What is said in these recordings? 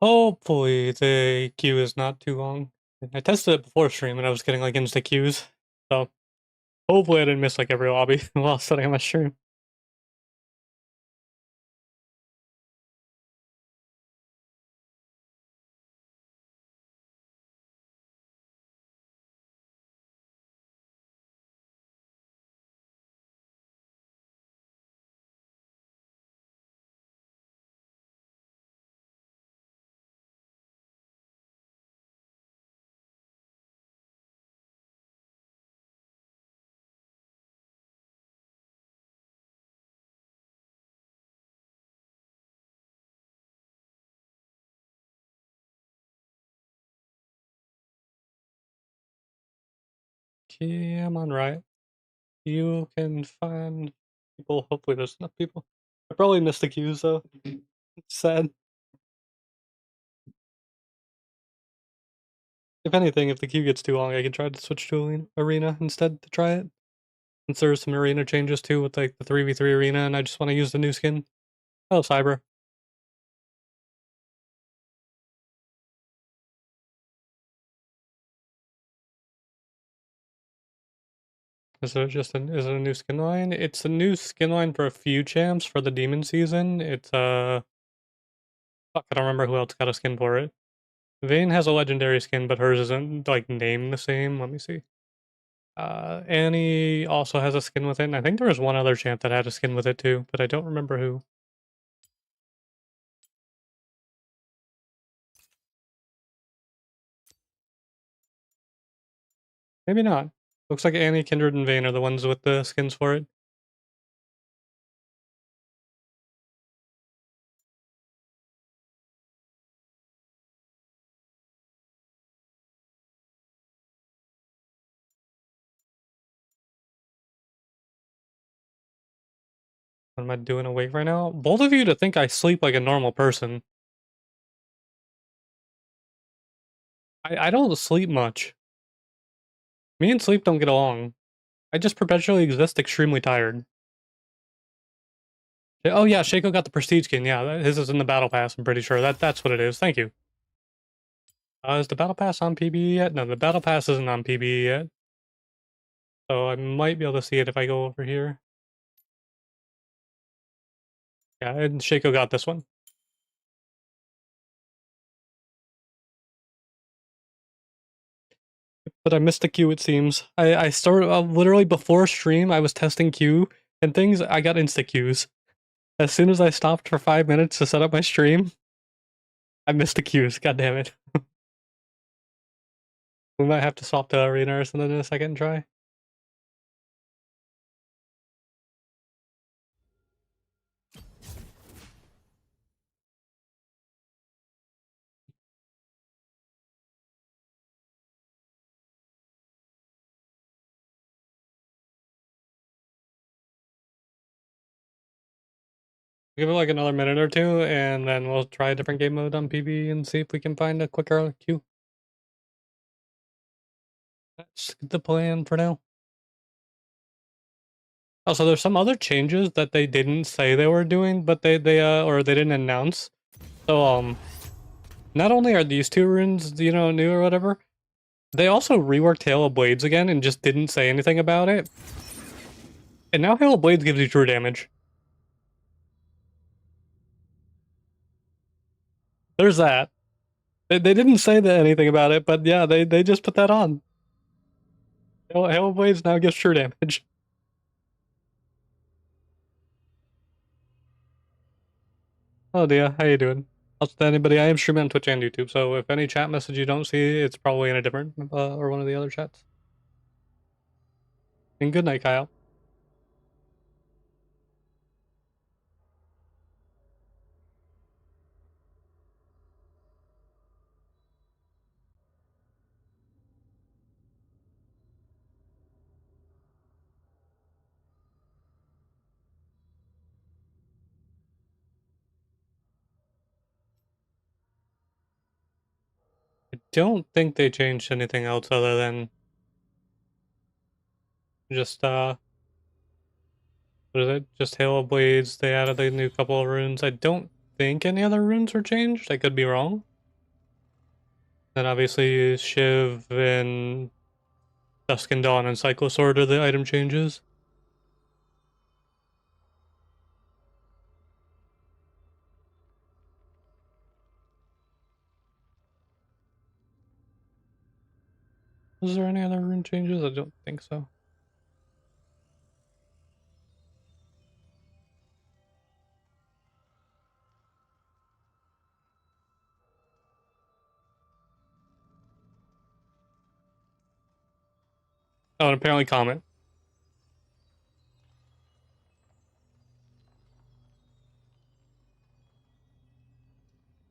Hopefully the queue is not too long. I tested it before stream and I was getting like insta queues. So hopefully I didn't miss like every lobby while setting up my stream. Okay, I'm on right. You can find people. Hopefully there's enough people. I probably missed the queues though. It's sad. If anything, if the queue gets too long, I can try to switch to arena instead to try it. Since there's some arena changes too with like the 3v3 arena and I just want to use the new skin. Oh, Cyber. Is it just is it a new skin line? It's a new skin line for a few champs for the demon season. It's fuck, I don't remember who else got a skin for it. Vayne has a legendary skin, but hers isn't like named the same. Let me see. Annie also has a skin with it, and I think there was one other champ that had a skin with it too, but I don't remember who. Maybe not. Looks like Annie, Kindred, and Vayne are the ones with the skins for it. What am I doing awake right now? Both of you to think I sleep like a normal person. I don't sleep much. Me and sleep don't get along. I just perpetually exist extremely tired. Oh yeah, Shaco got the prestige skin. Yeah, his is in the battle pass. I'm pretty sure that's what it is. Thank you. Is the battle pass on PBE yet? No, the battle pass isn't on PBE yet. So I might be able to see it if I go over here. Yeah, and Shaco got this one. But I missed the queue, it seems. I started literally before stream. I was testing queue and things. I got insta queues. As soon as I stopped for 5 minutes to set up my stream, I missed the queues. God damn it. We might have to swap to arena or something in a second and try. Give it like another minute or two, and then we'll try a different game mode on PB and see if we can find a quicker queue. That's the plan for now. Also, there's some other changes that they didn't say they were doing, but they didn't announce. So not only are these two runes, you know, new or whatever, they also reworked Hail of Blades again and just didn't say anything about it. And now Hail of Blades gives you true damage. There's that. They didn't say anything about it, but yeah, they just put that on. Hail of Blades now gives true damage. Oh dear, how you doing? Also to anybody, I am streaming on Twitch and YouTube, so if any chat message you don't see, it's probably in a different, or one of the other chats. And good night, Kyle. I don't think they changed anything else other than just, what is it? Just Hail of Blades. They added a new couple of runes. I don't think any other runes were changed. I could be wrong. Then obviously Shiv and Dusk and Dawn and Cyclosword are the item changes. Was there any other rune changes? I don't think so. Oh, and apparently Comet.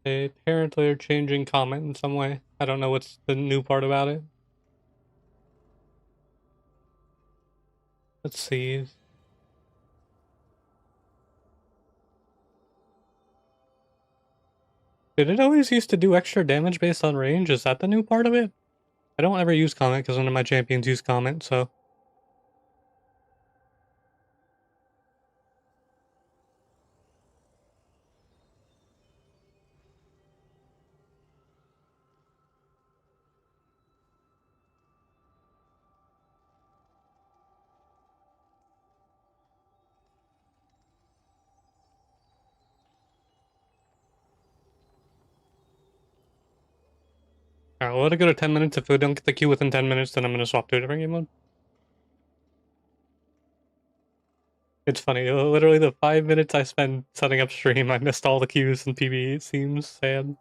They apparently are changing Comet in some way. I don't know what's the new part about it. Let's see. Did it always used to do extra damage based on range? Is that the new part of it? I don't ever use Comet because none of my champions use Comet, so... Alright, we'll let it go to 10 minutes. If we don't get the queue within 10 minutes, then I'm gonna swap to a different game mode. It's funny, literally the 5 minutes I spent setting up stream, I missed all the queues in PvE. It seems sad.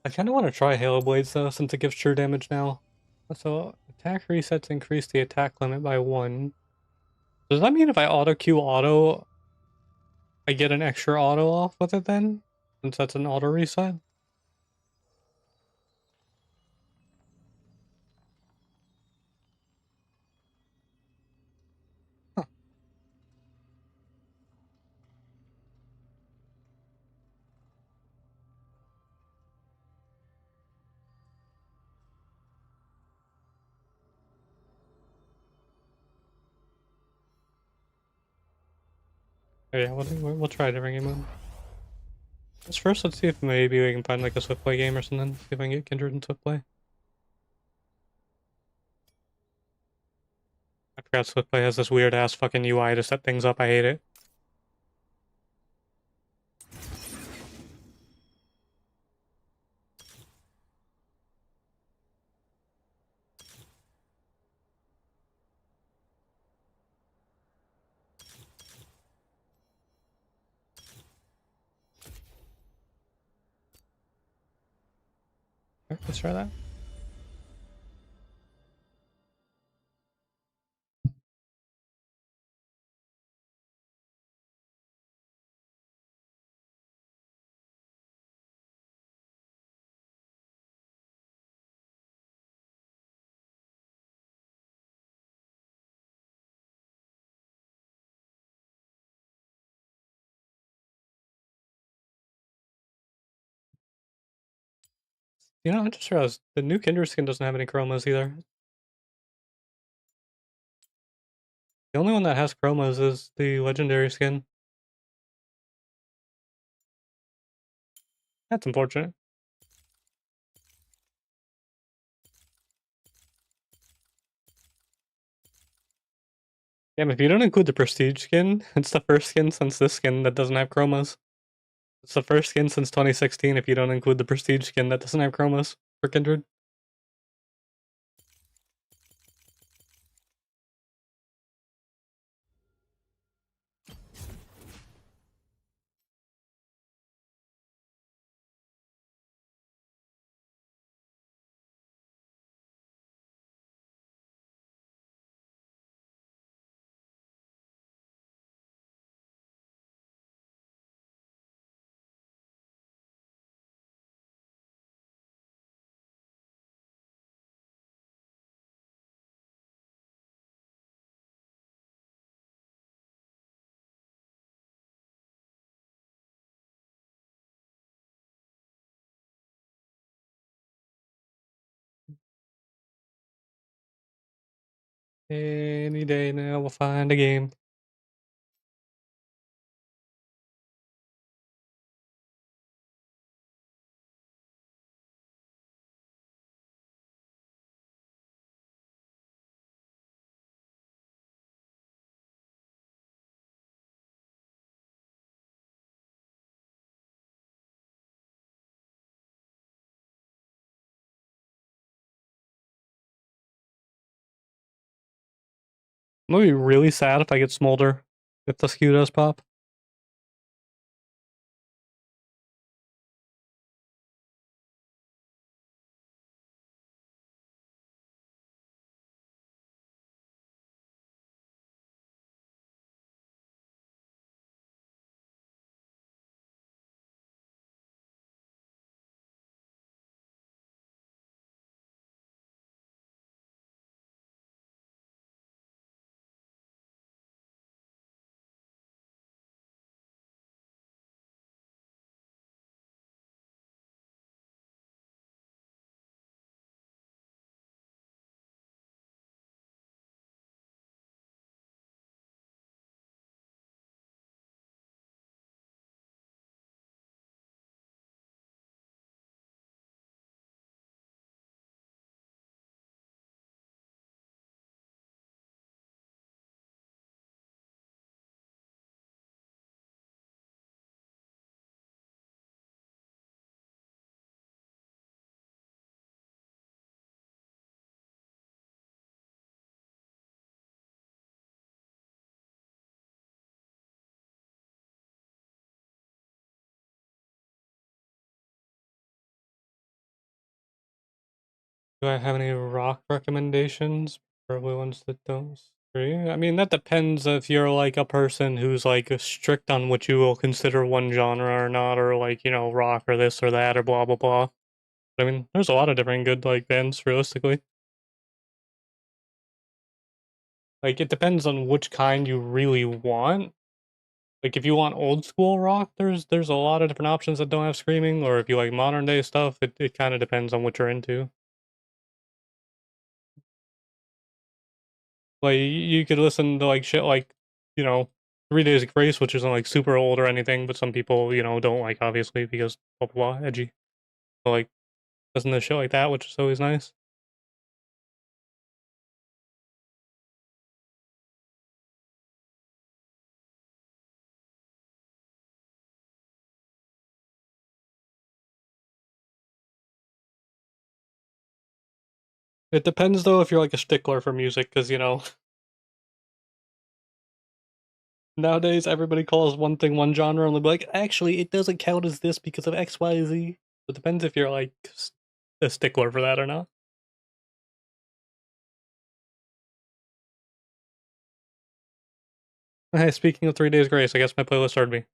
I kind of want to try Halo Blades though, since it gives true damage now. So, attack resets increase the attack limit by 1. Does that mean if I auto Q auto, I get an extra auto off with it then? Since that's an auto reset? Huh. Oh, yeah, we'll try a different game mode. Let's see if maybe we can find like a Swift Play game or something. See if I can get Kindred and Swift Play. I forgot Swift Play has this weird ass fucking UI to set things up. I hate it. Okay, let's try that. You know, I just realized the new Kindred skin doesn't have any chromas either. The only one that has chromas is the legendary skin. That's unfortunate. Damn, if you don't include the prestige skin, it's the first skin since this skin that doesn't have chromas. It's the first skin since 2016 if you don't include the prestige skin that doesn't have chromas for Kindred. Any day now we'll find a game. I'm gonna be really sad if I get Smolder. If the skew does pop. Do I have any rock recommendations? Probably ones that don't scream. I mean, that depends if you're like a person who's like strict on what you will consider one genre or not, or like, you know, rock or this or that or blah blah blah. I mean, there's a lot of different good like bands realistically. Like it depends on which kind you really want. Like if you want old school rock, there's a lot of different options that don't have screaming, or if you like modern day stuff, it kind of depends on what you're into. Like you could listen to like shit like, you know, 3 Days of Grace, which isn't like super old or anything, but some people, you know, don't like obviously because blah blah blah edgy. But like listen to shit like that, which is always nice. It depends though if you're like a stickler for music, because you know nowadays everybody calls one thing one genre and they'll be like, actually it doesn't count as this because of X Y Z. It depends if you're like a stickler for that or not. Hey, speaking of 3 Days Grace, I guess my playlist heard me.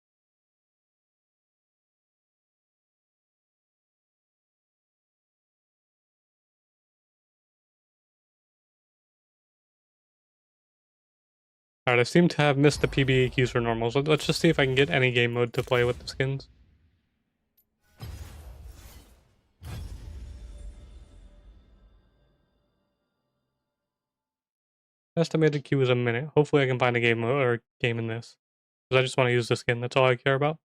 Alright, I seem to have missed the PBAQs for normals. Let's just see if I can get any game mode to play with the skins. Estimated queue is a minute. Hopefully I can find a game mode or game in this. Because I just want to use the skin, that's all I care about.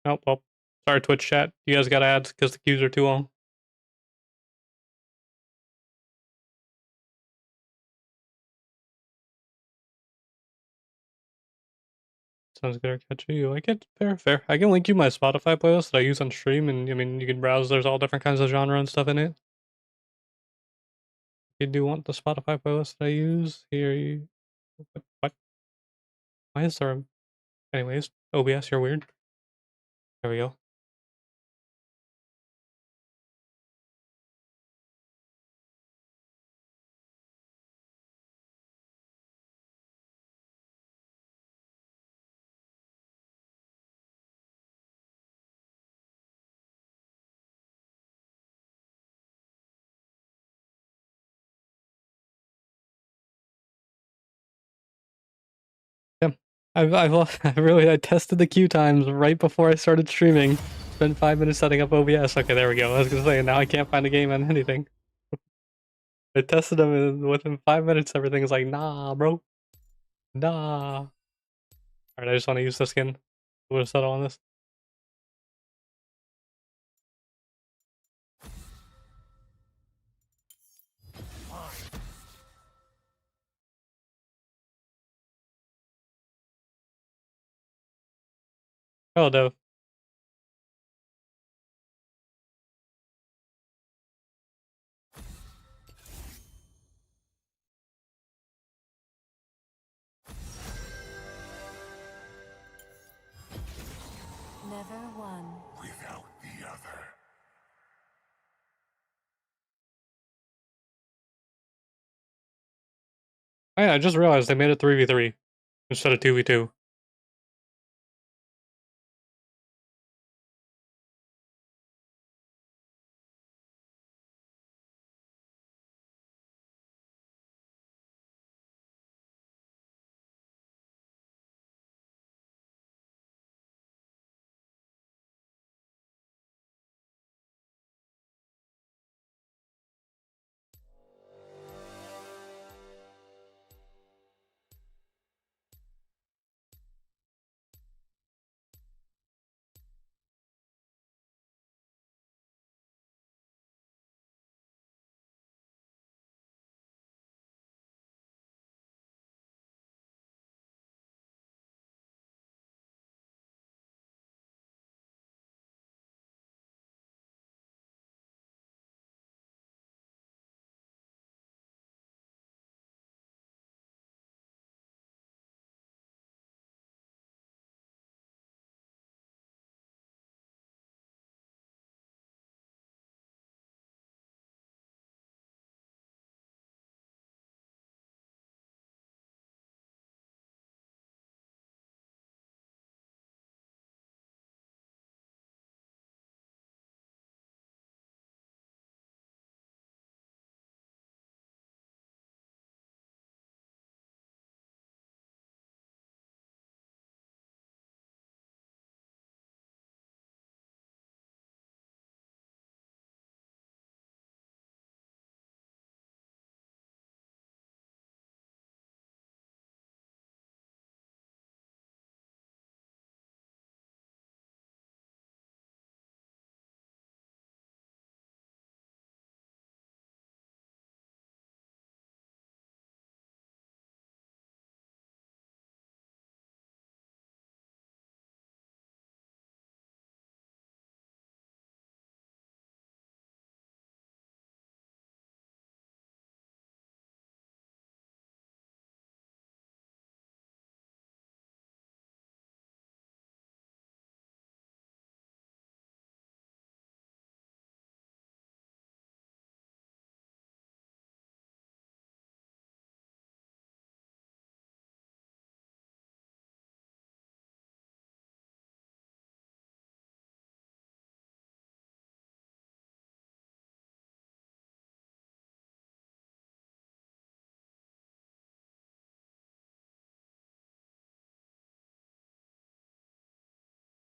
Oh, well. Sorry, Twitch chat. You guys got ads because the queues are too long. Sounds good or catchy. You like it? Fair, fair. I can link you my Spotify playlist that I use on stream, and I mean, you can browse. There's all different kinds of genre and stuff in it. If you do want the Spotify playlist that I use, here you. What? Why is there a. Anyways, OBS, you're weird. There we go. Yeah. I really I tested the queue times right before I started streaming. Spend 5 minutes setting up OBS. Okay, there we go. I was gonna say, now I can't find a game on anything. I tested them and within 5 minutes everything's like, nah, bro. Nah. Alright, I just want to use the skin. We'll settle on this. Oh, Dev. Never one without the other. Oh, yeah, I just realized they made it 3v3 instead of 2v2.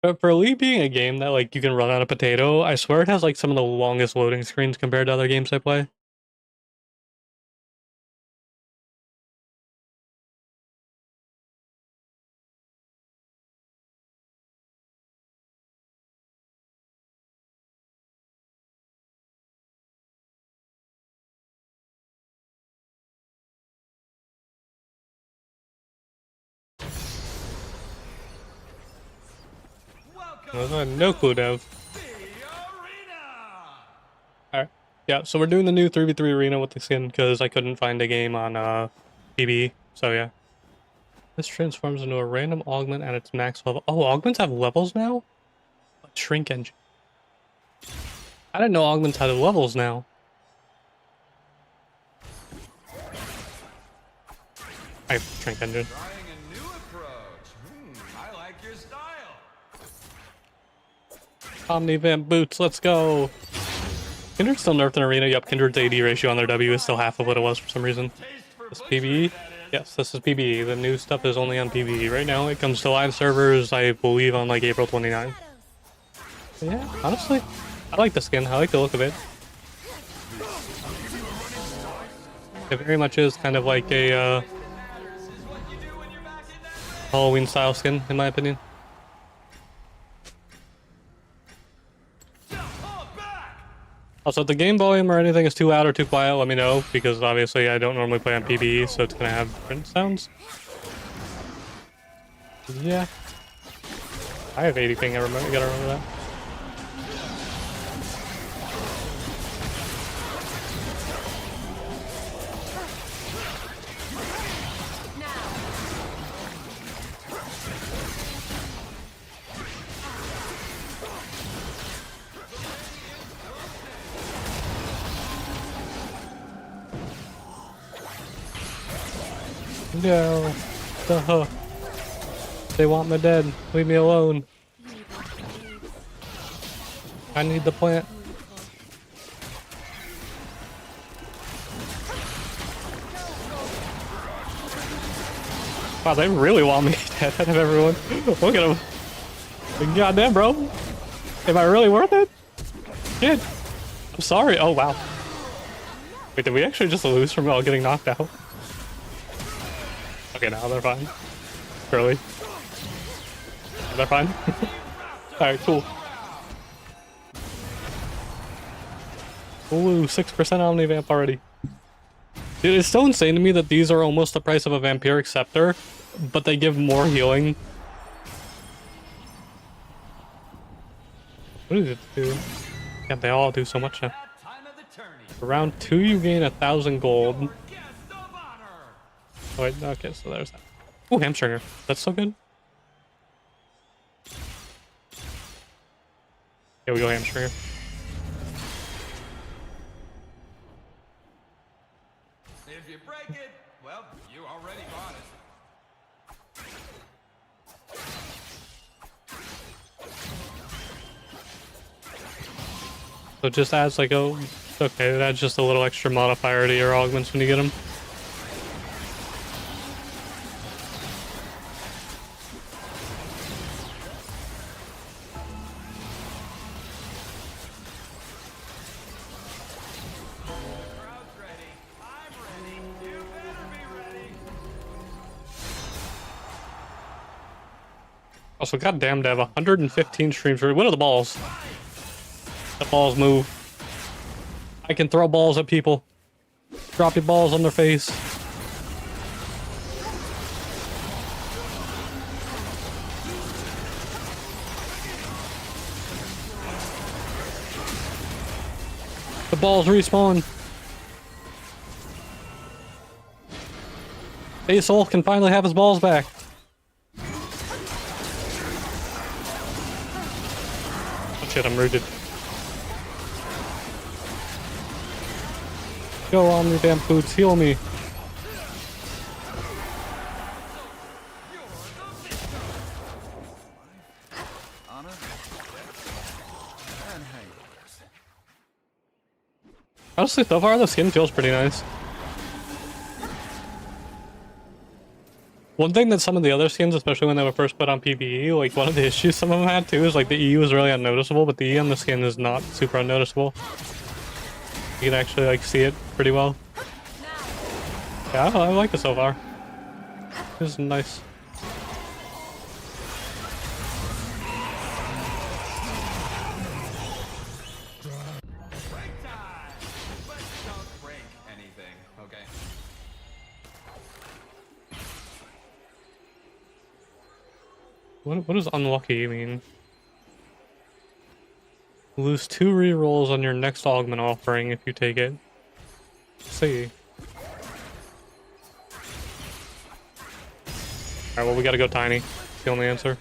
But for Elite being a game that like you can run on a potato, I swear it has like some of the longest loading screens compared to other games I play. No clue, Dev. Alright. Yeah, so we're doing the new 3v3 arena with the skin because I couldn't find a game on PB. So yeah. This transforms into a random augment at its max level. Oh, augments have levels now? A shrink engine. I didn't know augments had levels now. I shrink engine. Trying a new approach. I like your style. Omni-Vamp boots, let's go! Kindred's still nerfed in arena. Yep, Kindred's AD ratio on their W is still half of what it was for some reason. This PvE? Yes, this is PvE. The new stuff is only on PvE right now. It comes to live servers, I believe, on like April 29th. Yeah, honestly, I like the skin. I like the look of it. It very much is kind of like a Halloween style skin, in my opinion. Also, if the game volume or anything is too loud or too quiet, let me know, because obviously I don't normally play on PvE, so it's gonna have different sounds. Yeah. I have 80 ping, I remember, you gotta remember that. No. Duh. They want me dead. Leave me alone. I need the plant. Wow, they really want me dead out of everyone. Look at them. Goddamn, bro. Am I really worth it? Shit. I'm sorry. Oh, wow. Wait, did we actually just lose from all getting knocked out? Okay, now they're fine. Really? They're fine? Alright, cool. Ooh, 6% Omnivamp already. Dude, it's so insane to me that these are almost the price of a Vampiric Scepter, but they give more healing. What does it do? Yeah, they all do so much now. For round 2, you gain 1,000 gold. Oh, wait, okay, so there's that. Ooh, Hamstringer. That's so good. Here we go, Hamstringer. If you break it, well, you already bought it. So it just adds like a... Okay, it adds just a little extra modifier to your augments when you get them. Also, goddamn, to have 115 streams. What are the balls? The balls move. I can throw balls at people. Drop your balls on their face. The balls respawn. Soul can finally have his balls back. Oh shit, I'm rooted. Go on, you damn boots, heal me. Honestly, so far the skin feels pretty nice. One thing that some of the other skins, especially when they were first put on PvE, like one of the issues some of them had too is like the E was really unnoticeable, but the E on the skin is not super unnoticeable. You can actually like see it pretty well. Yeah, I like it so far. This is nice. What does unlucky mean? Lose 2 rerolls on your next augment offering if you take it. Let's see. Alright, well we gotta go tiny. It's the only answer.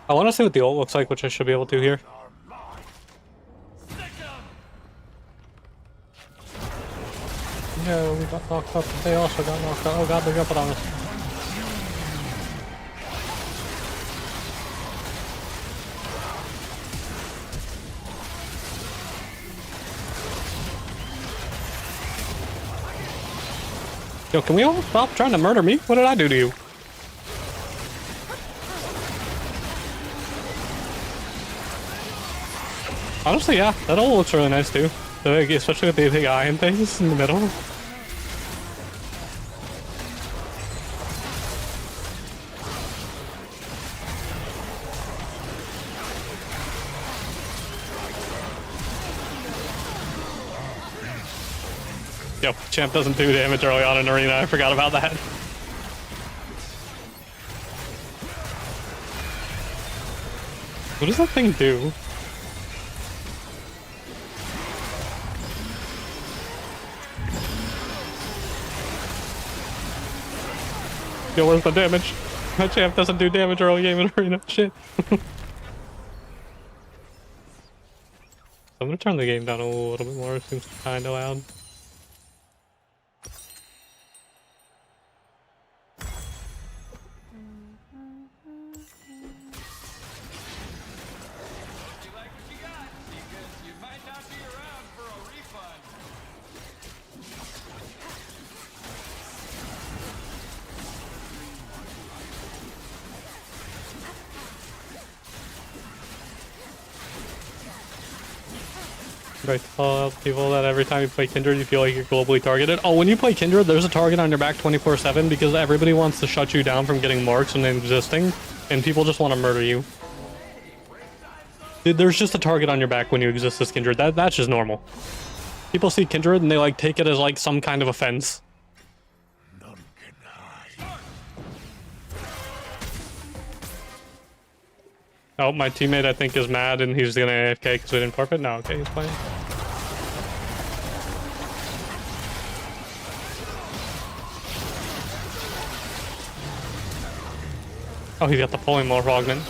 I want to see what the ult looks like, which I should be able to here. No. We got knocked up. They also got knocked out. Oh god, they're jumping on us. Yo, can we all stop trying to murder me? What did I do to you? Honestly, yeah, that all looks really nice too. Like, especially with the big eye and things in the middle. Yo, champ doesn't do damage early on in arena. I forgot about that. What does that thing do? Yo, where's the damage? My champ doesn't do damage early game in arena. Shit. I'm gonna turn the game down a little bit more. It seems kinda loud. You like what you got? Because you might not be around for a refund. Right, tell people that every time you play Kindred, you feel like you're globally targeted. Oh, when you play Kindred, there's a target on your back 24/7 because everybody wants to shut you down from getting marks and existing, and people just want to murder you. Dude, there's just a target on your back when you exist as Kindred. That's just normal. People see Kindred and they like take it as like some kind of offense. None can hide. Oh, my teammate I think is mad and he's gonna AFK because we didn't forfeit. No, okay, he's playing. Oh, he's got the polymorph augment.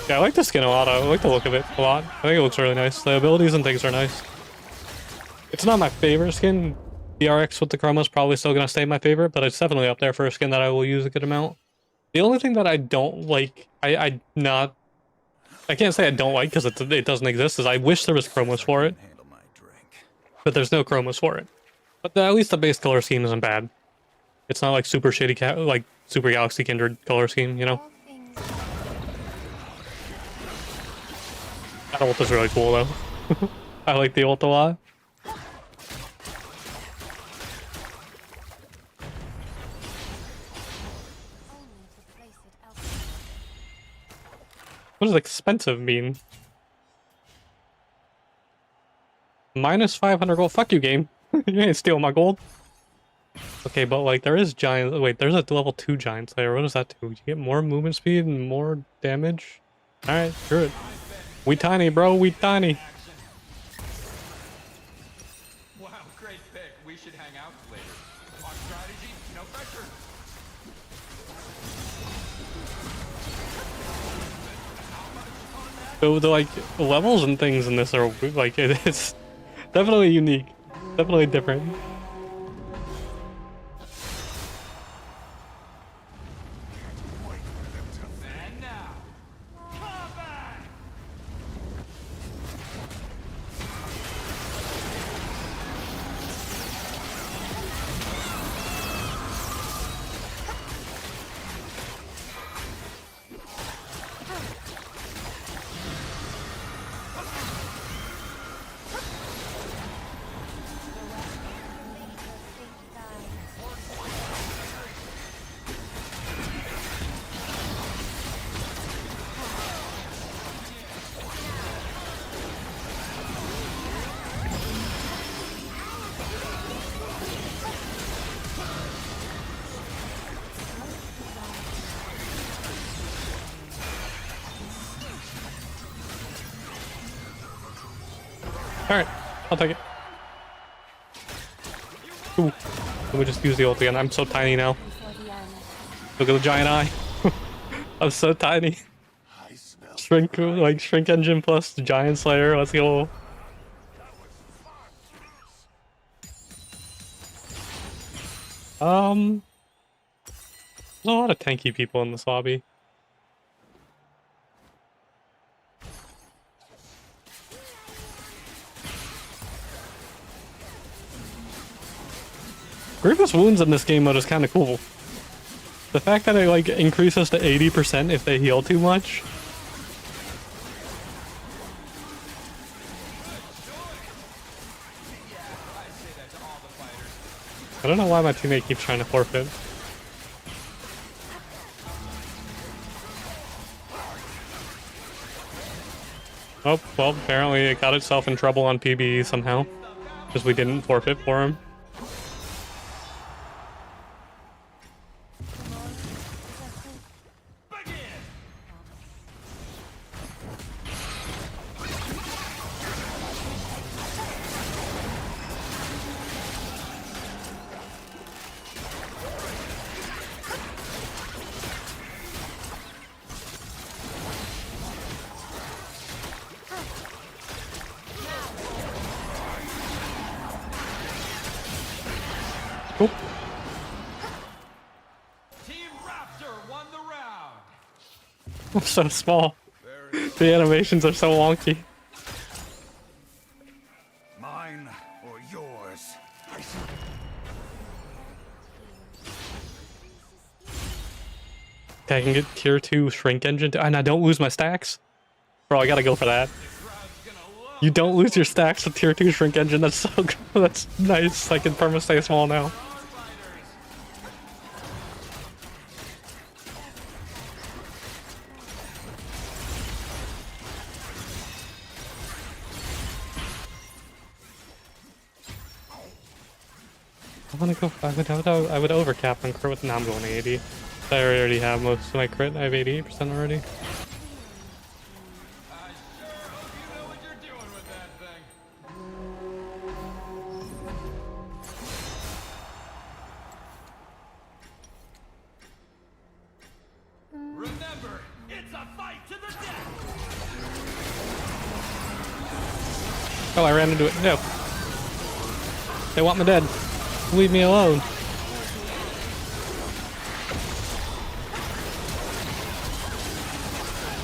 Yeah, I like the skin a lot. I like the look of it a lot. I think it looks really nice. The abilities and things are nice. It's not my favorite skin. DRX with the chroma is probably still gonna stay my favorite, but it's definitely up there for a skin that I will use a good amount. The only thing that I don't like, I can't say I don't like because it doesn't exist, is I wish there was chromos for it, Handle my drink. but there's no chromos for it. But at least the base color scheme isn't bad. It's not like super shitty, like Super Galaxy Kindred color scheme, you know? All things That ult is really cool though. I like the ult a lot. only to place it elsewhere. What does expensive mean? Minus 500 gold. Fuck you, game. You ain't steal my gold. Okay, but like there is giant. Wait, there's a level 2 giant slayer. What does that do? You get more movement speed and more damage? Alright, screw it. We tiny, bro. We tiny. Wow, great pick. We should hang out later. On strategy, no pressure. So the like levels and things in this are like it's definitely unique. Definitely different. And now, combat! Alright, I'll take it. Ooh. Let me just use the ult again. I'm so tiny now. Before the Look at the giant eye. I'm so tiny. I smell Shrink engine plus giant slayer. Let's go. There's a lot of tanky people in this lobby. Grievous wounds in this game mode is kind of cool. The fact that it like increases to 80% if they heal too much. I don't know why my teammate keeps trying to forfeit. Oh, well, apparently it got itself in trouble on PBE somehow. Because we didn't forfeit for him. Oop. Team Raptor won the round. I'm so small. The animations are so wonky. mine or yours. Okay, I can get tier 2 shrink engine and I don't lose my stacks? Bro, I gotta go for that. You don't lose your stacks with tier 2 shrink engine. That's so good. That's nice. I can perma stay small now. I would overcap on crit with, now I'm going 80. I already have most of my crit. I have 88% already. I sure hope you know what you're doing with that thing. Remember, it's a fight to the death. Oh, I ran into it. No. They want me dead. Leave me alone.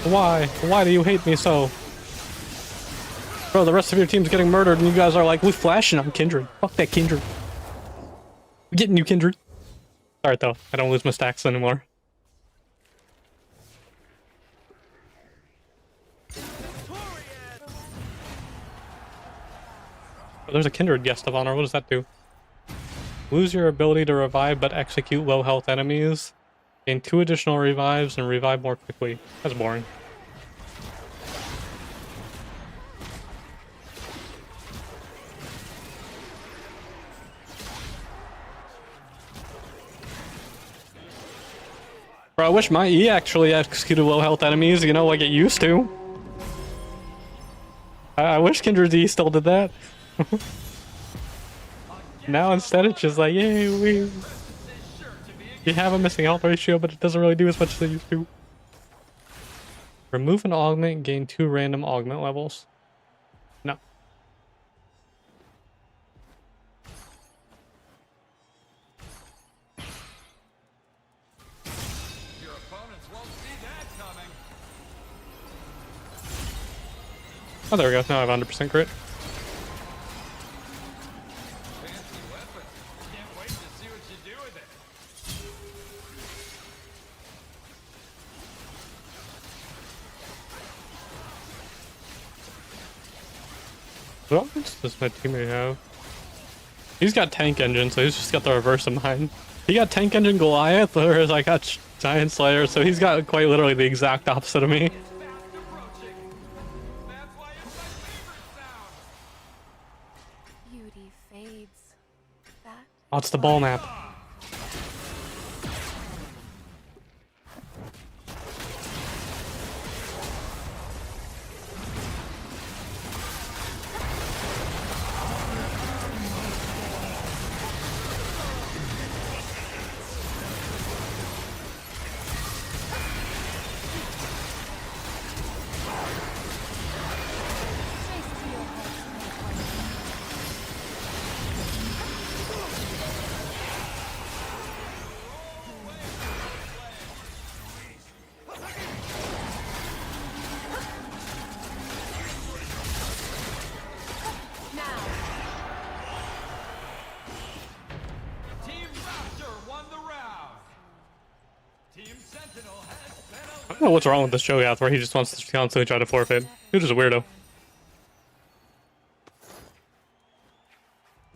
Why? Why do you hate me so? Bro, the rest of your team's getting murdered and you guys are like, we flashing on Kindred. Fuck that Kindred. I'm getting you, Kindred. Alright though, I don't lose my stacks anymore. Oh, there's a Kindred guest of honor. What does that do? Lose your ability to revive but execute low health enemies. Gain 2 additional revives and revive more quickly. That's boring. Bro, I wish my E actually executed low health enemies, you know, like it used to. I wish Kindred's E still did that. Now instead it's just like, yay, you have a missing health ratio, but it doesn't really do as much as it used to. Remove an augment, gain 2 random augment levels. No. Your opponents won't see that coming. Oh, there we go. Now I have 100% crit. Fancy weapon. Can't wait to see what you do with it. What else does my teammate have? He's got tank engine, so he's just got the reverse of mine. He got tank engine Goliath, whereas I got giant slayer, so he's got quite literally the exact opposite of me. It's fast approaching. That's why it's my favorite sound. Beauty fades. That Oh, it's the ball map. Team Sentinel has been I don't know what's wrong with this Cho'Gath where he just wants to constantly try to forfeit. Dude is a weirdo.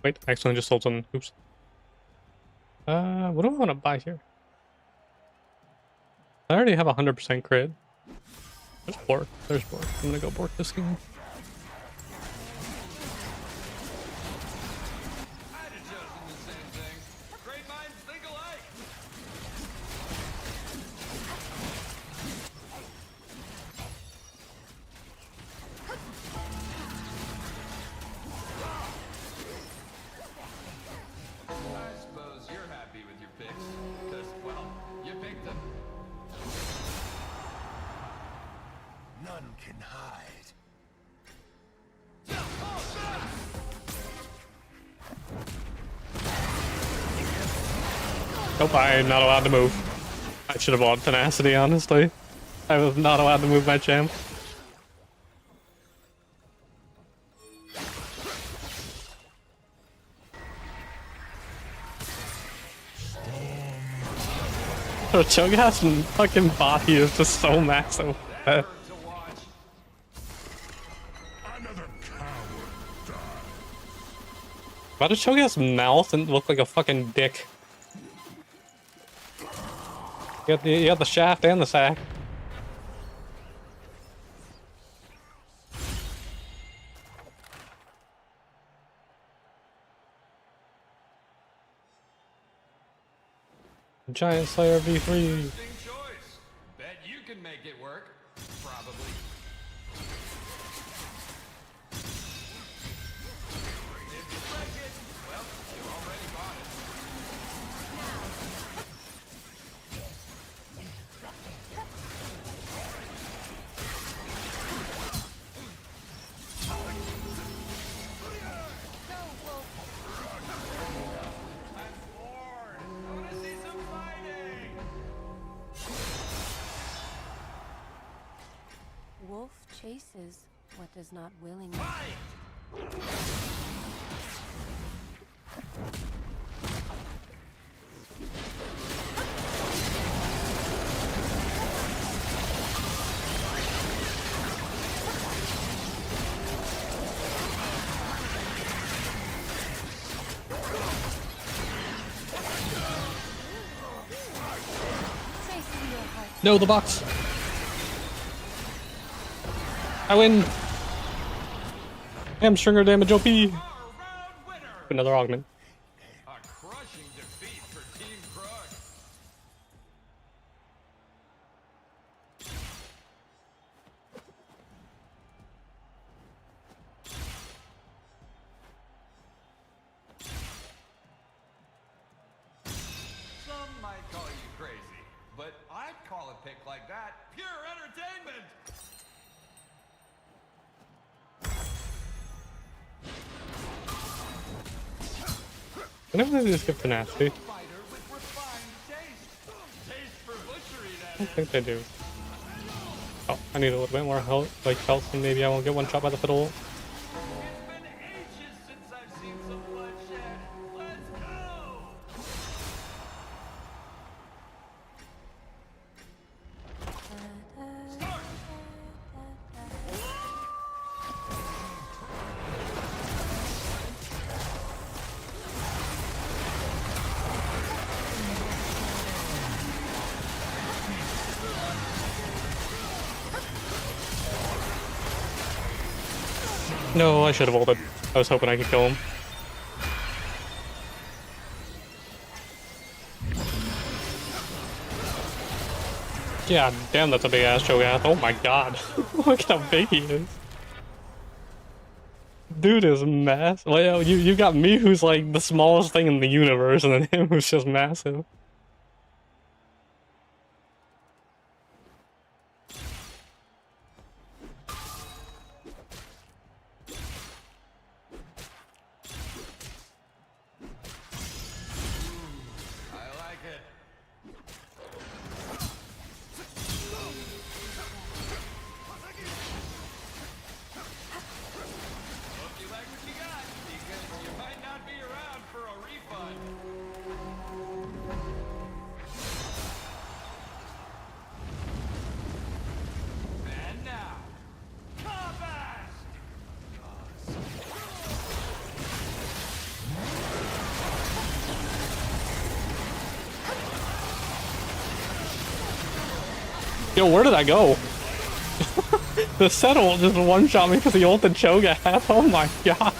Wait, I accidentally just sold something. Oops. What do I want to buy here? I already have 100% crit. There's Bork. There's Bork. I'm gonna go Bork this game. I'd have chosen the same thing. Great minds think alike. I suppose you're happy with your picks, because, well, you picked them. None can hide. Nope, I'm not allowed to move. I should have bought tenacity, honestly. I was not allowed to move my champ. So Cho'Gath's fucking body is just so massive. Hurt to watch. Another coward died. Why does Cho'Gath's mouth and look like a fucking dick? You got the shaft and the sack. Giant Slayer V3. Interesting choice. Bet you can make it work. Probably. If you break it, well, you already bought it. I'm bored. I want to see some fighting. Wolf chases what does not willingly. Fight! Chasing your heart. No, the box. I win. Hamstringer damage OP. Our round winner. Another augment. A crushing defeat for Team Krug. Some might call you crazy, but I'd call a pick like that pure entertainment. Whenever they just get tenacity, Fighter with refined taste. Taste for butchery, I that don't is. think they do. Oh, I need a little bit more health, health, and maybe I won't get one shot by the fiddle. It's been ages since I've seen some bloodshed. Let's go! No, I should have ulted. I was hoping I could kill him. Yeah, damn, that's a big ass Cho'Gath. Oh my god. Look at how big he is. Dude is massive. Well, you got me who's like the smallest thing in the universe, and then him who's just massive. I like it. Hope you like what you got, because you might not be around for a refund. Yo, where did I go? The settle just one-shot me because he ulted Cho'Gath. Oh my god.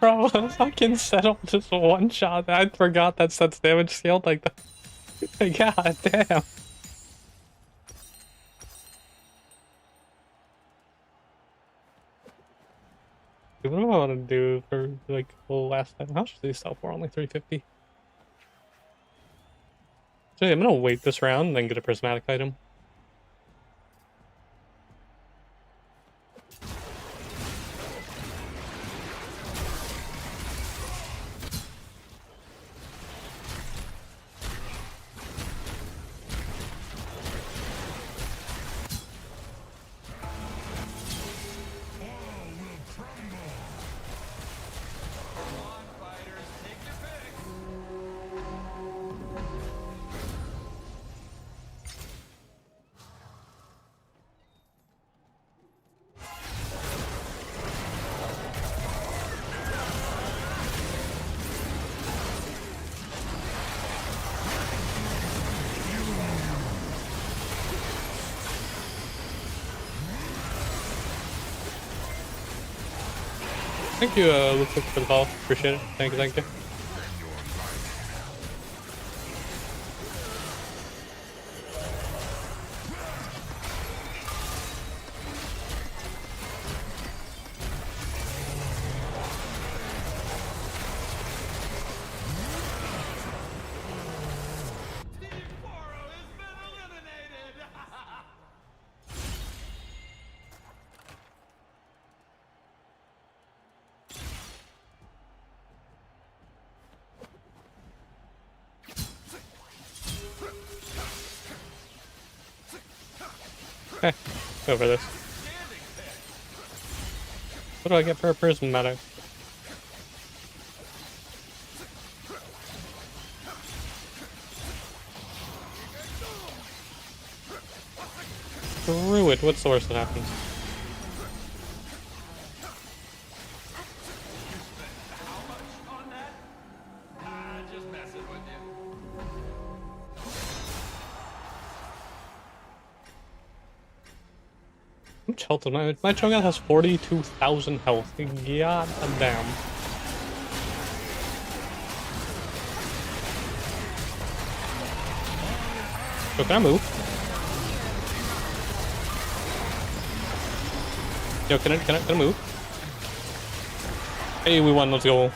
Bro, a fucking settle just one-shot. I forgot that sets damage scaled like that. God damn. What do I want to do for like the last time? How much do they sell for? Only 350. So yeah, I'm gonna wait this round and then get a prismatic item. Thank you, Luke, for the follow. Appreciate it. Thank you, thank you. Okay, go for this. What do I get for a prismatic? Screw it, what's the worst that happens? Just messing with you. How much health does my Cho'Gath has 42,000 health. God damn. So can I move? Yo, can I move? Hey, we won, let's go.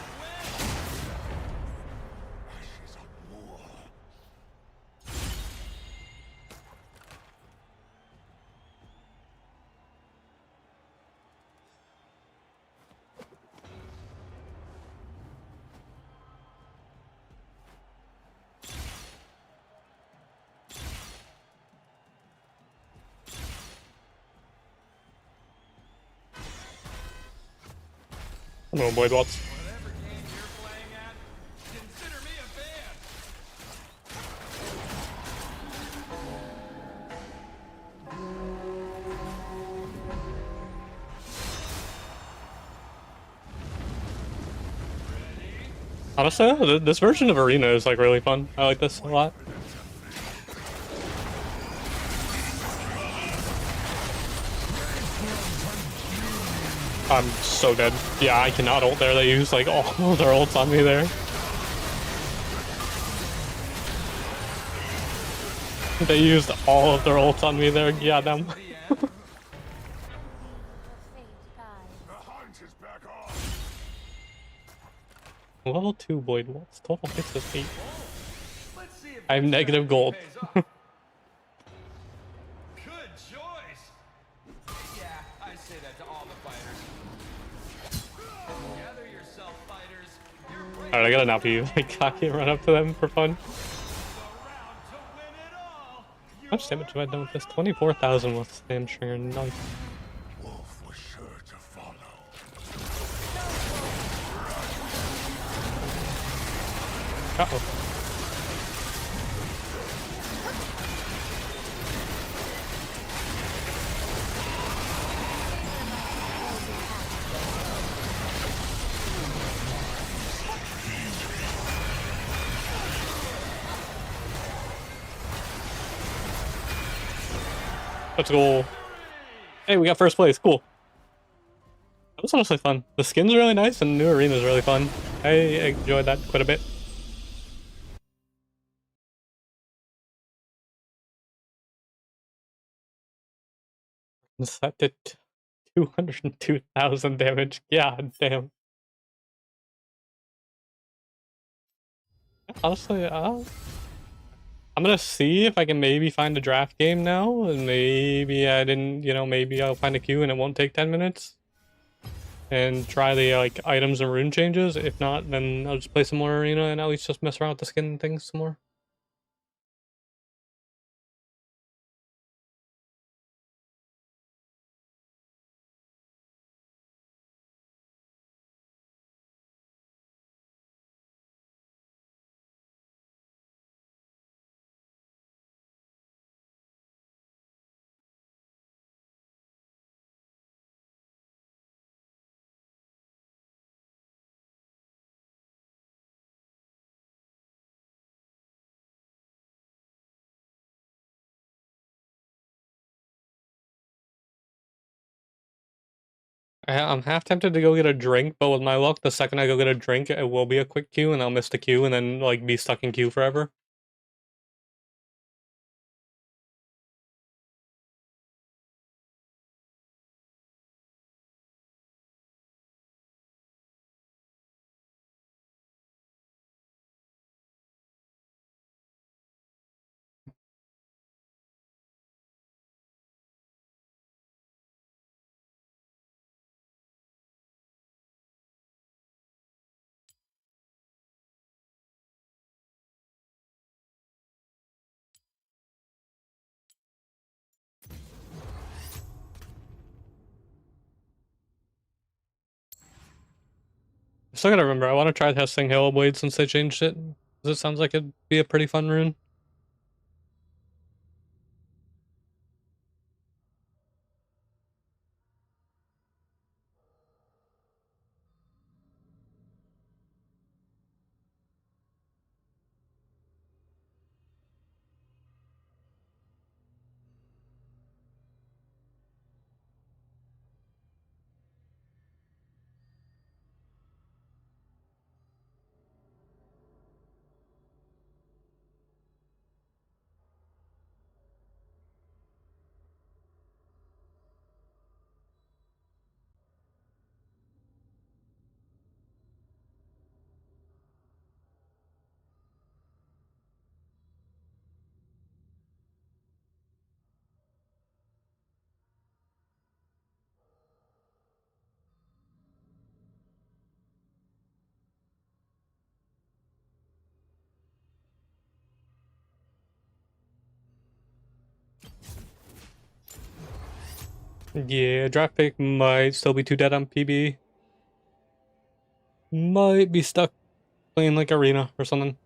No, Blade Waltz. Whatever game you're playing at, consider me a fan. Honestly, this version of Arena is like really fun. I like this a lot. I'm so dead. Yeah, I cannot ult there. They use like all of their ults on me there. They used all of their ults on me there. Yeah, them. The fate guides. The hunt is back on. Level 2 Blade Waltz. Total hits is 8. Let's see if I have this negative strategy gold. pays off. Good choice. Yeah, I say that to all the fighters. Gather yourself, fighters. You're brave Alright, I gotta now be like cocky and run up to them for fun. around to win it all. How much damage have I done with this? 24,000 with hamstring. Nice. Wolf was sure to follow. Uh-oh. Let's go. Hey, we got first place. Cool. That was honestly fun. The skin's really nice and the new arena is really fun. I enjoyed that quite a bit. Set to 202,000 damage. God damn. Honestly, I'm gonna see if I can maybe find a draft game now, and maybe I didn't, maybe I'll find a queue and it won't take 10 minutes. And try the, like, items and rune changes. If not, then I'll just play some more arena and at least just mess around with the skin and things some more. I'm half tempted to go get a drink, but with my luck, the second I go get a drink, it will be a quick queue, and I'll miss the queue, and then, like, be stuck in queue forever. I still gotta remember, I want to try testing Halo Blade since they changed it. 'Cause it sounds like it'd be a pretty fun rune. Yeah, draft pick might still be too dead on PB. Might be stuck playing, like, arena or something.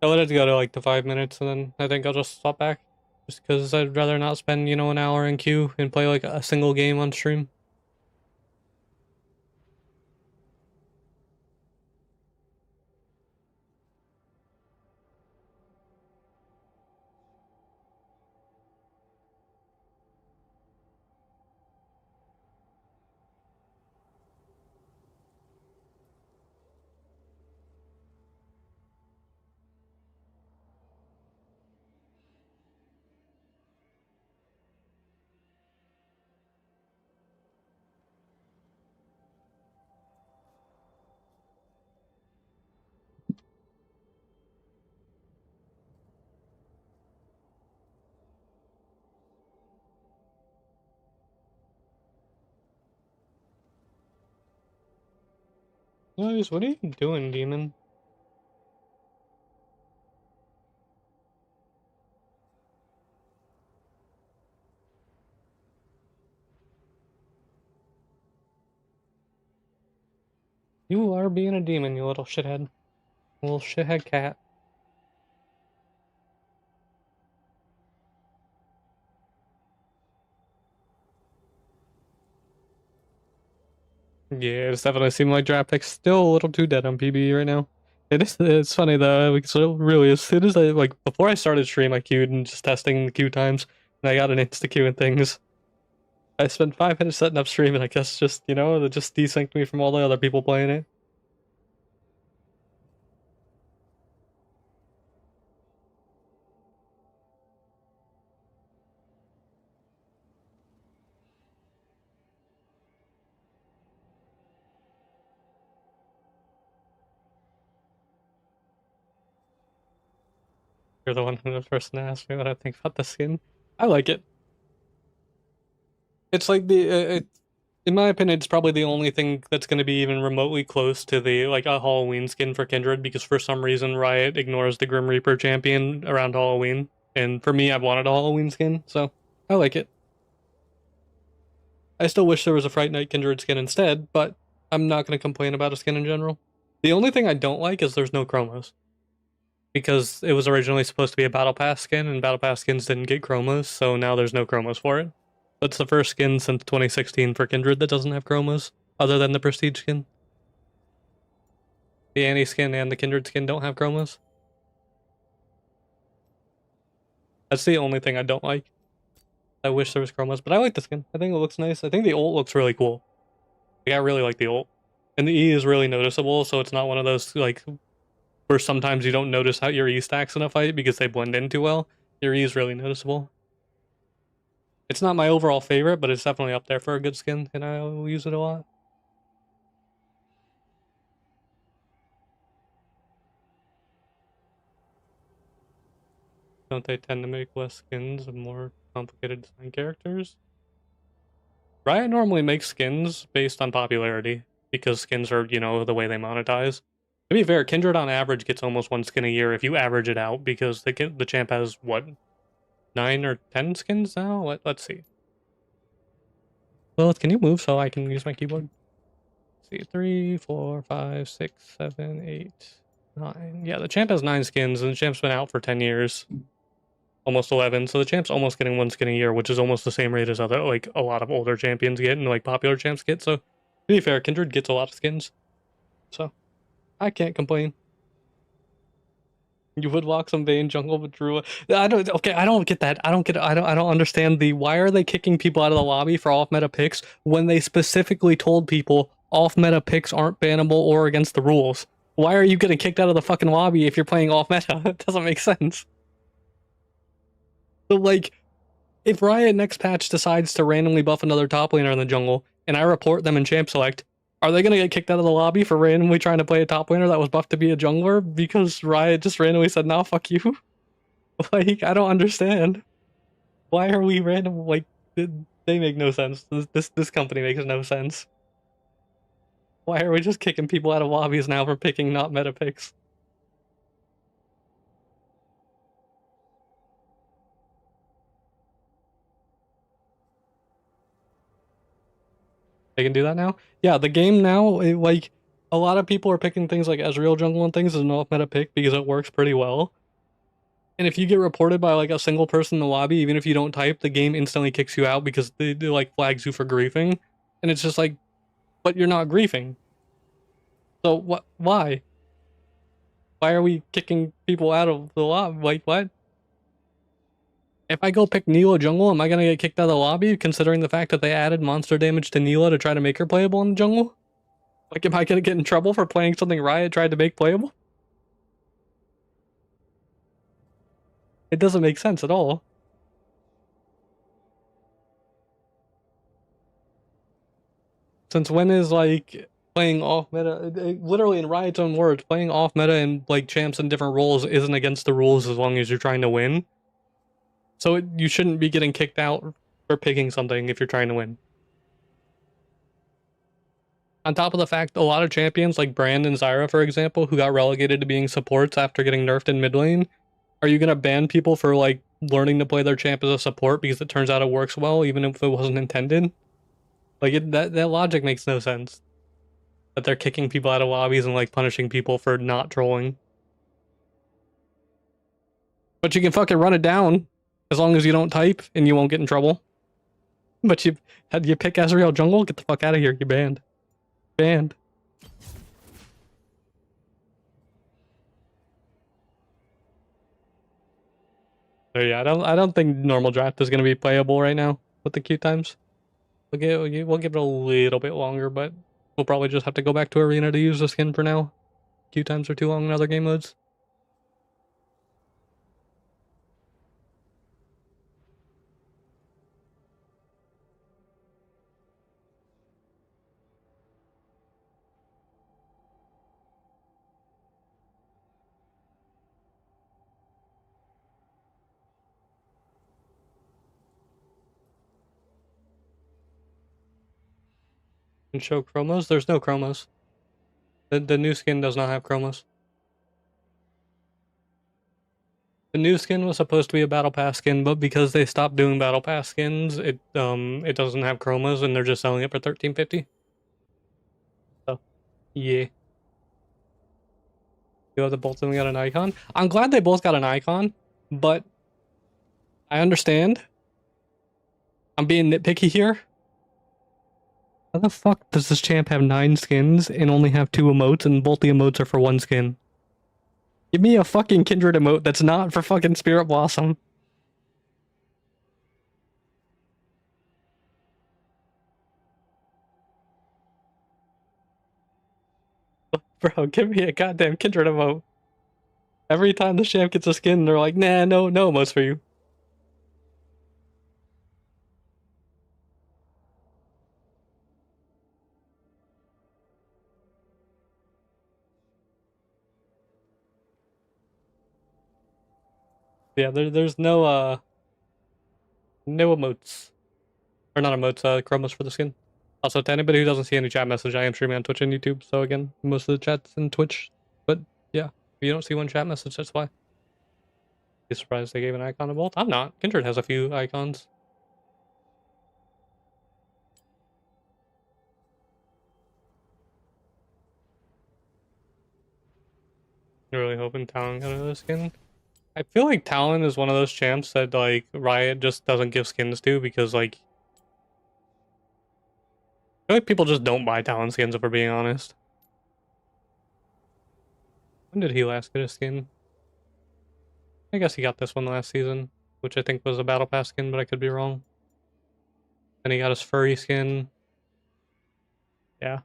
I'll let it go to, like, the 5 minutes, and then I think I'll just swap back. Just because I'd rather not spend, an hour in queue and play, like, a single game on stream. Guys, what are you doing, demon? You are being a demon, you little shithead. Little shithead cat. Yeah, it's definitely seemed like draft pick's still a little too dead on PB right now. It's funny though, because it really, as soon as I, like, before I started stream, I queued and just testing the queue times, and I got an insta queue and things. I spent 5 minutes setting up stream, and I guess just, you know, it just desynced me from all the other people playing it. You're the one who the person asked me what I think about the skin. I like it. It's like in my opinion, it's probably the only thing that's going to be even remotely close to the like a Halloween skin for Kindred, because for some reason Riot ignores the Grim Reaper champion around Halloween, and for me, I've wanted a Halloween skin, so I like it. I still wish there was a Fright Night Kindred skin instead, but I'm not going to complain about a skin in general. The only thing I don't like is there's no chromos, because it was originally supposed to be a Battle Pass skin, and Battle Pass skins didn't get chromos, so now there's no chromos for it. That's the first skin since 2016 for Kindred that doesn't have chromos, other than the Prestige skin. The Annie skin and the Kindred skin don't have chromos. That's the only thing I don't like. I wish there was chromos, but I like the skin. I think it looks nice. I think the ult looks really cool. Like, I really like the ult. And the E is really noticeable, so it's not one of those, like, where sometimes you don't notice how your E stacks in a fight because they blend in too well. Your E is really noticeable. It's not my overall favorite, but it's definitely up there for a good skin, and I will use it a lot. Don't they tend to make less skins of more complicated design characters? Riot normally makes skins based on popularity, because skins are, you know, the way they monetize. To be fair, Kindred on average gets almost 1 skin a year if you average it out, because the champ has, what, 9 or 10 skins now? Let's see. Well, can you move so I can use my keyboard? Let's see, 3, 4, 5, 6, 7, 8, 9. Yeah, the champ has 9 skins, and the champ's been out for 10 years. Almost 11, so the champ's almost getting 1 skin a year, which is almost the same rate as other, like, a lot of older champions get and, like, popular champs get, so to be fair, Kindred gets a lot of skins. So, I can't complain. You would walk some Vayne jungle with Drew. I don't get that. I don't understand why are they kicking people out of the lobby for off-meta picks when they specifically told people off-meta picks aren't bannable or against the rules? Why are you getting kicked out of the fucking lobby if you're playing off-meta? It doesn't make sense. So, like, if Riot next patch decides to randomly buff another top laner in the jungle, and I report them in champ select, are they gonna get kicked out of the lobby for randomly trying to play a top laner that was buffed to be a jungler because Riot just randomly said, "No, fuck you"? Like, I don't understand. Why are we random? Like, they make no sense. This company makes no sense. Why are we just kicking people out of lobbies now for picking not meta picks? They can do that now? Yeah, the game now, like, a lot of people are picking things like Ezreal jungle and things as an off-meta pick because it works pretty well. And if you get reported by, like, a single person in the lobby, even if you don't type, the game instantly kicks you out because they like, flags you for griefing. And it's just like, but you're not griefing. So, why? Why are we kicking people out of the lobby? Like, what? If I go pick Neela jungle, am I gonna get kicked out of the lobby, considering the fact that they added monster damage to Neela to try to make her playable in the jungle? Like, am I gonna get in trouble for playing something Riot tried to make playable? It doesn't make sense at all. Since when is, like, playing off meta, literally in Riot's own words, playing off meta and, like, champs in different roles isn't against the rules as long as you're trying to win. So you shouldn't be getting kicked out for picking something if you're trying to win. On top of the fact, a lot of champions like Brand and Zyra, for example, who got relegated to being supports after getting nerfed in mid lane, are you gonna ban people for, like, learning to play their champ as a support because it turns out it works well, even if it wasn't intended? Like, that logic makes no sense. That they're kicking people out of lobbies and, like, punishing people for not trolling. But you can fucking run it down as long as you don't type and you won't get in trouble. But you pick Ezreal jungle, get the fuck out of here, you're banned. Banned. So yeah, I don't think normal draft is gonna be playable right now with the queue times. We'll give it a little bit longer, but we'll probably just have to go back to arena to use the skin for now. Queue times are too long in other game modes. And show chromos? There's no chromos. The new skin does not have chromos. The new skin was supposed to be a battle pass skin, but because they stopped doing battle pass skins, it doesn't have chromos, and they're just selling it for $13.50. So yeah, you know, the both of them got an icon. I'm glad they both got an icon, but I understand. I'm being nitpicky here. How the fuck does this champ have 9 skins and only have 2 emotes, and both the emotes are for 1 skin? Give me a fucking Kindred emote that's not for fucking Spirit Blossom. Bro, give me a goddamn Kindred emote. Every time the champ gets a skin, they're like, nah, no emotes for you. Yeah, there's no emotes. Or not emotes, chromos for the skin. Also, to anybody who doesn't see any chat message, I am streaming on Twitch and YouTube, so again, most of the chat's in Twitch. But yeah, if you don't see one chat message, that's why. Be surprised they gave an icon to both? I'm not. Kindred has a few icons. Really hoping Talon got another skin. I feel like Talon is one of those champs that like Riot just doesn't give skins to because like I feel like people just don't buy Talon skins if we're being honest. When did he last get a skin? I guess he got this one last season, which I think was a battle pass skin, but I could be wrong. Then he got his furry skin. Yeah.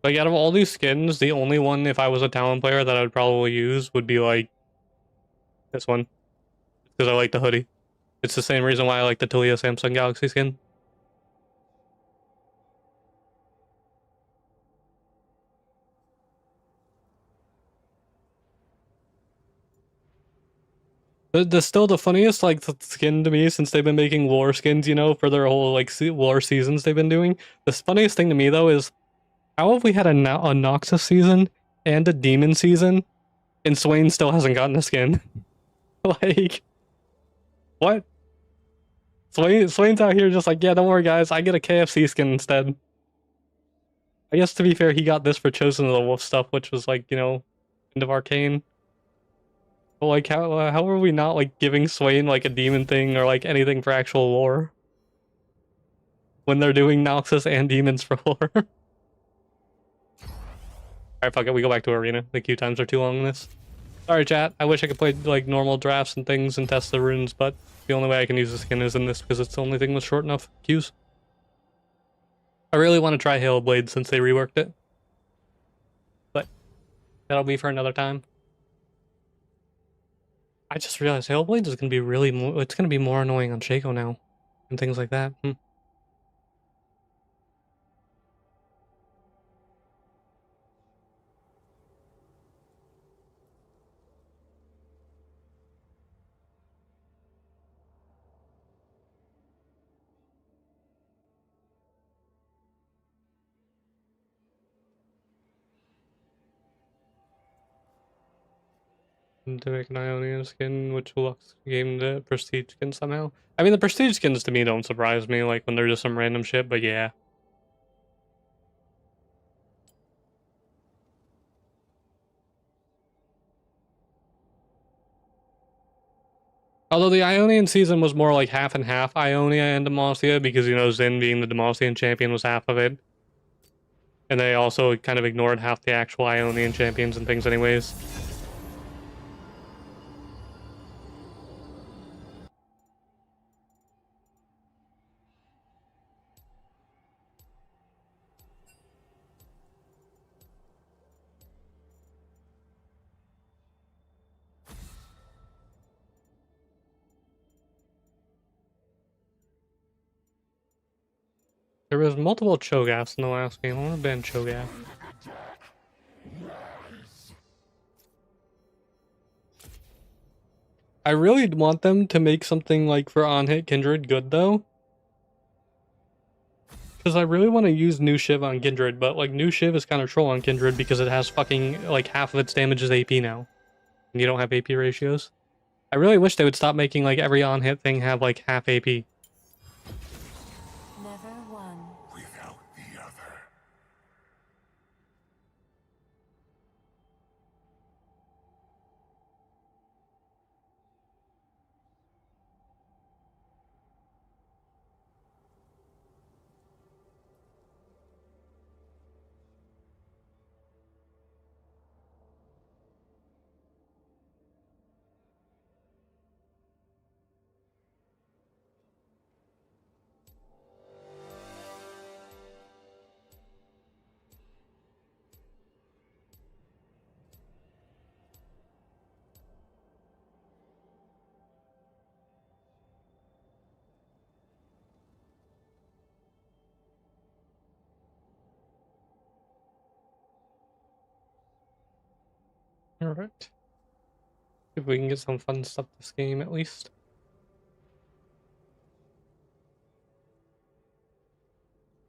Like out of all these skins, the only one if I was a Talon player that I would probably use would be like this one. Because I like the hoodie. It's the same reason why I like the Talia Samsung Galaxy skin. Still the funniest like skin to me since they've been making war skins, you know, for their whole like war seasons they've been doing. The funniest thing to me though is how have we had a Noxus season and a Demon season, and Swain still hasn't gotten a skin? Like, what? Swain's out here just like, yeah, don't worry guys, I get a KFC skin instead. I guess to be fair, he got this for Chosen of the Wolf stuff, which was like, you know, end of Arcane. But like, how are we not like giving Swain like a demon thing or like anything for actual lore when they're doing Noxus and demons for lore? Alright, fuck it, we go back to arena. The queue times are too long in this. Sorry, chat. I wish I could play like normal drafts and things and test the runes, but the only way I can use the skin is in this because it's the only thing with short enough queues. I really want to try Hail Blade since they reworked it, but that'll be for another time. I just realized Hail Blade is gonna be really it's gonna be more annoying on Shaco now and things like that. To make an Ionian skin, which looks game the prestige skin somehow. I mean, the prestige skins to me don't surprise me, like when they're just some random shit, but yeah. Although the Ionian season was more like half and half Ionia and Demacia, because, you know, Zin being the Demacian champion was half of it. And they also kind of ignored half the actual Ionian champions and things anyways. There was multiple Cho'Gaths in the last game. I want to ban Cho'Gath. I really want them to make something like for on-hit Kindred good though. Because I really want to use New Shiv on Kindred, but like New Shiv is kind of troll on Kindred because it has fucking like half of its damage is AP now. And you don't have AP ratios. I really wish they would stop making like every on-hit thing have like half AP. Never one. Without the other. Alright. If we can get some fun stuff this game at least.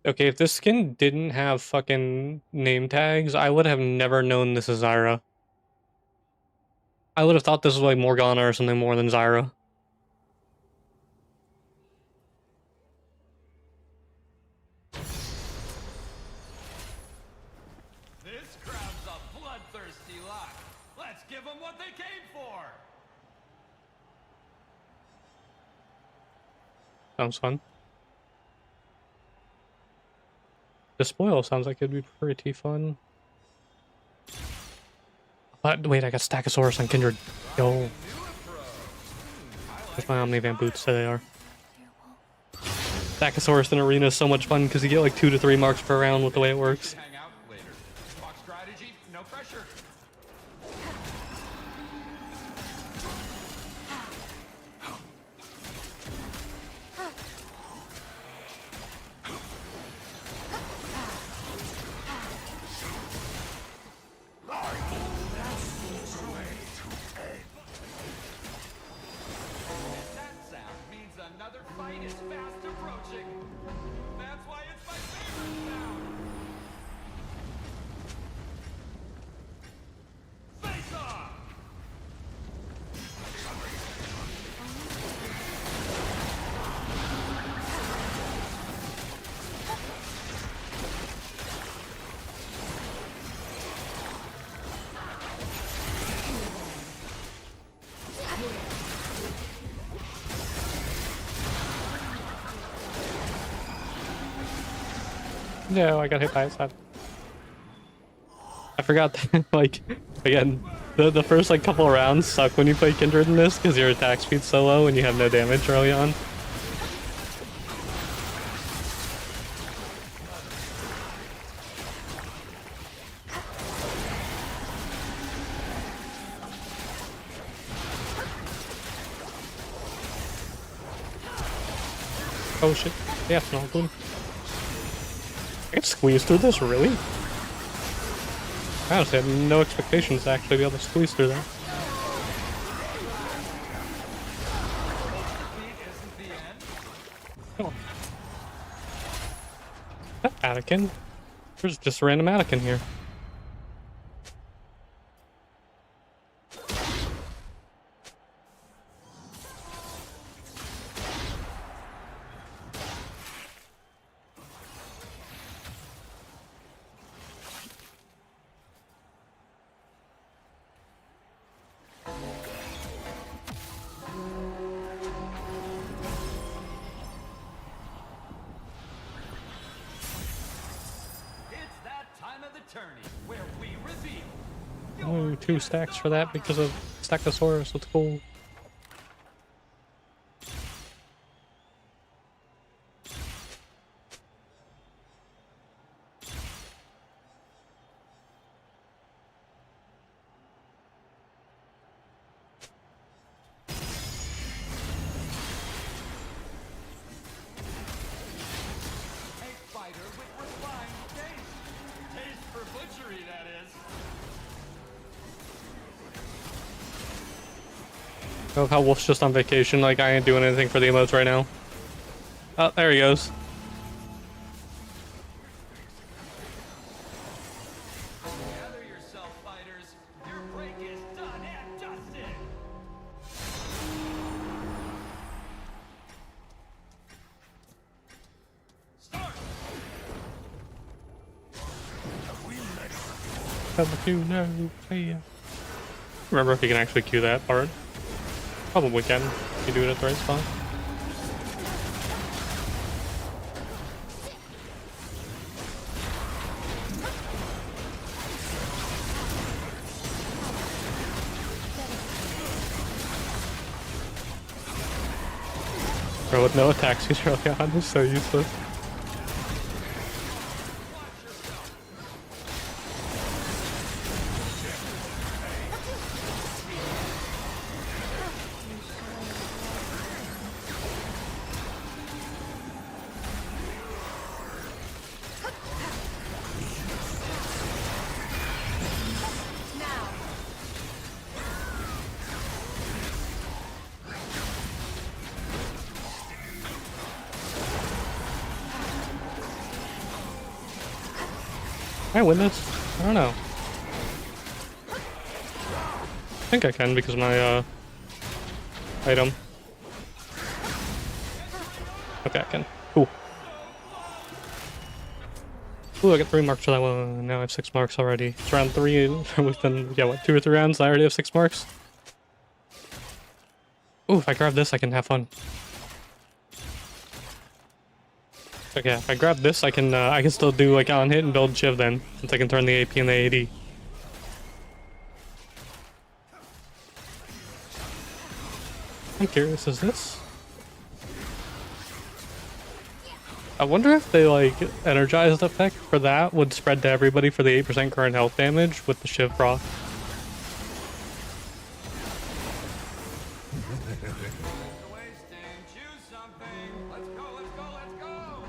Okay, if this skin didn't have fucking name tags, I would have never known this is Zyra. I would have thought this was like Morgana or something more than Zyra. This crowd's a bloodthirsty lot. Let's give them what they came for. Sounds fun. Despoil sounds like it'd be pretty fun. But wait, I got Stackosaurus on Kindred. Yo. Where's my Omnivan boots? There they are. Stackosaurus in Arena is so much fun because you get like 2 to 3 marks per round with the way it works. Hang out later. Talk strategy, no pressure. That sound means another fight is fast approaching. That's why it's my favorite sound. Face off! No, I got hit by its head. I forgot that, like, again, the first, like, couple of rounds suck when you play Kindred in this, because your attack speed's so low and you have no damage early on. Oh shit. Yeah, no, boom. I can squeeze through this, really? I honestly had no expectations to actually be able to squeeze through that. Isn't the end? Oh. That Anakin? There's just a random Anakin here. 2 stacks for that because of Stackosaurus. That's cool. A fighter with refined taste. Taste for butchery, that is. Oh, how Wolf's just on vacation, like I ain't doing anything for the emotes right now. Oh, there he goes. Gather yourself, fighters. Your break is done and dusted. Start. Remember if you can actually queue that part? Probably can if you do it at the right spot. Bro, with no attacks, he's really on. He's so useless. Can I win this? I don't know. I think I can because of my item. Okay, I can. Cool. Ooh, I got 3 marks for that one. Now I have 6 marks already. It's round 3. We've been, yeah, what, 2 or 3 rounds? I already have 6 marks. Ooh, if I grab this, I can have fun. Okay, if I grab this, I can still do like on hit and build Chiv then, since I can turn the AP and the AD. I'm curious, is this? I wonder if they like energized effect for that would spread to everybody for the 8% current health damage with the Shiv proc. Wasting. Choose something. Let's go, let's go, let's go.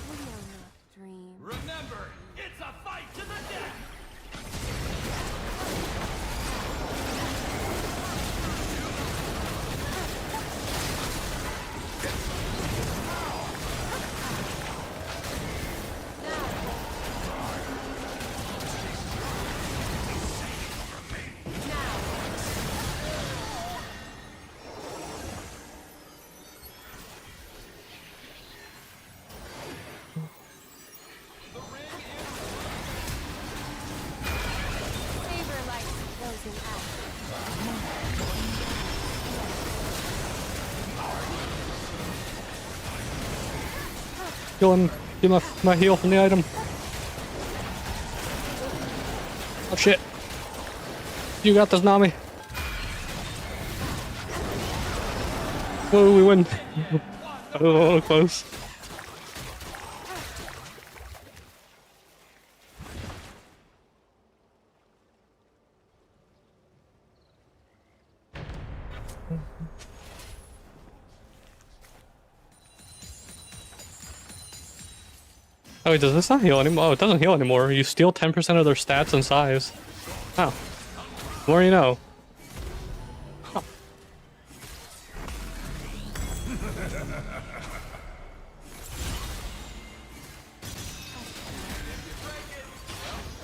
We will not dream. Remember, it's a fight to the death. Saber light frozen out. Kill him. Get my heal from the item. Oh shit. You got this, Nami. Whoa, we win. Oh, close. Oh, wait, does this not heal anymore? Oh, it doesn't heal anymore. You steal 10% of their stats and size. Oh. The more you know. Huh.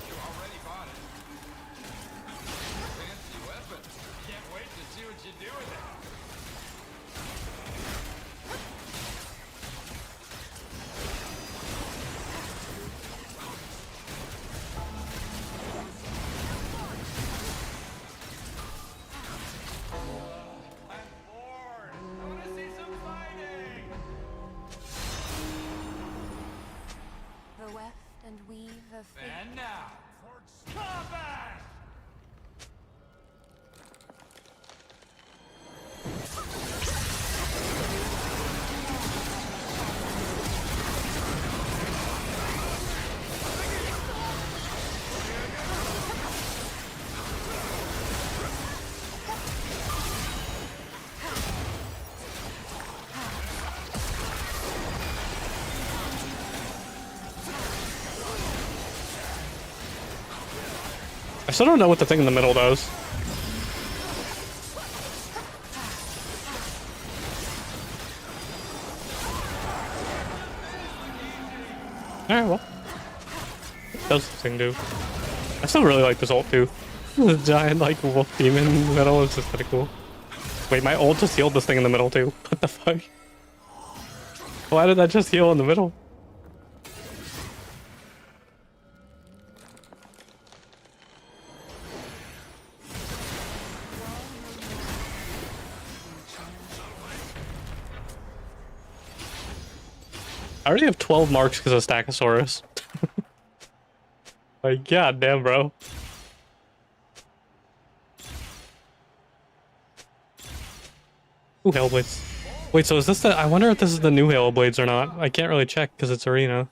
You already bought it. Fancy weapon. Can't wait to see what you do with it. and weave a fig. And now, combat! I still don't know what the thing in the middle does. Alright, well. What does this thing do? I still really like this ult too. The giant, like, wolf demon in the middle is just kinda cool. Wait, my ult just healed this thing in the middle too. What the fuck? Why did that just heal in the middle? I already have 12 marks because of Stackosaurus. Like, goddamn, bro. Ooh, Hellblades. Wait, so is this the... I wonder if this is the new Hellblades or not. I can't really check because it's Arena.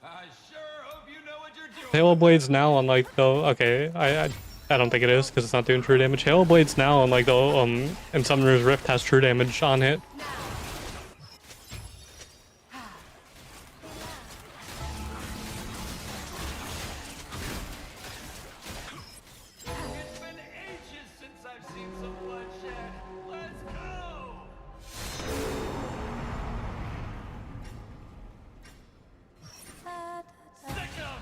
I sure hope you know what you're doing. Hellblades now on, like, the... Okay, I don't think it is because it's not doing true damage. Hellblades now on, like, the... and Summoner's Rift has true damage on it. It's been ages since I've seen some bloodshed. Let's go! Stick 'em!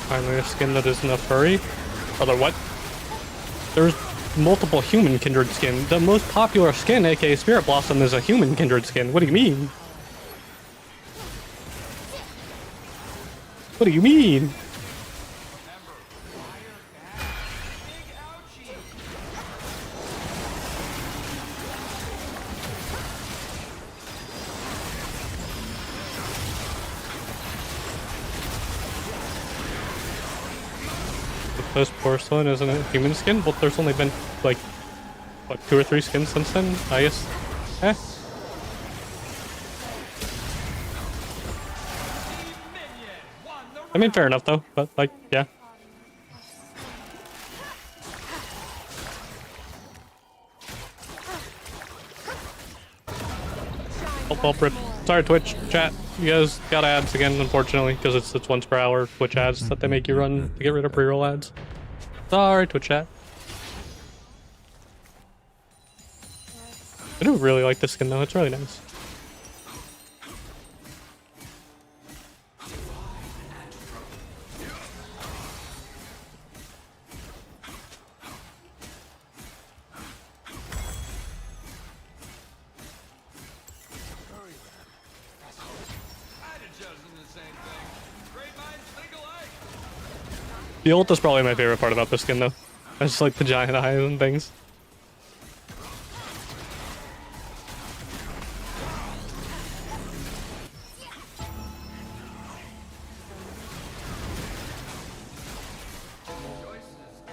Finally a skin that isn't a furry. Other what? There's multiple human Kindred skin. The most popular skin, aka Spirit Blossom, is a human Kindred skin. What do you mean? What do you mean? Big ouchie! The first porcelain isn't a human skin, but there's only been like what 2 or 3 skins since then. I guess. Eh. Minion won the I mean, fair enough though. But like, yeah. Oh, rip. Sorry, Twitch chat. You guys got ads again, unfortunately, because it's once per hour Twitch ads that they make you run to get rid of pre-roll ads. Sorry, Twitch chat. I do really like this skin though. It's really nice. I'd have chosen the same thing. Great minds think alike. The ult is probably my favorite part about this skin though. I just like the giant eyes and things.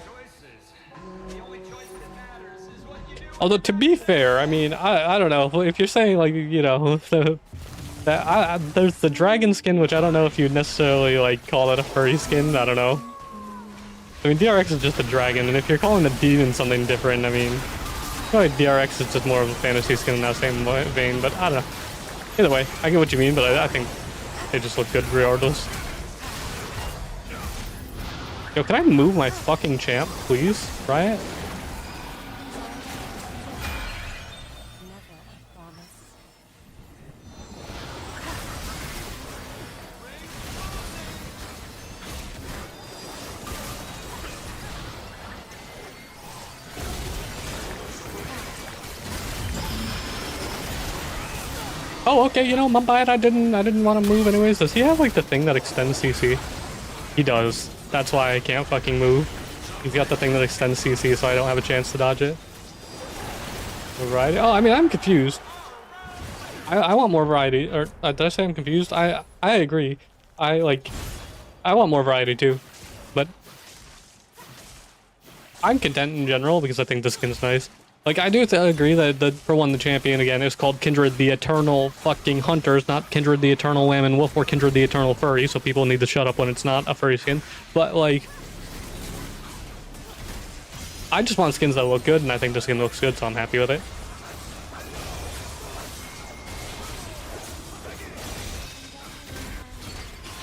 Choices. The only choice that matters is what you do. Although to be fair, I mean, I don't know if you're saying like, you know, there's the dragon skin, which I don't know if you'd necessarily like call that a furry skin. I don't know. I mean, DRX is just a dragon, and if you're calling a demon something different, I mean, probably DRX is just more of a fantasy skin in that same vein. But I don't know. Either way, I get what you mean, but I think they just look good regardless. Yo, can I move my fucking champ, please? Riot? Never a promise. Oh, okay, you know, my bad. I didn't want to move anyways. Does he have like the thing that extends CC? He does. That's why I can't fucking move. He's got the thing that extends CC, so I don't have a chance to dodge it. Variety? Oh, I mean, I'm confused. I want more variety. Or did I say I'm confused? I agree. I want more variety too, but I'm content in general because I think the skin's nice. Like, I do agree that for one, the champion again is called Kindred the Eternal fucking Hunters, not Kindred the Eternal Lamb and Wolf or Kindred the Eternal Furry. So people need to shut up when it's not a furry skin. But like, I just want skins that look good, and I think the skin looks good, so I'm happy with it.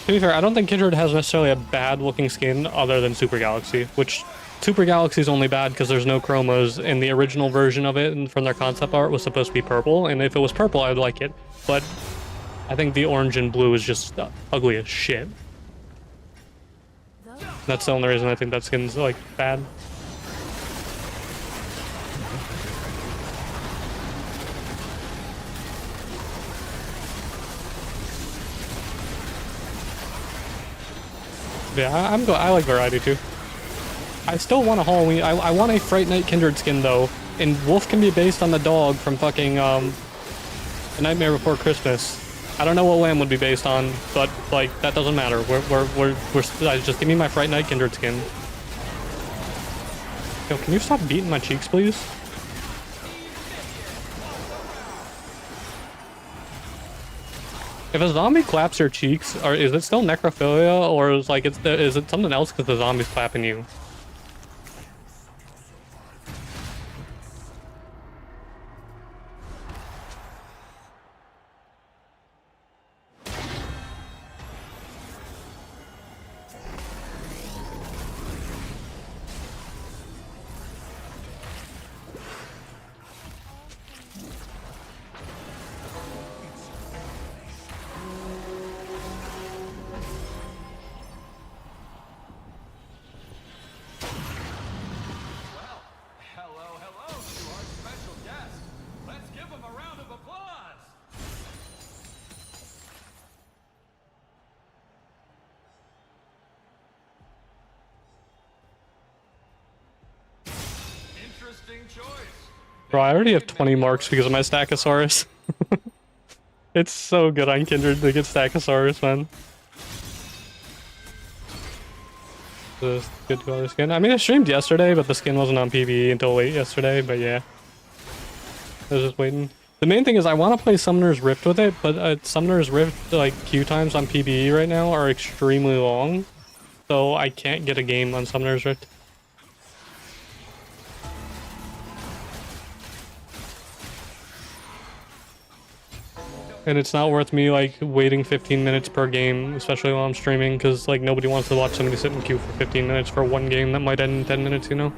To be fair, I don't think Kindred has necessarily a bad looking skin other than Super Galaxy, which Super Galaxy is only bad because there's no chromas, and the original version of it and from their concept art was supposed to be purple, and if it was purple, I'd like it. But I think the orange and blue is just ugly as shit. That's the only reason I think that skin's like bad. Yeah, I like variety too. I still want a Halloween. I want a Fright Night Kindred skin though, and Wolf can be based on the dog from fucking A Nightmare Before Christmas. I don't know what Lamb would be based on, but like that doesn't matter. We're just give me my Fright Night Kindred skin. Yo, can you stop beating my cheeks, please? If a zombie claps your cheeks, or is it still necrophilia, or is like is it something else because the zombie's clapping you? Bro, I already have 20 marks because of my Stackosaurus. It's so good on Kindred to get Stackosaurus, man. The good color skin. I mean, I streamed yesterday, but the skin wasn't on PvE until late yesterday, but yeah. I was just waiting. The main thing is I want to play Summoner's Rift with it, but Summoner's Rift, like, queue times on PvE right now are extremely long. So I can't get a game on Summoner's Rift. And it's not worth me, like, waiting 15 minutes per game, especially while I'm streaming, because, like, nobody wants to watch somebody sit in queue for 15 minutes for one game that might end in 10 minutes, you know?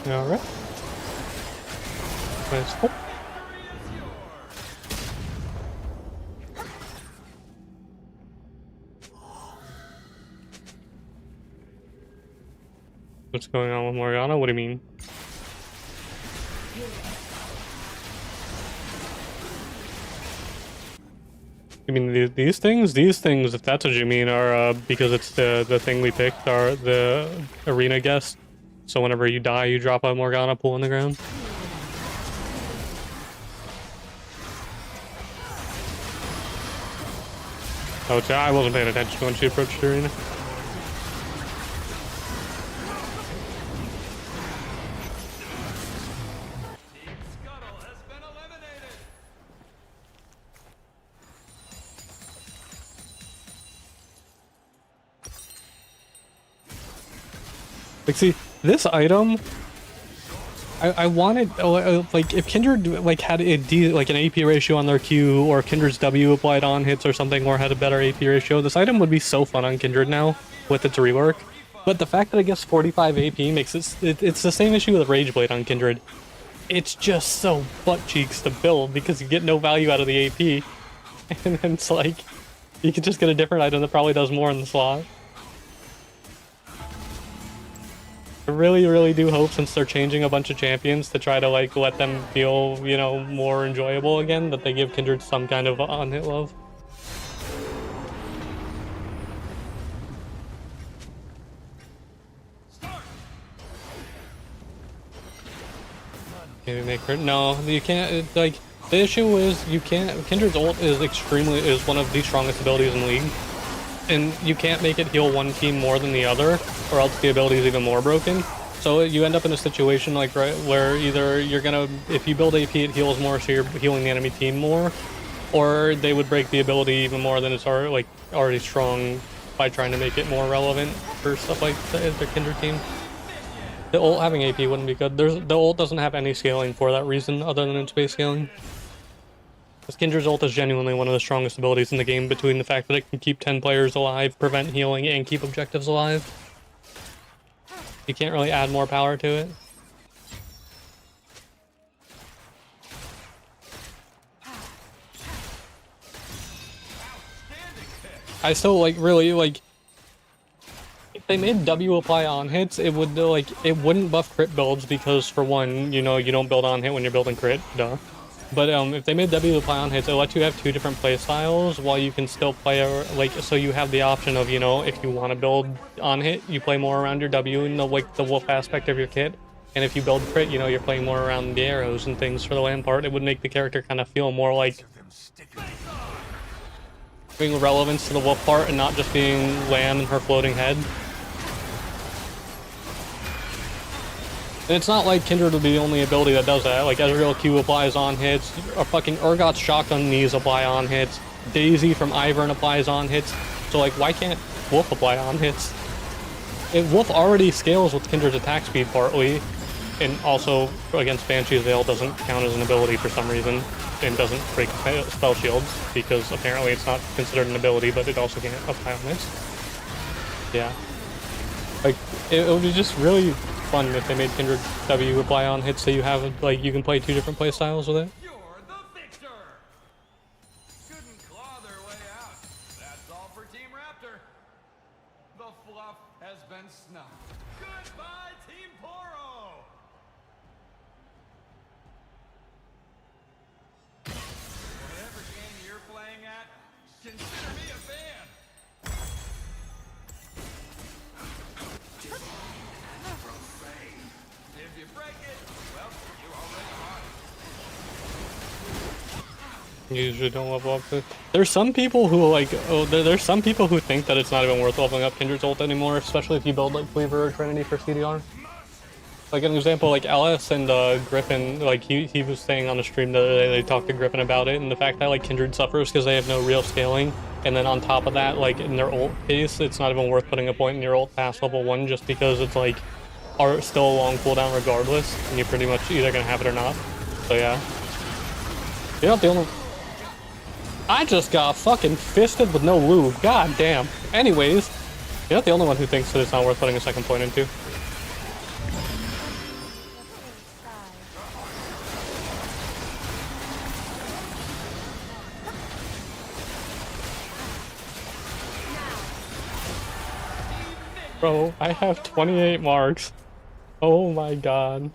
Alright. Nice. Oh. What's going on with Morgana? What do you mean? I mean these things? These things, if that's what you mean, are because it's the thing we picked, are the arena guest. So whenever you die, you drop a Morgana pool on the ground. Oh, I wasn't paying attention when she approached the arena. Like, see, this item, I wanted, like, if Kindred, like, had like an AP ratio on their Q, or Kindred's W applied on hits or something, or had a better AP ratio, this item would be so fun on Kindred now, with its rework. But the fact that it gets 45 AP makes it, it's the same issue with Rageblade on Kindred. it's just so butt cheeks to build because you get no value out of the AP. And then it's like, you could just get a different item that probably does more in the slot. I really, really do hope, since they're changing a bunch of champions to try to like let them feel, you know, more enjoyable again, that they give Kindred some kind of on-hit love. Maybe make her, no, you can't, like, the issue is you can't, Kindred's ult is one of the strongest abilities in League. And you can't make it heal one team more than the other, or else the ability is even more broken. So you end up in a situation like, right, where either you're gonna, if you build AP, it heals more, so you're healing the enemy team more, or they would break the ability even more than it's already strong by trying to make it more relevant for stuff like the Kindred team. The ult having AP wouldn't be good. The ult doesn't have any scaling for that reason, other than its base scaling. Because Kindred's ult is genuinely one of the strongest abilities in the game, between the fact that it can keep 10 players alive, prevent healing, and keep objectives alive. You can't really add more power to it. I still really if they made W apply on hits, it would it wouldn't buff crit builds, because for one, you know, you don't build on hit when you're building crit, duh. But if they made W apply on hits, it lets you have 2 different play styles while you can still play so you have the option of, you know, if you want to build on hit, you play more around your W and the wolf aspect of your kit. And if you build crit, you know, you're playing more around the arrows and things for the land part. It would make the character kind of feel more like bring relevance to the wolf part and not just being Lamb and her floating head. And it's not like Kindred would be the only ability that does that. Like, Ezreal Q applies on hits, or fucking Urgot's shotgun knees apply on hits, Daisy from Ivern applies on hits. So like, why can't Wolf apply on hits? Wolf already scales with Kindred's attack speed partly, and also against Banshee's Veil doesn't count as an ability for some reason, and doesn't break spell shields, because apparently it's not considered an ability, but it also can't apply on hits. Yeah. Like, it would be just really fun if they made Kindred W apply on hits, so you have, like, you can play 2 different play styles with it. You're the victor! Couldn't claw their way out. That's all for Team Raptor. The fluff has been snuffed. Goodbye, Team Poro! Whatever game you're playing at, consider me a fan! If you break it, well, you already bought it. You usually don't level up to. There's some people who there's some people who think that it's not even worth leveling up Kindred's ult anymore, especially if you build like Cleaver or Trinity for CDR. Like an example, like LS and Griffin, like he was saying on a stream the other day, they talked to Griffin about it, and the fact that like Kindred suffers because they have no real scaling, and then on top of that, like in their ult case, it's not even worth putting a point in your ult past level 1 just because it's like are still a long cooldown regardless, and you're pretty much either gonna have it or not. So yeah. You're not the only. I just got fucking fisted with no lube. God damn. Anyways, you're not the only one who thinks that it's not worth putting a second point into. Bro, I have 28 marks. Oh my god.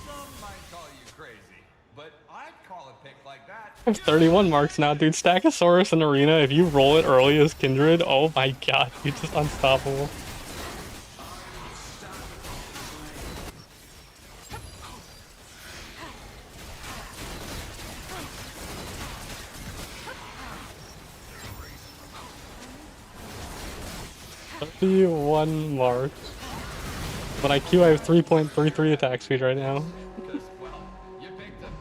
Some might call you crazy, but I'd call a pick like that. I have 31 marks now, dude. Stackosaurus in Arena, if you roll it early as Kindred, oh my god, you're just unstoppable. One marks. But IQ, I have 3.33 attack speed right now. Because, well, you picked them.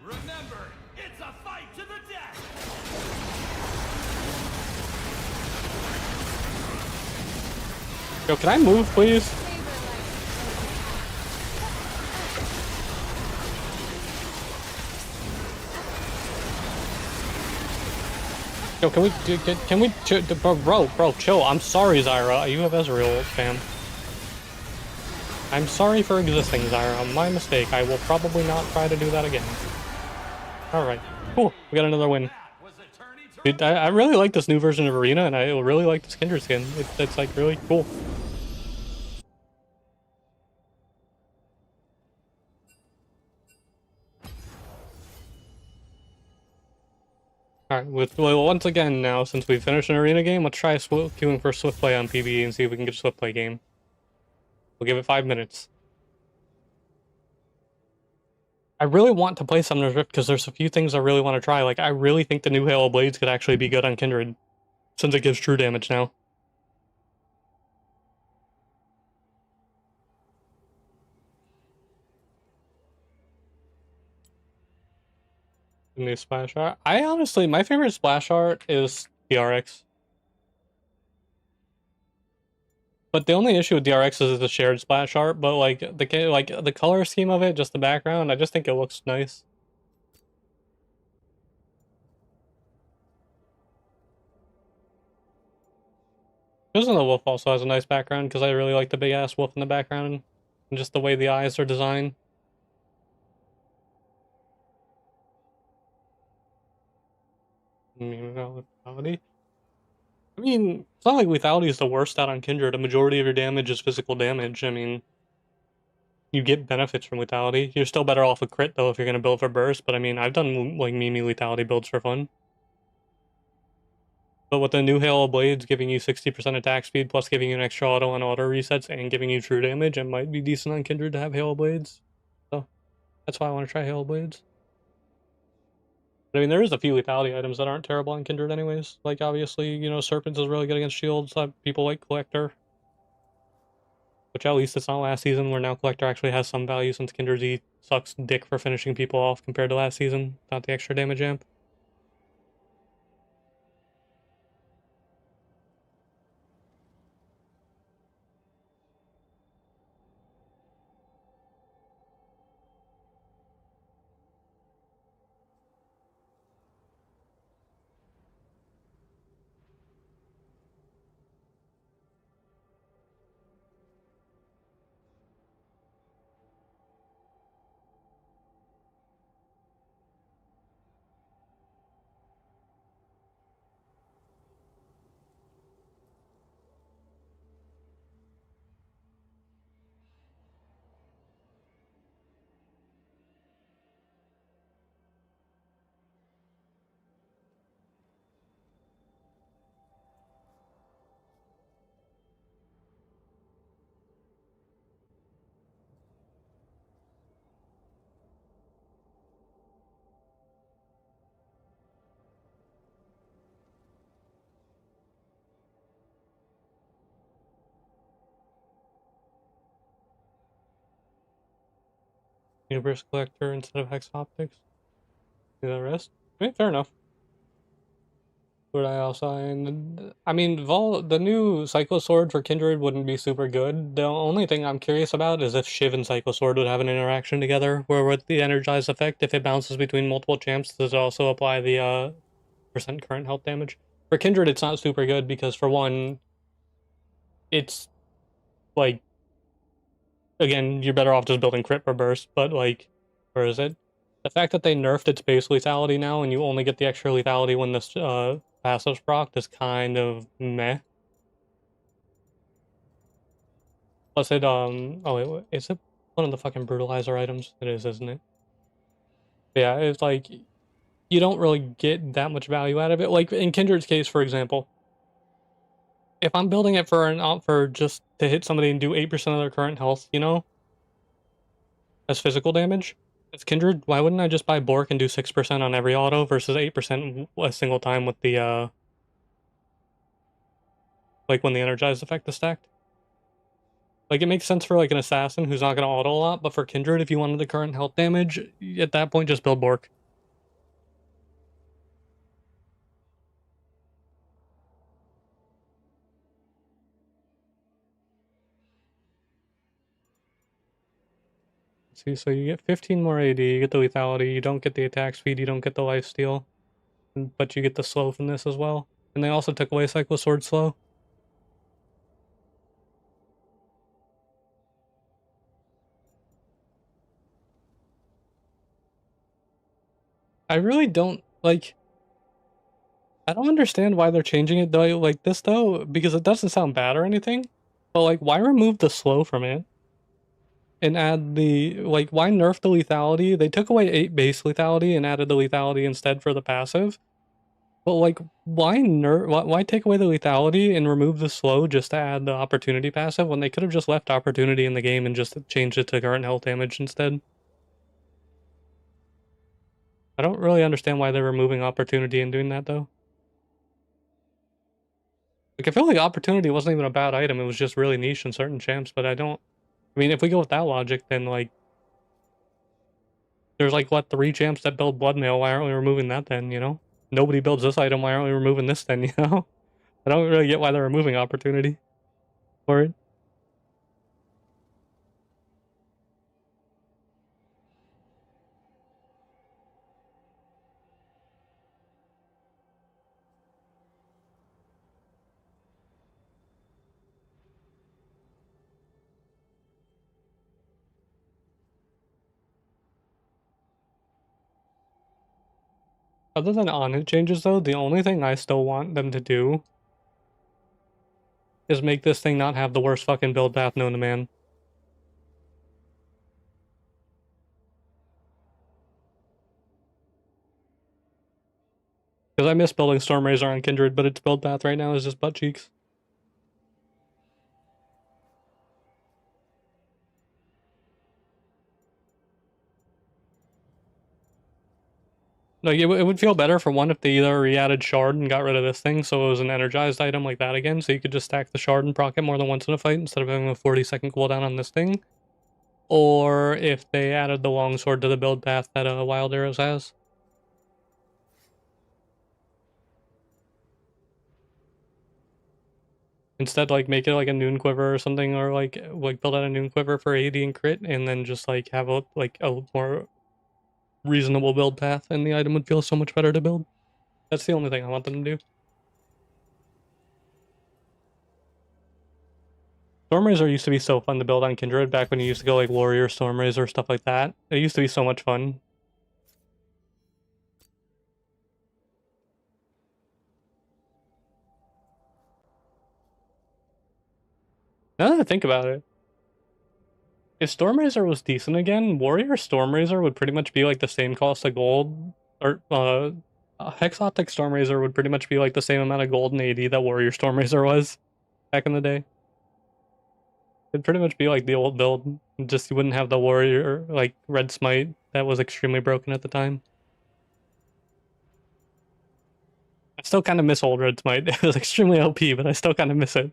Remember, it's a fight to the death! Yo, can I move, please? Yo, can we, bro, chill. I'm sorry, Zyra. You have Ezreal, fam. I'm sorry for existing, Zyra. My mistake. I will probably not try to do that again. Alright. Cool. We got another win. That was a tourney Dude, I really like this new version of Arena, and I really like this Kindred skin. It's like really cool. Alright, well, once again now, since we finished an Arena game, let's try queuing for Swift Play on PB and see if we can get a Swift Play game. We'll give it 5 minutes. I really want to play Summoner's Rift because there's a few things I really want to try. Like, I really think the new Halo Blades could actually be good on Kindred, since it gives true damage now. The new splash art. I honestly, my favorite splash art is DRX. But the only issue with DRX is the shared splash art. But like the color scheme of it, just the background, I just think it looks nice. Prison of the Wolf also has a nice background because I really like the big ass wolf in the background and just the way the eyes are designed. Lethality. I mean, it's not like lethality is the worst stat on Kindred. A majority of your damage is physical damage. I mean, you get benefits from lethality. You're still better off with crit though if you're gonna build for burst. But I mean, I've done like Mimi lethality builds for fun. But with the new Halo Blades giving you 60% attack speed, plus giving you an extra auto on auto resets, and giving you true damage, it might be decent on Kindred to have Halo Blades. So, that's why I want to try Halo Blades. But I mean, there is a few lethality items that aren't terrible on Kindred anyways. Like, obviously, you know, Serpents is really good against shields. People like Collector. Which at least it's not last season, where now Collector actually has some value since Kindred Z sucks dick for finishing people off compared to last season. Not the extra damage amp. Universe Collector instead of Hex Optics. Do the rest. I mean, fair enough. Would I also? And I mean, the new Cyclo Sword for Kindred wouldn't be super good. The only thing I'm curious about is if Shiv and Cyclo Sword would have an interaction together, where with the energized effect, if it bounces between multiple champs, does it also apply the percent current health damage? For Kindred, it's not super good because for one, it's like again, you're better off just building crit per burst, but like, where is it? The fact that they nerfed its base lethality now and you only get the extra lethality when this passive's procced is kind of meh. Plus it, oh wait, is it one of the fucking brutalizer items? It is, isn't it? But yeah, it's like, you don't really get that much value out of it. Like, in Kindred's case, for example, if I'm building it for just to hit somebody and do 8% of their current health, you know, as physical damage, as Kindred, why wouldn't I just buy Bork and do 6% on every auto versus 8% a single time with the, like when the energized effect is stacked? Like, it makes sense for, like, an assassin who's not gonna auto a lot, but for Kindred, if you wanted the current health damage, at that point, just build Bork. See, so you get 15 more AD, you get the lethality, you don't get the attack speed, you don't get the lifesteal. but you get the slow from this as well. And they also took away Cyclo Sword slow. I really don't, like, I don't understand why they're changing it though like this though, because it doesn't sound bad or anything. But like, why remove the slow from it? And add the, like, why nerf the lethality? They took away 8 base lethality and added the lethality instead for the passive. But like, why why take away the lethality and remove the slow just to add the opportunity passive when they could have just left opportunity in the game and just changed it to current health damage instead? I don't really understand why they're removing opportunity and doing that though. Like, I feel like opportunity wasn't even a bad item, it was just really niche in certain champs, but I mean, if we go with that logic, then like, there's like, what, 3 champs that build blood mail, why aren't we removing that then, you know? Nobody builds this item, why aren't we removing this then, you know? I don't really get why they're removing opportunity for it. Other than on-hit changes though, the only thing I still want them to do is make this thing not have the worst fucking build path known to man. Because I miss building Stormrazor on Kindred, but its build path right now is just butt cheeks. Like, it would feel better for one if they either re-added Shard and got rid of this thing so it was an energized item like that again, so you could just stack the Shard and proc it more than once in a fight instead of having a 40-second cooldown on this thing. Or if they added the longsword to the build path that Wild Arrows has. Instead, like, make it like a Noon Quiver or something, or like build out a Noon Quiver for AD and crit, and then just like have a more reasonable build path, and the item would feel so much better to build. That's the only thing I want them to do. Stormrazor used to be so fun to build on Kindred back when you used to go like Warrior, Stormrazor, stuff like that. It used to be so much fun. Now that I think about it, if Stormrazor was decent again, Warrior Stormrazor would pretty much be like the same cost of gold, or Hex Optic Stormrazor would pretty much be like the same amount of gold and AD that Warrior Stormrazor was back in the day. It'd pretty much be like the old build, just you wouldn't have the Warrior, like, Red Smite that was extremely broken at the time. I still kind of miss old Red Smite. It was extremely OP, but I still kind of miss it.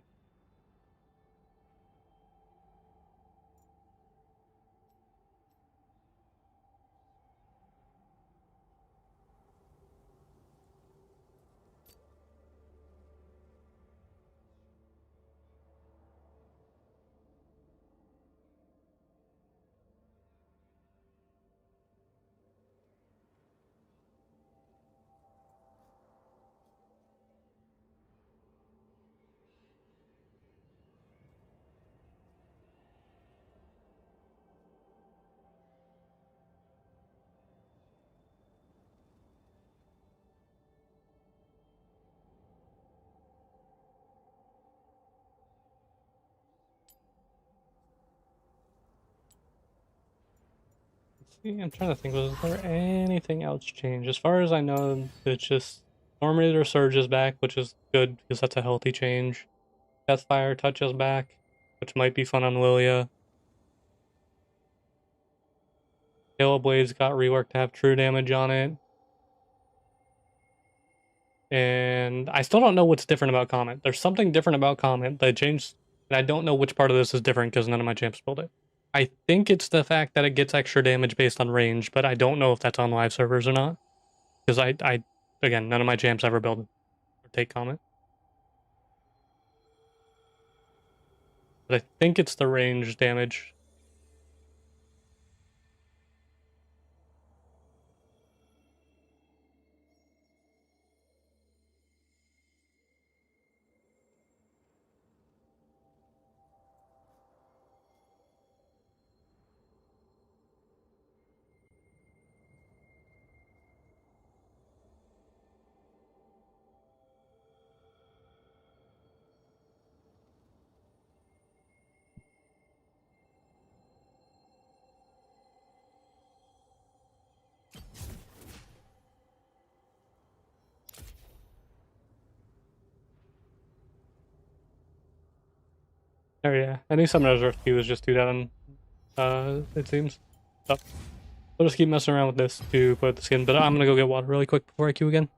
See, I'm trying to think, was there anything else changed? As far as I know, it's just Stormrazor Surge is back, which is good because that's a healthy change. Deathfire Touch is back, which might be fun on Lilia. Halo Blades got reworked to have true damage on it. And I still don't know what's different about Comet. There's something different about Comet that changed, and I don't know which part of this is different because none of my champs build it. I think it's the fact that it gets extra damage based on range, but I don't know if that's on live servers or not. Because again, none of my champs ever build or take Comet. But I think it's the range damage. Oh yeah, any Summoner's Rift Q is just 2 down, it seems. So, we'll just keep messing around with this to put the skin, but I'm gonna go get water really quick before I Q again.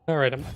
Alright, I'm back.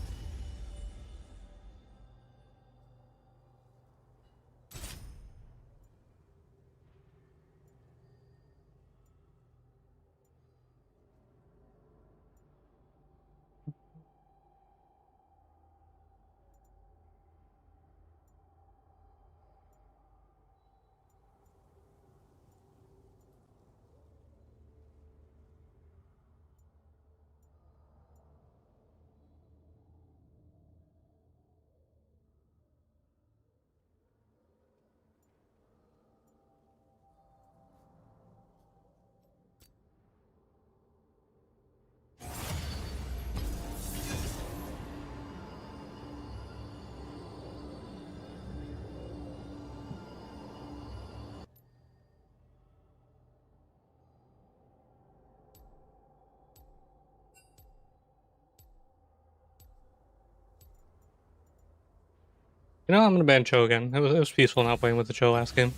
You know, I'm gonna ban Cho again. It was peaceful not playing with the Cho last game.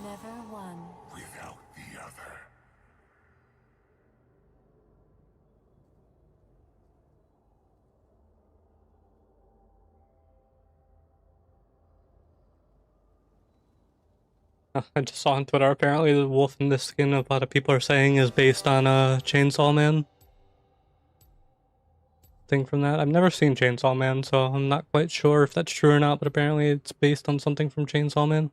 Never one. without the other. I just saw on Twitter, apparently the wolf in this skin a lot of people are saying is based on Chainsaw Man. Thing from that. I've never seen Chainsaw Man, so I'm not quite sure if that's true or not, but apparently it's based on something from Chainsaw Man.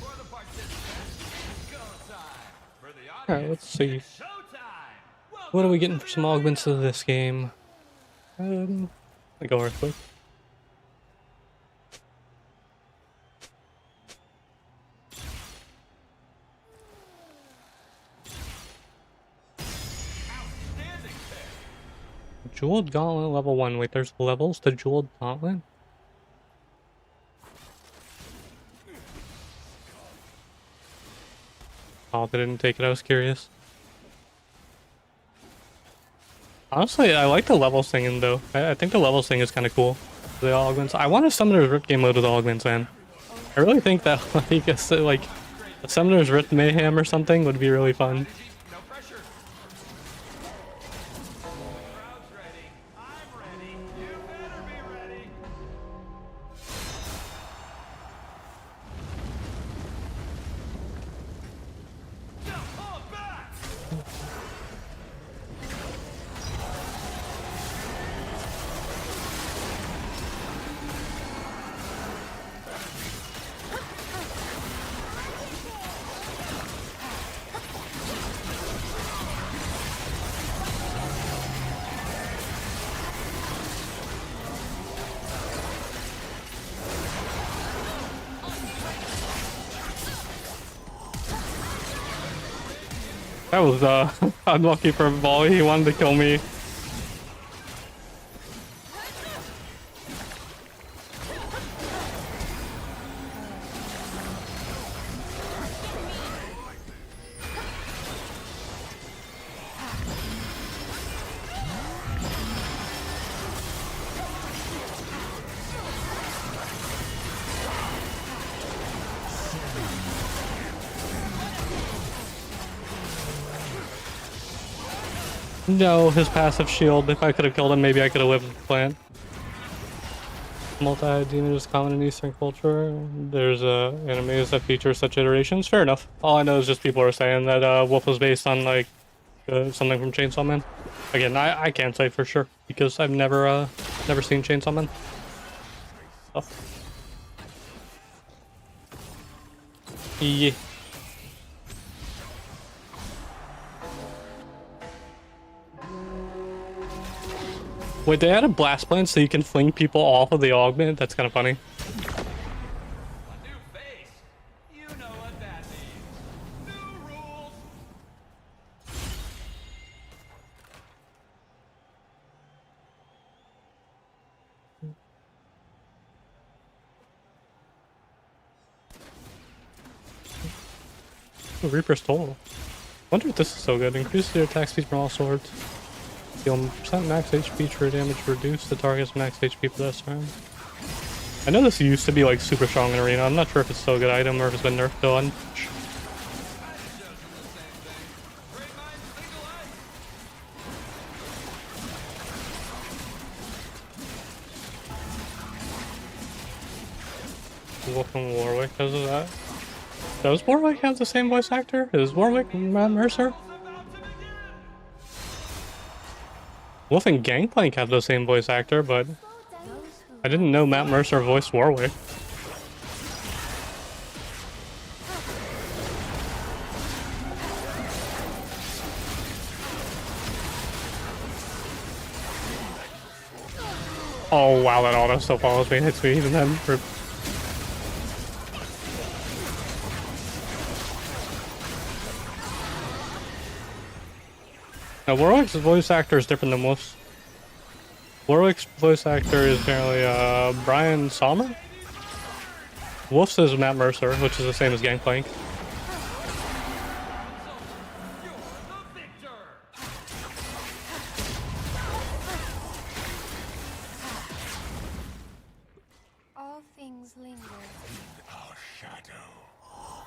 For the participants, go time. For the Alright, audience, let's see. it's showtime. What are we Welcome getting to for the some augments to this game? I go real quick. outstanding pick. Jeweled Gauntlet level 1. Wait, there's levels to Jeweled Gauntlet? Oh, they didn't take it. I was curious. Honestly, I like the levels thing though. I think the levels thing is kind of cool. The augments. I want a Summoner's Rift game mode with augments, man. I really think that like a Summoner's Rift Mayhem or something would be really fun. No pressure. Crowd's ready. I'm ready. You better be ready. Now pull it back. That was unlucky for Volley. He wanted to kill me. No, his passive shield. If I could have killed him, maybe I could have lived with the plant. Multi-demon is common in Eastern culture. There's animes that feature such iterations. Fair enough. All I know is just people are saying that Wolf was based on like something from Chainsaw Man. Again, I can't say for sure because I've never seen Chainsaw Man. Oh. Yeah. Wait, they added blast plant so you can fling people off of the augment? That's kind of funny. A new face. You know what that means. New rules. Oh, Reaper's Toll. Wonder if this is so good. Increase your attack speed from all swords. Deal percent max HP true damage, reduce the target's max HP for this round. I know this used to be like super strong in Arena. I'm not sure if it's still a good item or if it's been nerfed though. Wolf and Warwick because of that. Does Warwick have the same voice actor? Is Warwick Matt Mercer? Wolf and Gangplank have the same voice actor, but I didn't know Matt Mercer voiced Warwick. Oh wow, that auto still follows me and hits me even then. Now, Warwick's voice actor is different than Wolf's. Warwick's voice actor is generally Brian Sommer. Wolf's is Matt Mercer, which is the same as Gangplank. All things linger. Our shadow. All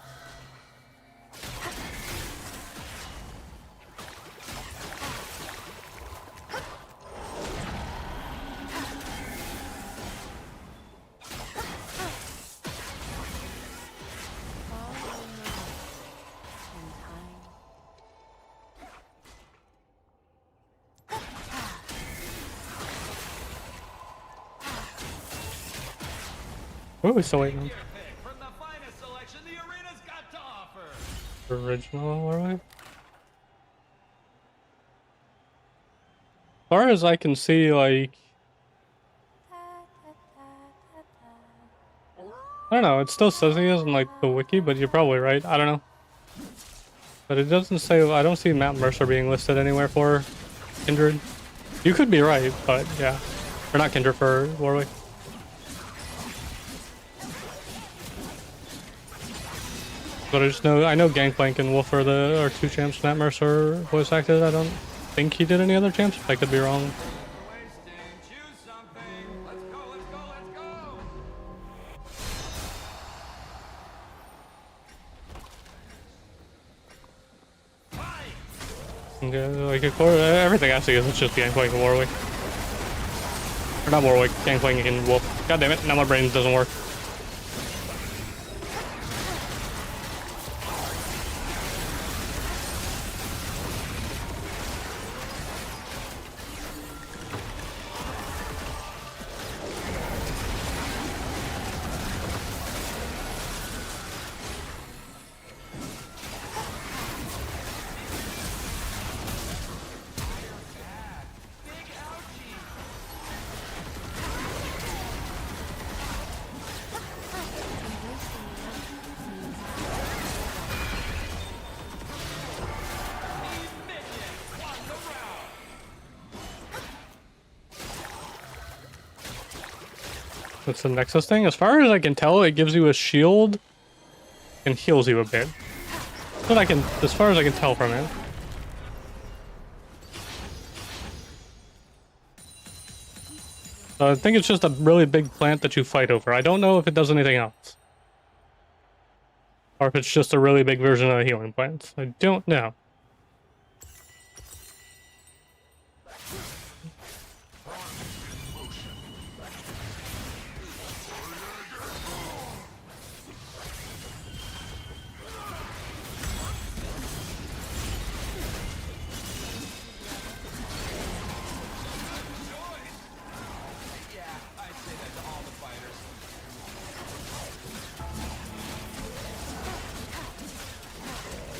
will know in time. What are we still waiting on? Your pick from the finest selection the arena's got to offer. Original Warwick? As far as I can see, like, I don't know, it still says he is in like the wiki, but you're probably right. I don't know. But it doesn't say, I don't see Matt Mercer being listed anywhere for Kindred. You could be right, but yeah. Or not Kindred, for Warwick. but I know Gangplank and Wolf are two champs Matt Mercer voice acted. I don't think he did any other champs. I could be wrong. Wasting. Choose something. Let's go, let's go, let's go. Fight. Okay, like of course, everything I see is just Gangplank and Warwick. Or not Warwick, Gangplank and Wolf. God damn it, now my brain doesn't work. What's the Nexus thing? As far as I can tell, it gives you a shield and heals you a bit. But as far as I can tell from it. I think it's just a really big plant that you fight over. I don't know if it does anything else. Or if it's just a really big version of a healing plant. I don't know.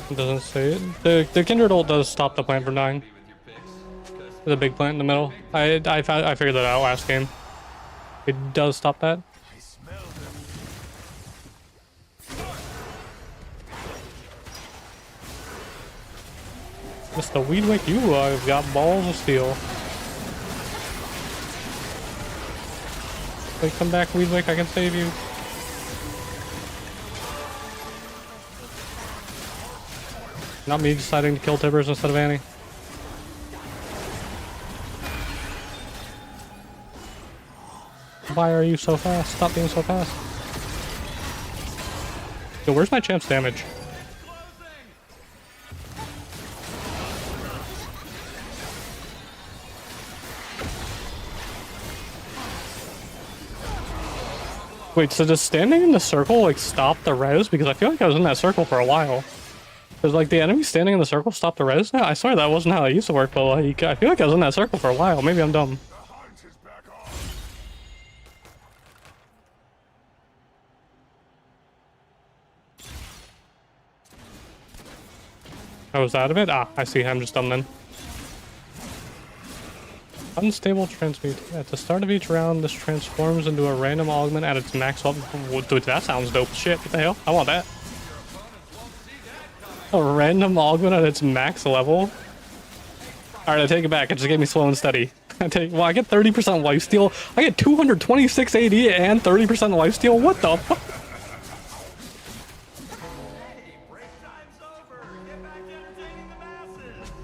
It doesn't say it. The Kindred ult does stop the plant from dying. The big plant in the middle. I figured that out last game. It does stop that. I smell them. Mr. Weedwick, you have got balls of steel. Wait, come back, Weedwick, I can save you. Not me deciding to kill Tibbers instead of Annie. Why are you so fast? Stop being so fast. Yo, where's my champ's damage? Wait, so does standing in the circle like stop the res? Because I feel like I was in that circle for a while. Does like the enemy standing in the circle stop the res? I swear that wasn't how it used to work, but like I feel like I was in that circle for a while. Maybe I'm dumb. The hunt is back on. I was out of it? Ah, I see. I'm just dumb then. Unstable transmute. At the start of each round, this transforms into a random augment at its max level. Dude, that sounds dope. Shit, what the hell? I want that. A random augment at its max level? Alright, I take it back. It just gave me slow and steady. I get 30% lifesteal. I get 226 AD and 30% lifesteal? What the fuck?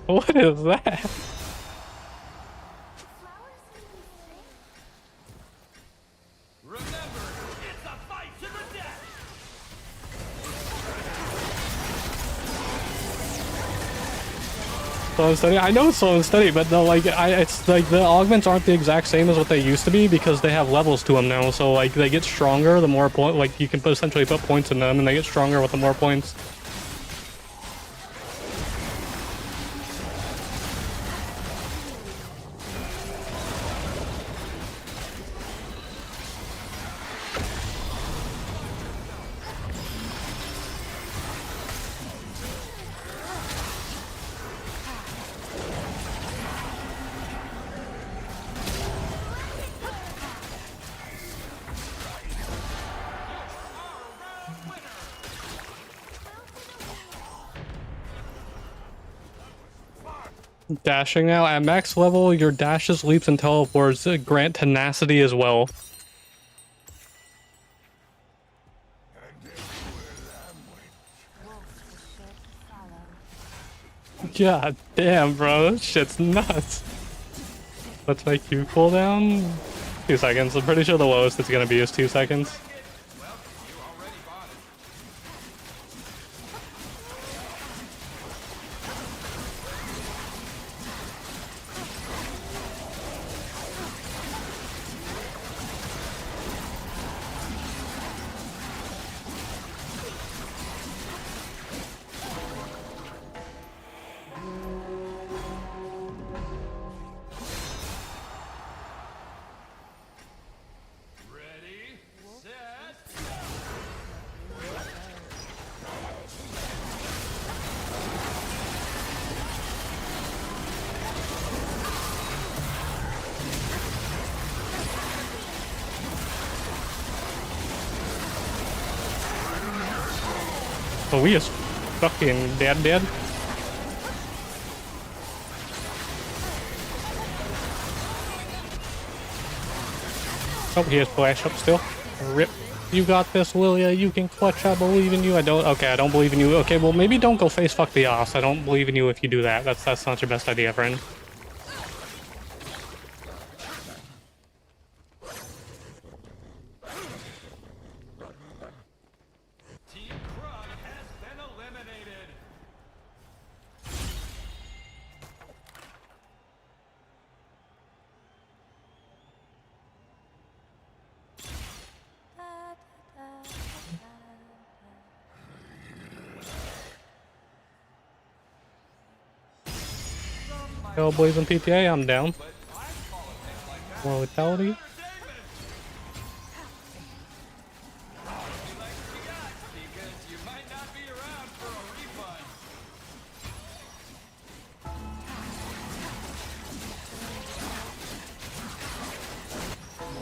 What is that? Slow and steady. I know it's slow and steady, but it's like the augments aren't the exact same as what they used to be because they have levels to them now. So like they get stronger the more like you can essentially put points in them, and they get stronger with the more points. Dashing now. At max level, your dashes, leaps, and teleports grant tenacity as well. And it will God damn, bro. This shit's nuts. What's my Q cooldown? 2 seconds. I'm pretty sure the lowest it's gonna be is 2 seconds. Well, you already bought it. Ready, set. Oh, we is fucking dead. Oh, he has flash up still. Rip. You got this, Lilia. You can clutch. I believe in you. I don't. Okay, I don't believe in you. Okay, well, maybe don't go face fuck the Oss. I don't believe in you if you do that. That's not your best idea, friend. Team Krug has been eliminated. Hellblaze and PTA, I'm down. More lethality. Because you might not be around for a refund.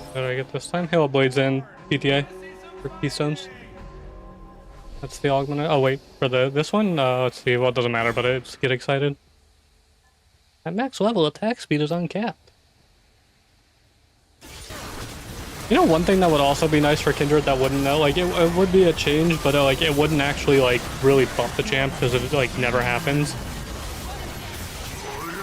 What did I get this time? Hellblades and PTA for keystones. That's the augment. Oh wait, for this one, let's see. Well, it doesn't matter, but it's get excited. At max level, attack speed is uncapped. You know, one thing that would also be nice for Kindred that wouldn't like it would be a change, but like it wouldn't actually like really buff the champ because it like never happens.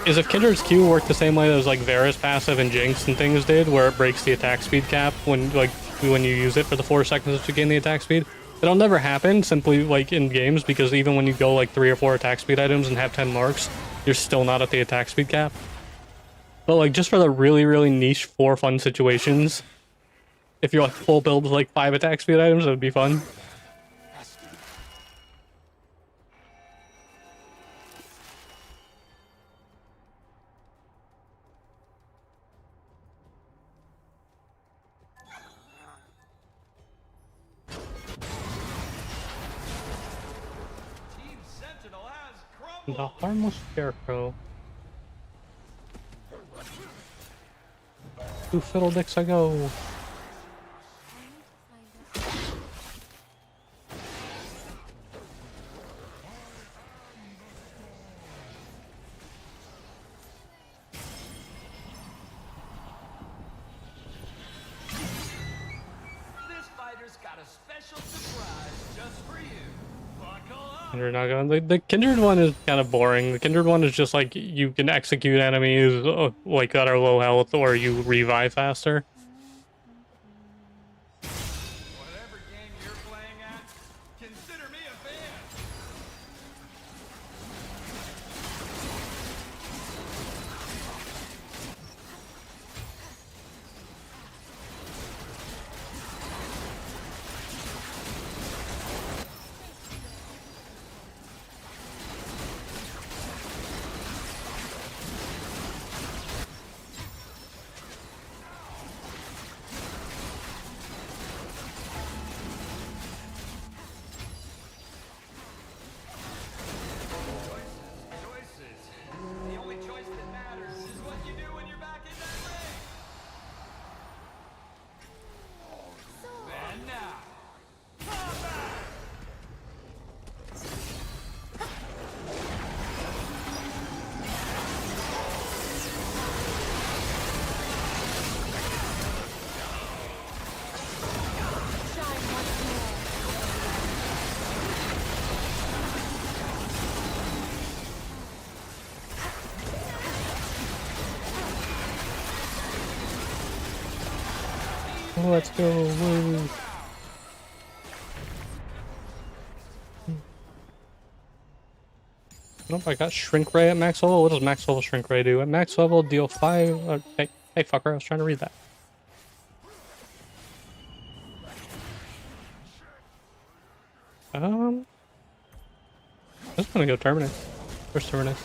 Is if Kindred's Q worked the same way as like Varus passive and Jinx and things did, where it breaks the attack speed cap when you use it for the 4 seconds to gain the attack speed. It'll never happen simply like in games because even when you go like 3 or 4 attack speed items and have 10 marks, you're still not at the attack speed cap. But like just for the really, really niche 4 fun situations, if you're like full build with like 5 attack speed items, it would be fun. Team Sentinel has The crumbled. harmless scarecrow. 2 fiddledicks I go. This fighter's got a special surprise just for you. Buckle up. Kindred not going. The Kindred one is kind of boring. The Kindred one is just like you can execute enemies like that are low health, or you revive faster. Whatever game you're playing at, consider me a fan. Let's go. Woo. Nope, I got Shrink Ray at max level. What does max level Shrink Ray do? At max level, deal 5... hey, fucker, I was trying to read that. I'm just gonna go Terminus. Where's Terminus?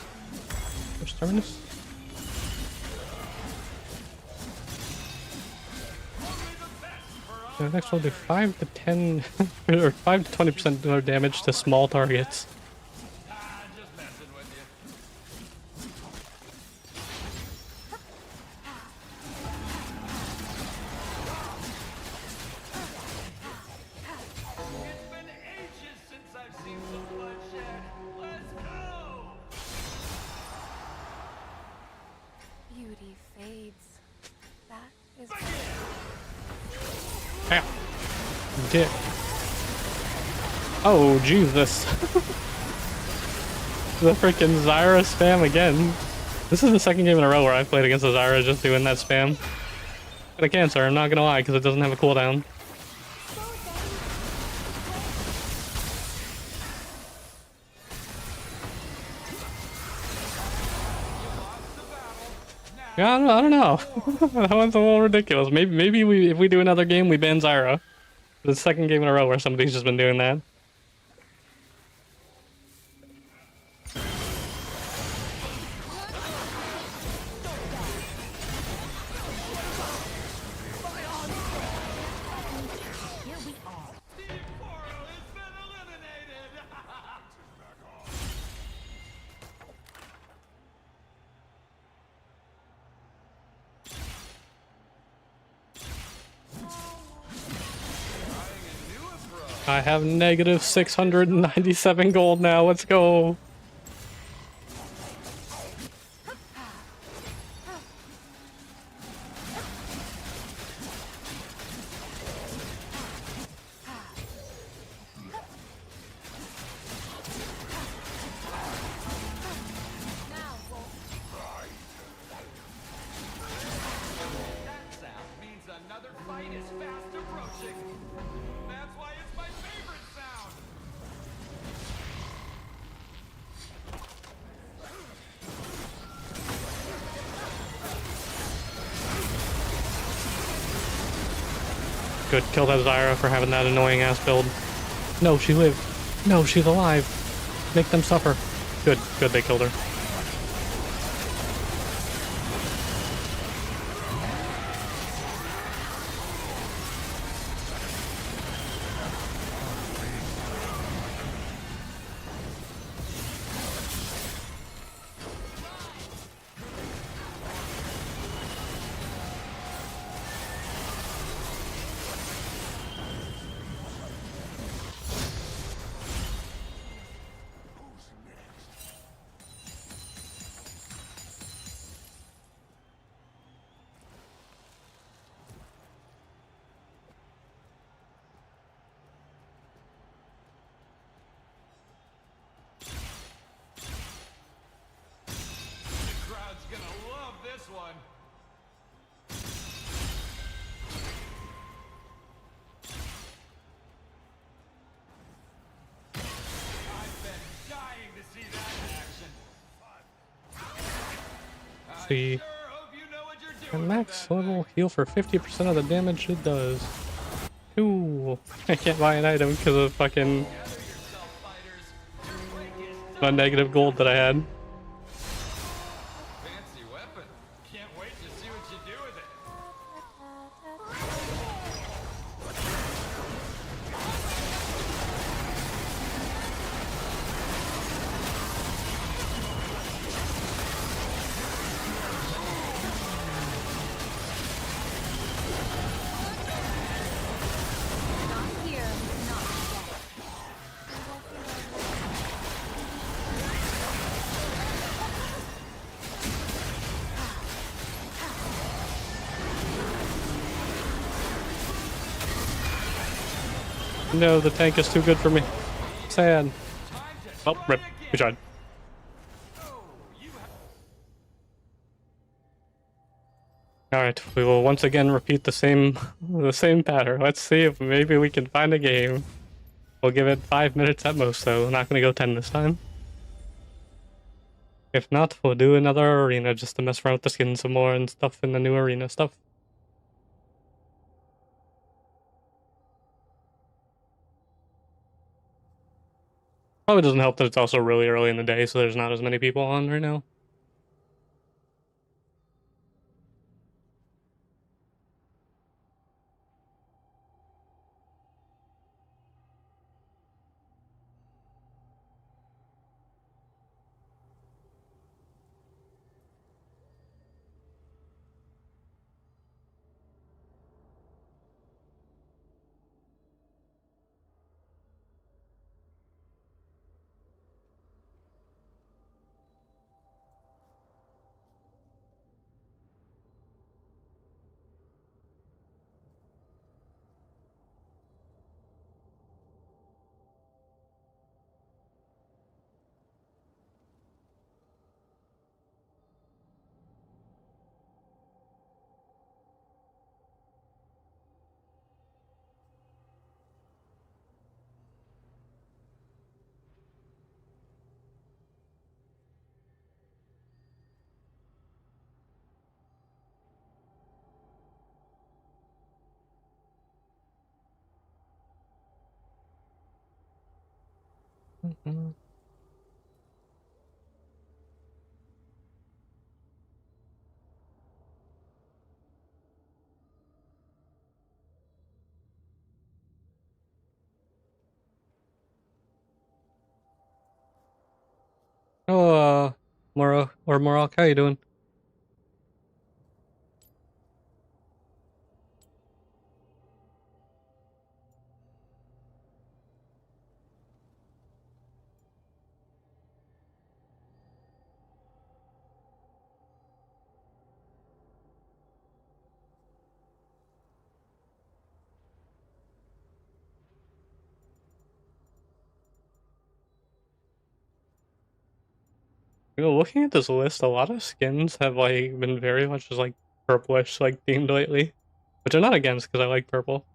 Where's Terminus? Yeah, next we'll do 5 to 10 or 5 to 20% more damage to small targets. Just messing with you. It's been ages since I've seen some bloodshed. Let's go! Beauty fades. That is Ow. Dick. Oh, Jesus. The freaking Zyra spam again. This is the second game in a row where I've played against the Zyra just doing that spam. Got a cancer, I'm not gonna lie, because it doesn't have a cooldown. Yeah, I don't know. That one's a little ridiculous. Maybe if we do another game, we ban Zyra. The second game in a row where somebody's just been doing that. I have negative 697 gold now. Let's go. That sound means another fight is fast approaching. That's why it's my favorite sound. Good, kill that Zyra for having that annoying ass build. No, she lived. No, she's alive. Make them suffer. Good, they killed her. The crowd's gonna love this one. I've been dying to see that in action. See. Sure hope you know what you're And doing. max level heal for 50% of the damage it does. Ooh, I can't buy an item because of fucking the negative gold that I had. Fancy weapon. Can't wait to see what you do with it. not here, not yet. No, the tank is too good for me. Sad. Oh, rip. We tried. Alright, we will once again repeat the same the same pattern. Let's see if maybe we can find a game. We'll give it 5 minutes at most, though. We're not gonna go 10 this time. If not, we'll do another arena just to mess around with the skin some more and stuff in the new arena stuff. Probably doesn't help that it's also really early in the day, so there's not as many people on right now. Mhm. Oh, Moro or Morok, how you doing? You know, looking at this list, a lot of skins have like been very much just like purplish like themed lately, which I'm not against because I like purple.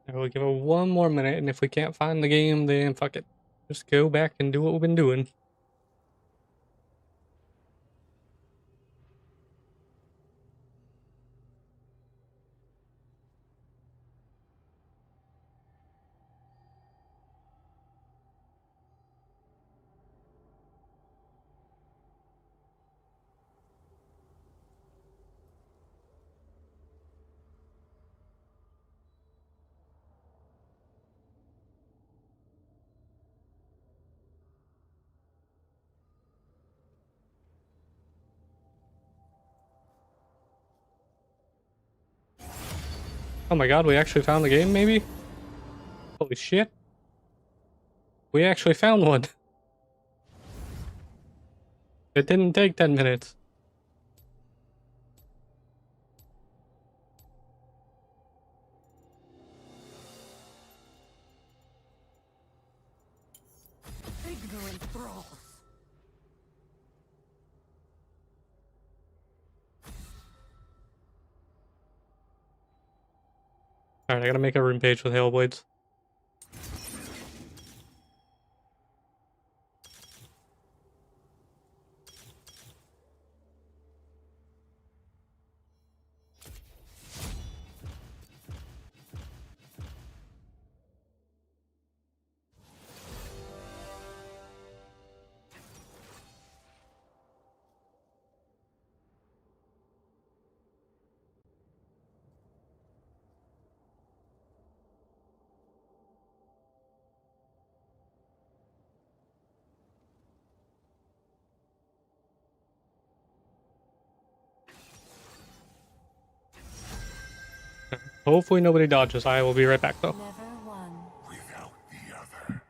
I will give it one more minute, and if we can't find the game, then fuck it. Just go back and do what we've been doing. Oh my god, we actually found the game, maybe? Holy shit. We actually found one. It didn't take 10 minutes. and thralls. Alright, I gotta make a rune page with hail blades. Hopefully nobody dodges. I will be right back though. Never one. Without the other.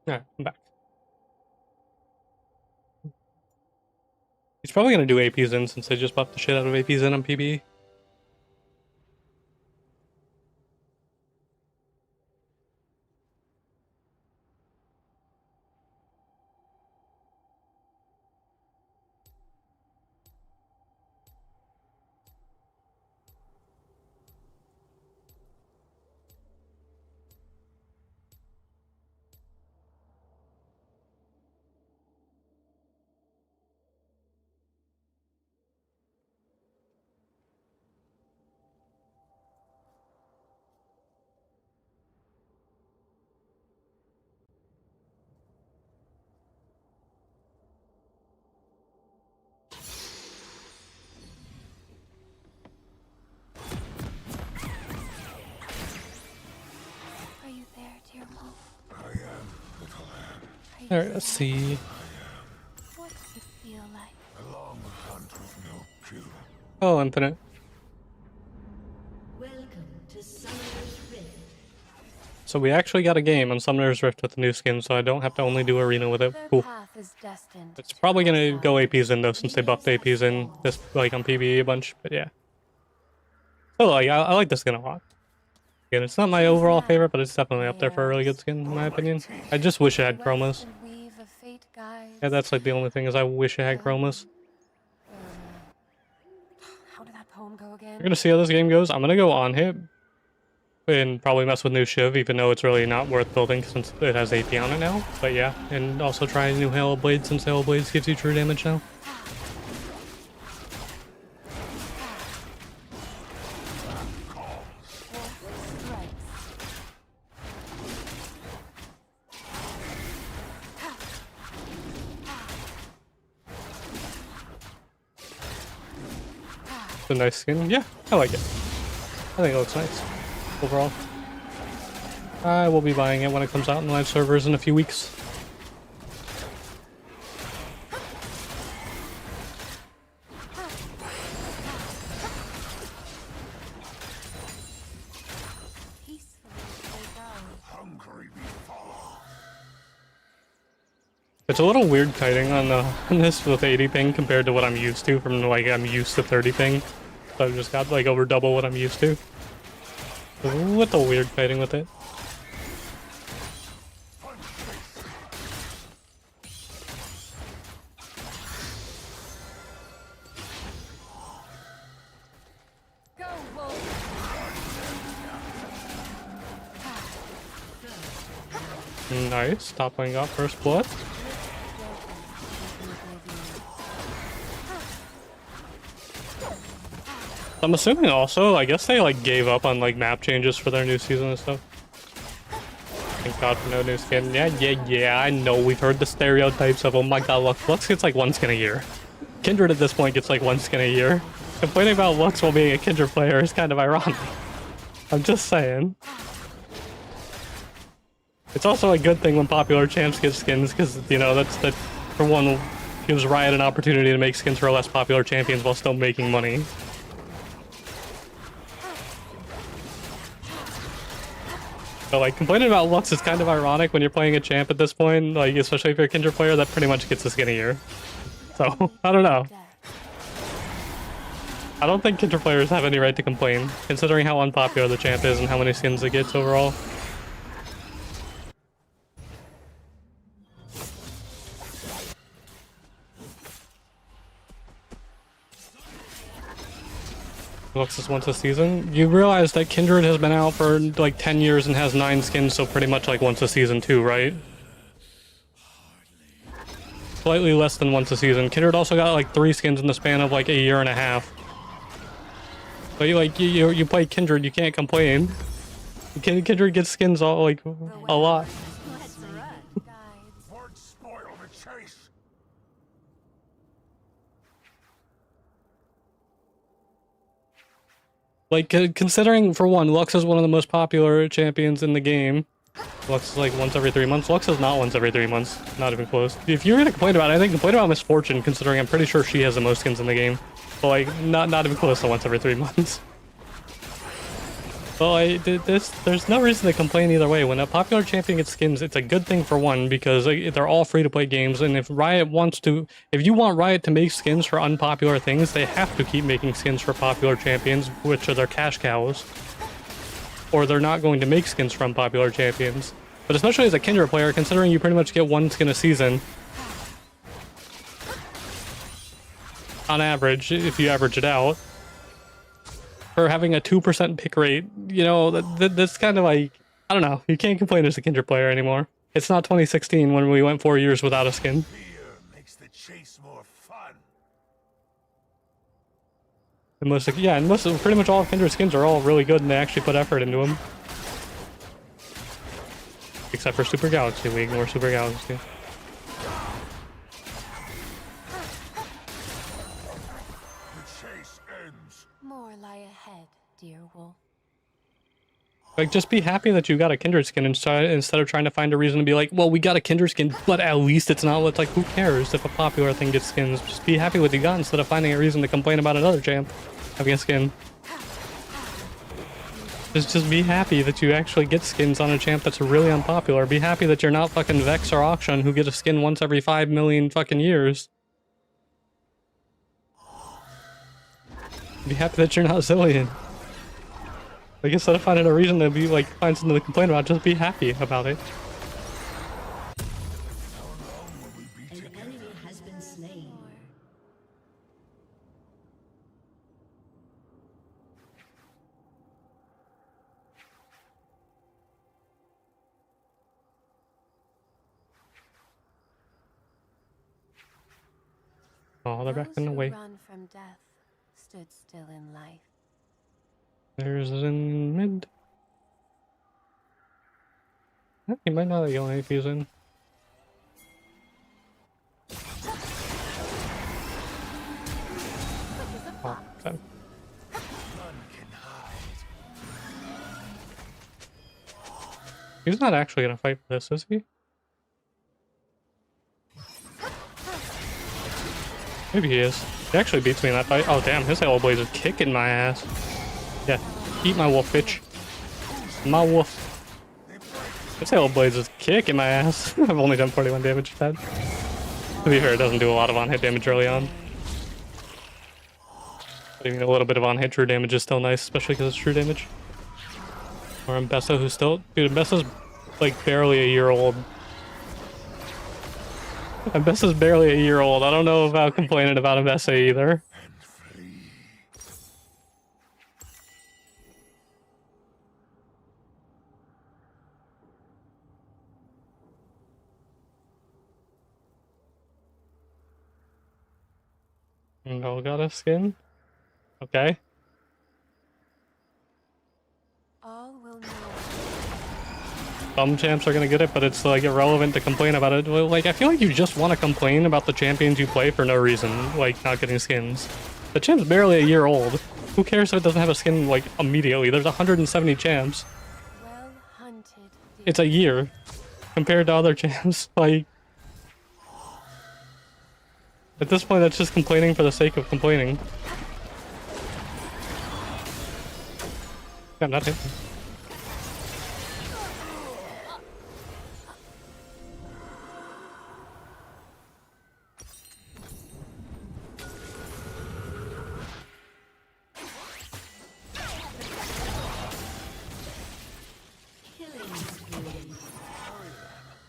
Alright, I'm back. He's probably gonna do APs in since they just buffed the shit out of APs in on PB. Are you there, dear wolf? I am, little lamb. Are you Alright, let's see. What does it feel like? A long hunt with no clue. Oh, infinite. Welcome to Summoner's Rift. So we actually got a game on Summoner's Rift with the new skin, so I don't have to only do arena with it. Their Cool. path is destined. It's to probably gonna our go side. APs in though, since they buffed APs in this like on PvE a bunch. But yeah. So like I like this skin a lot. Again, it's not my overall favorite, but it's definitely up there for a really good skin in my opinion. I just wish it had chromas. And weave of fate guides. Yeah, that's like the only thing is I wish it had chromas. How did that poem go again? We're gonna see how this game goes. I'm gonna go on hit and probably mess with new Shiv, even though it's really not worth building since it has AP on it now. But yeah, and also try new Hail Blade since Hail Blades gives you true damage now. It's a nice skin. Yeah, I like it. I think it looks nice overall. I will be buying it when it comes out in live servers in a few weeks. Hungry we follow. It's a little weird kiting on this with 80 ping compared to what I'm used to from like I'm used to 30 ping. So I've just got like over double what I'm used to. With the weird kiting with it. Go, wolf. Nice. Top lane got first blood. I'm assuming also, I guess they like gave up on like map changes for their new season and stuff. Thank God for no new skin. Yeah, I know. We've heard the stereotypes of, oh my god, Lux gets like 1 skin a year. Kindred at this point gets like 1 skin a year. Complaining about Lux while being a Kindred player is kind of ironic. I'm just saying. It's also a good thing when popular champs get skins, because, you know, that for one, gives Riot an opportunity to make skins for less popular champions while still making money. But, like, complaining about Lux is kind of ironic when you're playing a champ at this point, like, especially if you're a Kindred player that pretty much gets a skin a year. So, I don't know. I don't think Kindred players have any right to complain, considering how unpopular the champ is and how many skins it gets overall. Lux is once a season. You realize that Kindred has been out for like 10 years and has 9 skins, so pretty much like once a season too, right? Slightly less than once a season. Kindred also got like 3 skins in the span of like a year and a half. But you play Kindred, you can't complain. Kindred gets skins all like a lot. Won't spoil the chase. Like, considering, for one, Lux is one of the most popular champions in the game. Lux is like once every 3 months. Lux is not once every 3 months. Not even close. If you're gonna complain about anything, complain about Misfortune, considering I'm pretty sure she has the most skins in the game. But like, not even close to once every 3 months. Well, there's no reason to complain either way. When a popular champion gets skins, it's a good thing for one, because they're all free-to-play games, and if you want Riot to make skins for unpopular things, they have to keep making skins for popular champions, which are their cash cows. Or they're not going to make skins for unpopular champions. But especially as a Kindred player, considering you pretty much get 1 skin a season, on average, if you average it out, for having a 2% pick rate, you know, that's kind of like, I don't know, you can't complain as a Kindred player anymore. It's not 2016 when we went 4 years without a skin. Fear makes the chase more fun. And pretty much all Kindred skins are all really good and they actually put effort into them. Except for Super Galaxy, we ignore Super Galaxy. The chase ends. More lie ahead, dear wolf. Like, just be happy that you got a Kindred skin instead of trying to find a reason to be like, well, we got a Kindred skin, but at least it's not what's like, who cares if a popular thing gets skins? Just be happy with what you got instead of finding a reason to complain about another champ having a skin. Just be happy that you actually get skins on a champ that's really unpopular. Be happy that you're not fucking Vex or Auction who get a skin once every 5 million fucking years. Be happy that you're not Zillion. Like, instead of finding a reason to be like, find something to complain about, just be happy about it. An enemy has been slain. Oh, they're back in the Those who way. run from death stood still in life. There's in mid. He might not have yelling if he's in. Oh, okay. He's not actually gonna fight for this, is he? Maybe he is. He actually beats me in that fight. Oh damn, his Halo Blaze is kicking my ass. Yeah, eat my wolf, bitch. My wolf. His Halo Blaze is kicking my ass. I've only done 41 damage to that. To be fair, it doesn't do a lot of on-hit damage early on. But even a little bit of on-hit true damage is still nice, especially because it's true damage. Or Mbessa, who's still... Dude, Mbessa's like barely a year old. Mbessa's barely a year old. I don't know about complaining about Mbessa either. No, got a skin? Okay. All will know. some champs are gonna get it, but it's like irrelevant to complain about it. Well, like I feel like you just want to complain about the champions you play for no reason, like not getting skins. The champ's barely a year old. Who cares if it doesn't have a skin like immediately? There's 170 champs. Well hunted, dear. It's a year compared to other champs. Like at this point, that's just complaining for the sake of complaining. I'm not hitting.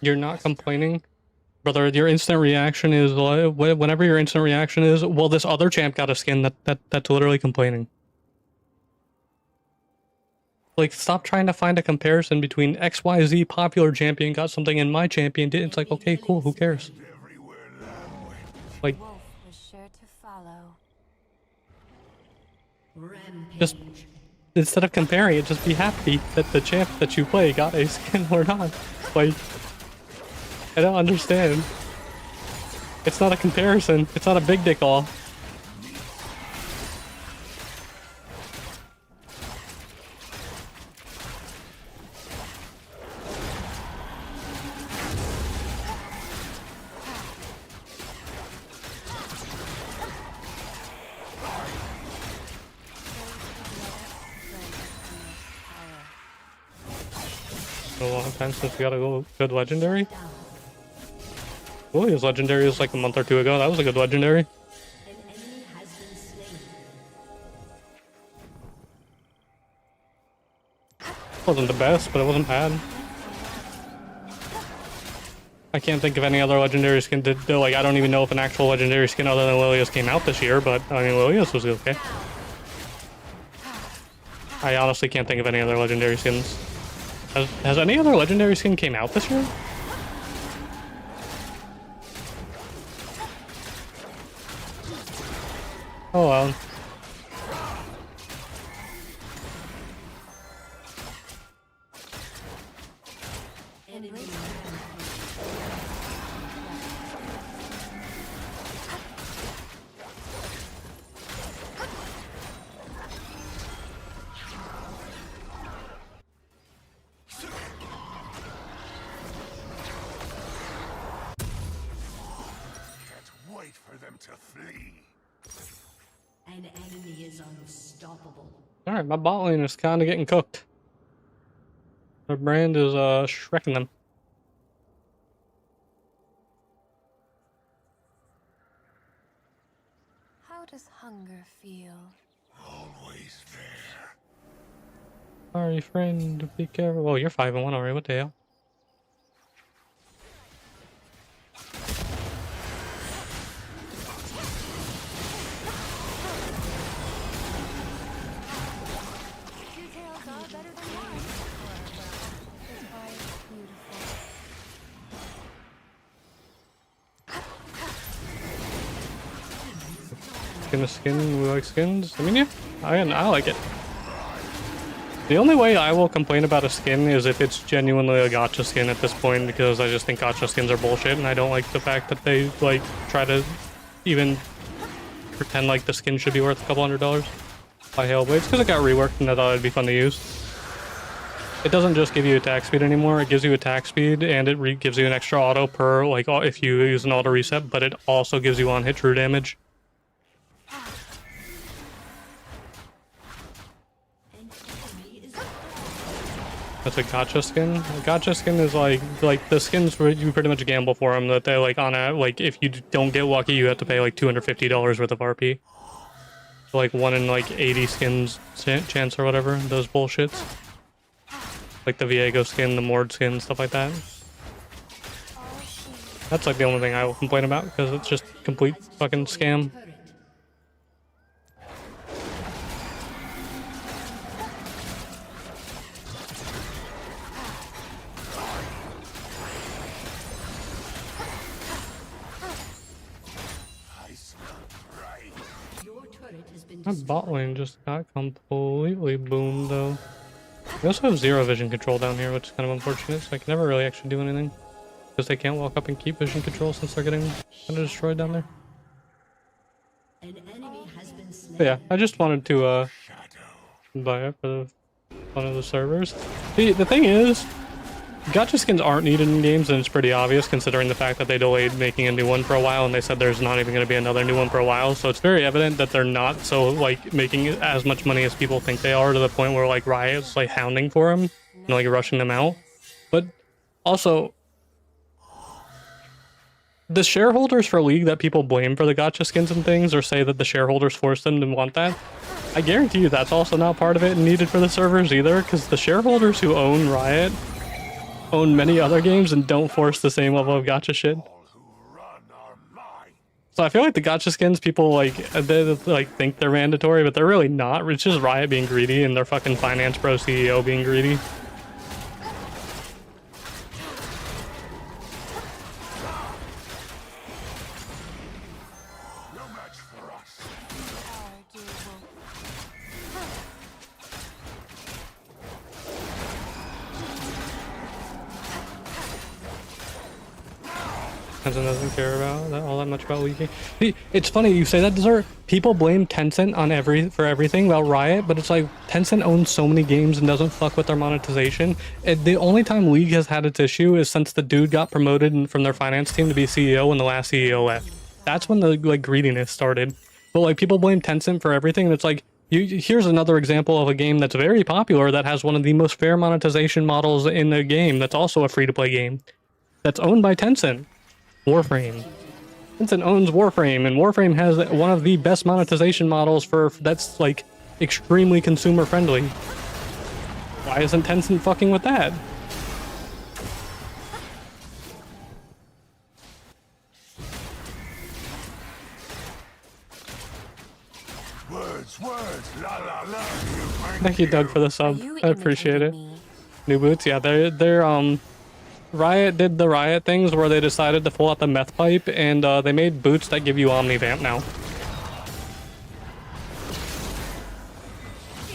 You're not complaining? Brother, your instant reaction is, whenever your instant reaction is, well, this other champ got a skin, that's literally complaining. Like, stop trying to find a comparison between XYZ popular champion got something and my champion didn't. It's like, okay, cool, who cares? Like, Wolf was sure to follow. just, instead of comparing it, just be happy that the champ that you play got a skin or not. Like, I don't understand. It's not a comparison. It's not a big dick all. A long time since we got a good legendary. His legendary was like a month or two ago. That was a good legendary. An enemy has been slain. Wasn't the best, but it wasn't bad. I can't think of any other legendary skin to do. Like, I don't even know if an actual legendary skin other than Lilia's came out this year, but I mean, Lilia's was okay. I honestly can't think of any other legendary skins. Has any other legendary skin came out this year? Oh well. Can't wait for them to flee. An enemy is unstoppable. Alright, my bot lane is kinda getting cooked. Their brand is shrekking them. How does hunger feel? Always there. Sorry, friend, be careful. Oh, you're 5-1 already, what the hell? Details are better than words. His eye is beautiful. Skin, we like skins? I mean, yeah, I like it. The only way I will complain about a skin is if it's genuinely a gacha skin at this point, because I just think gacha skins are bullshit, and I don't like the fact that they, like, try to even pretend like the skin should be worth a couple $100 by Hellblades, because it got reworked and I thought it'd be fun to use. It doesn't just give you attack speed anymore, it gives you attack speed, and it gives you an extra auto per, like, if you use an auto reset, but it also gives you on-hit true damage. That's a gacha skin. A gacha skin is like the skins where you pretty much gamble for them. That they like on a like if you don't get lucky, you have to pay like $250 worth of RP. So like 1 in like 80 skins chance or whatever. Those bullshits. Like the Viego skin, the Mord skin, stuff like that. That's like the only thing I will complain about because it's just complete fucking scam. Your turret has been My bot lane just got completely boomed though. We also have zero vision control down here, which is kind of unfortunate, so I can never really actually do anything. Because they can't walk up and keep vision control since they're getting kind of destroyed down there. An enemy has been slain. But yeah, I just wanted to buy it for one of the servers. The thing is, gacha skins aren't needed in games, and it's pretty obvious considering the fact that they delayed making a new one for a while, and they said there's not even going to be another new one for a while. So it's very evident that they're not so like making as much money as people think they are, to the point where like Riot's like hounding for them and like rushing them out. But also, the shareholders for League that people blame for the gacha skins and things, or say that the shareholders forced them to want that, I guarantee you that's also not part of it and needed for the servers either, because the shareholders who own Riot own many other games and don't force the same level of gacha shit. All who run are mine. So I feel like the gacha skins, people like they like think they're mandatory, but they're really not. It's just Riot being greedy and their fucking finance bro CEO being greedy. No match for us. Tencent doesn't care about that all that much about leaking. It's funny you say that, Dessert. People blame Tencent on everything about Riot, but it's like Tencent owns so many games and doesn't fuck with their monetization. The only time League has had its issue is since the dude got promoted from their finance team to be CEO when the last CEO left. That's when the like greediness started. But like people blame Tencent for everything, and it's like here's another example of a game that's very popular that has one of the most fair monetization models in the game. That's also a free-to-play game that's owned by Tencent. Warframe. Tencent owns Warframe, and Warframe has one of the best monetization models that's like extremely consumer friendly. Why isn't Tencent fucking with that? Words, la la la. Thank you, Doug, for the sub. You I appreciate it. imitated me. New boots, yeah, they're Riot did the Riot things where they decided to pull out the meth pipe, and they made boots that give you Omnivamp now. Feel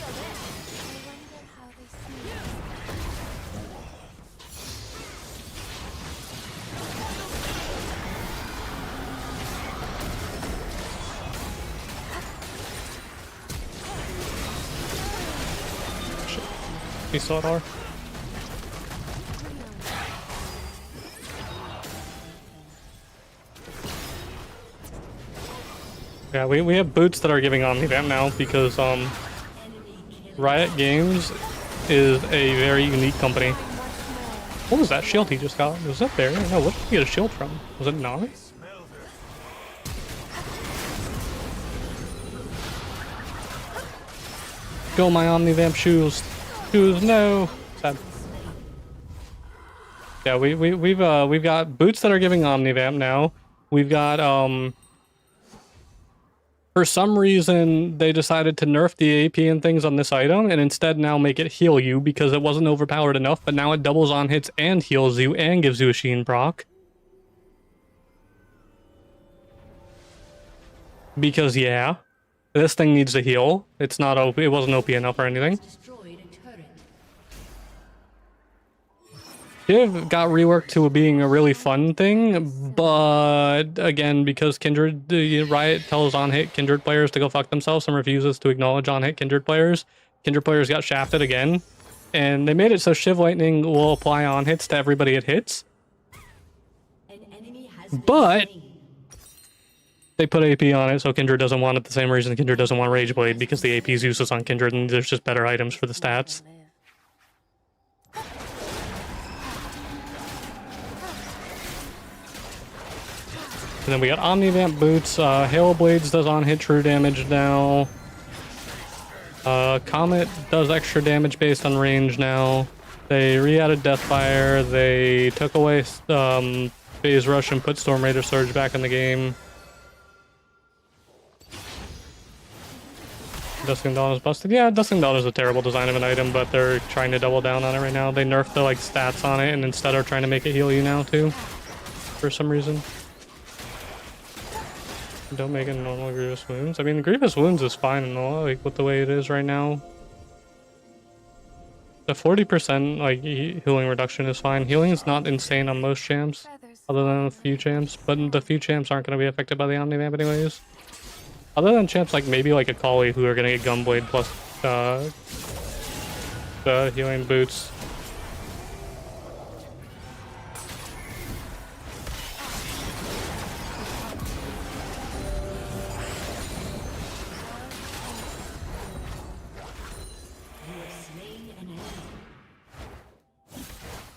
it. I wonder how they see it. You saw it, R? Yeah, we have boots that are giving Omnivamp now because Riot Games is a very unique company. What was that shield he just got? Was that barrier? No, what did he get a shield from? Was it Nami? Go my Omnivamp shoes. Shoes, no. Sad. Yeah, we've got boots that are giving Omnivamp now. We've got for some reason, they decided to nerf the AP and things on this item, and instead now make it heal you because it wasn't overpowered enough, but now it doubles on hits and heals you and gives you a Sheen proc. Because, yeah, this thing needs to heal. It's not OP, it wasn't OP enough or anything. Destroyed a turret. It got reworked to being a really fun thing, but again, because Kindred, Riot tells on-hit Kindred players to go fuck themselves and refuses to acknowledge on-hit Kindred players got shafted again, and they made it so Shiv Lightning will apply on-hits to everybody it hits, An enemy has been but slain. they put AP on it so Kindred doesn't want it the same reason Kindred doesn't want Rage Blade, because the AP is useless on Kindred and there's just better items for the stats. And then we got Omnivamp boots, Hail Blades does on-hit true damage now. Comet does extra damage based on range now. They re-added Deathfire, they took away Phase Rush and put Storm Raider Surge back in the game. Dusting Dawn is busted. Yeah, Dusting Dawn is a terrible design of an item, but they're trying to double down on it right now. They nerfed the like stats on it and instead are trying to make it heal you now too, for some reason. Don't make it normal Grievous Wounds. I mean, Grievous Wounds is fine and all, like with the way it is right now. The 40% like healing reduction is fine. Healing is not insane on most champs, Feathers other than fall a few from champs, but the few champs aren't going to be affected by the Omnivamp anyways. Other than champs like maybe like a Kali who are going to get Gunblade plus the healing boots.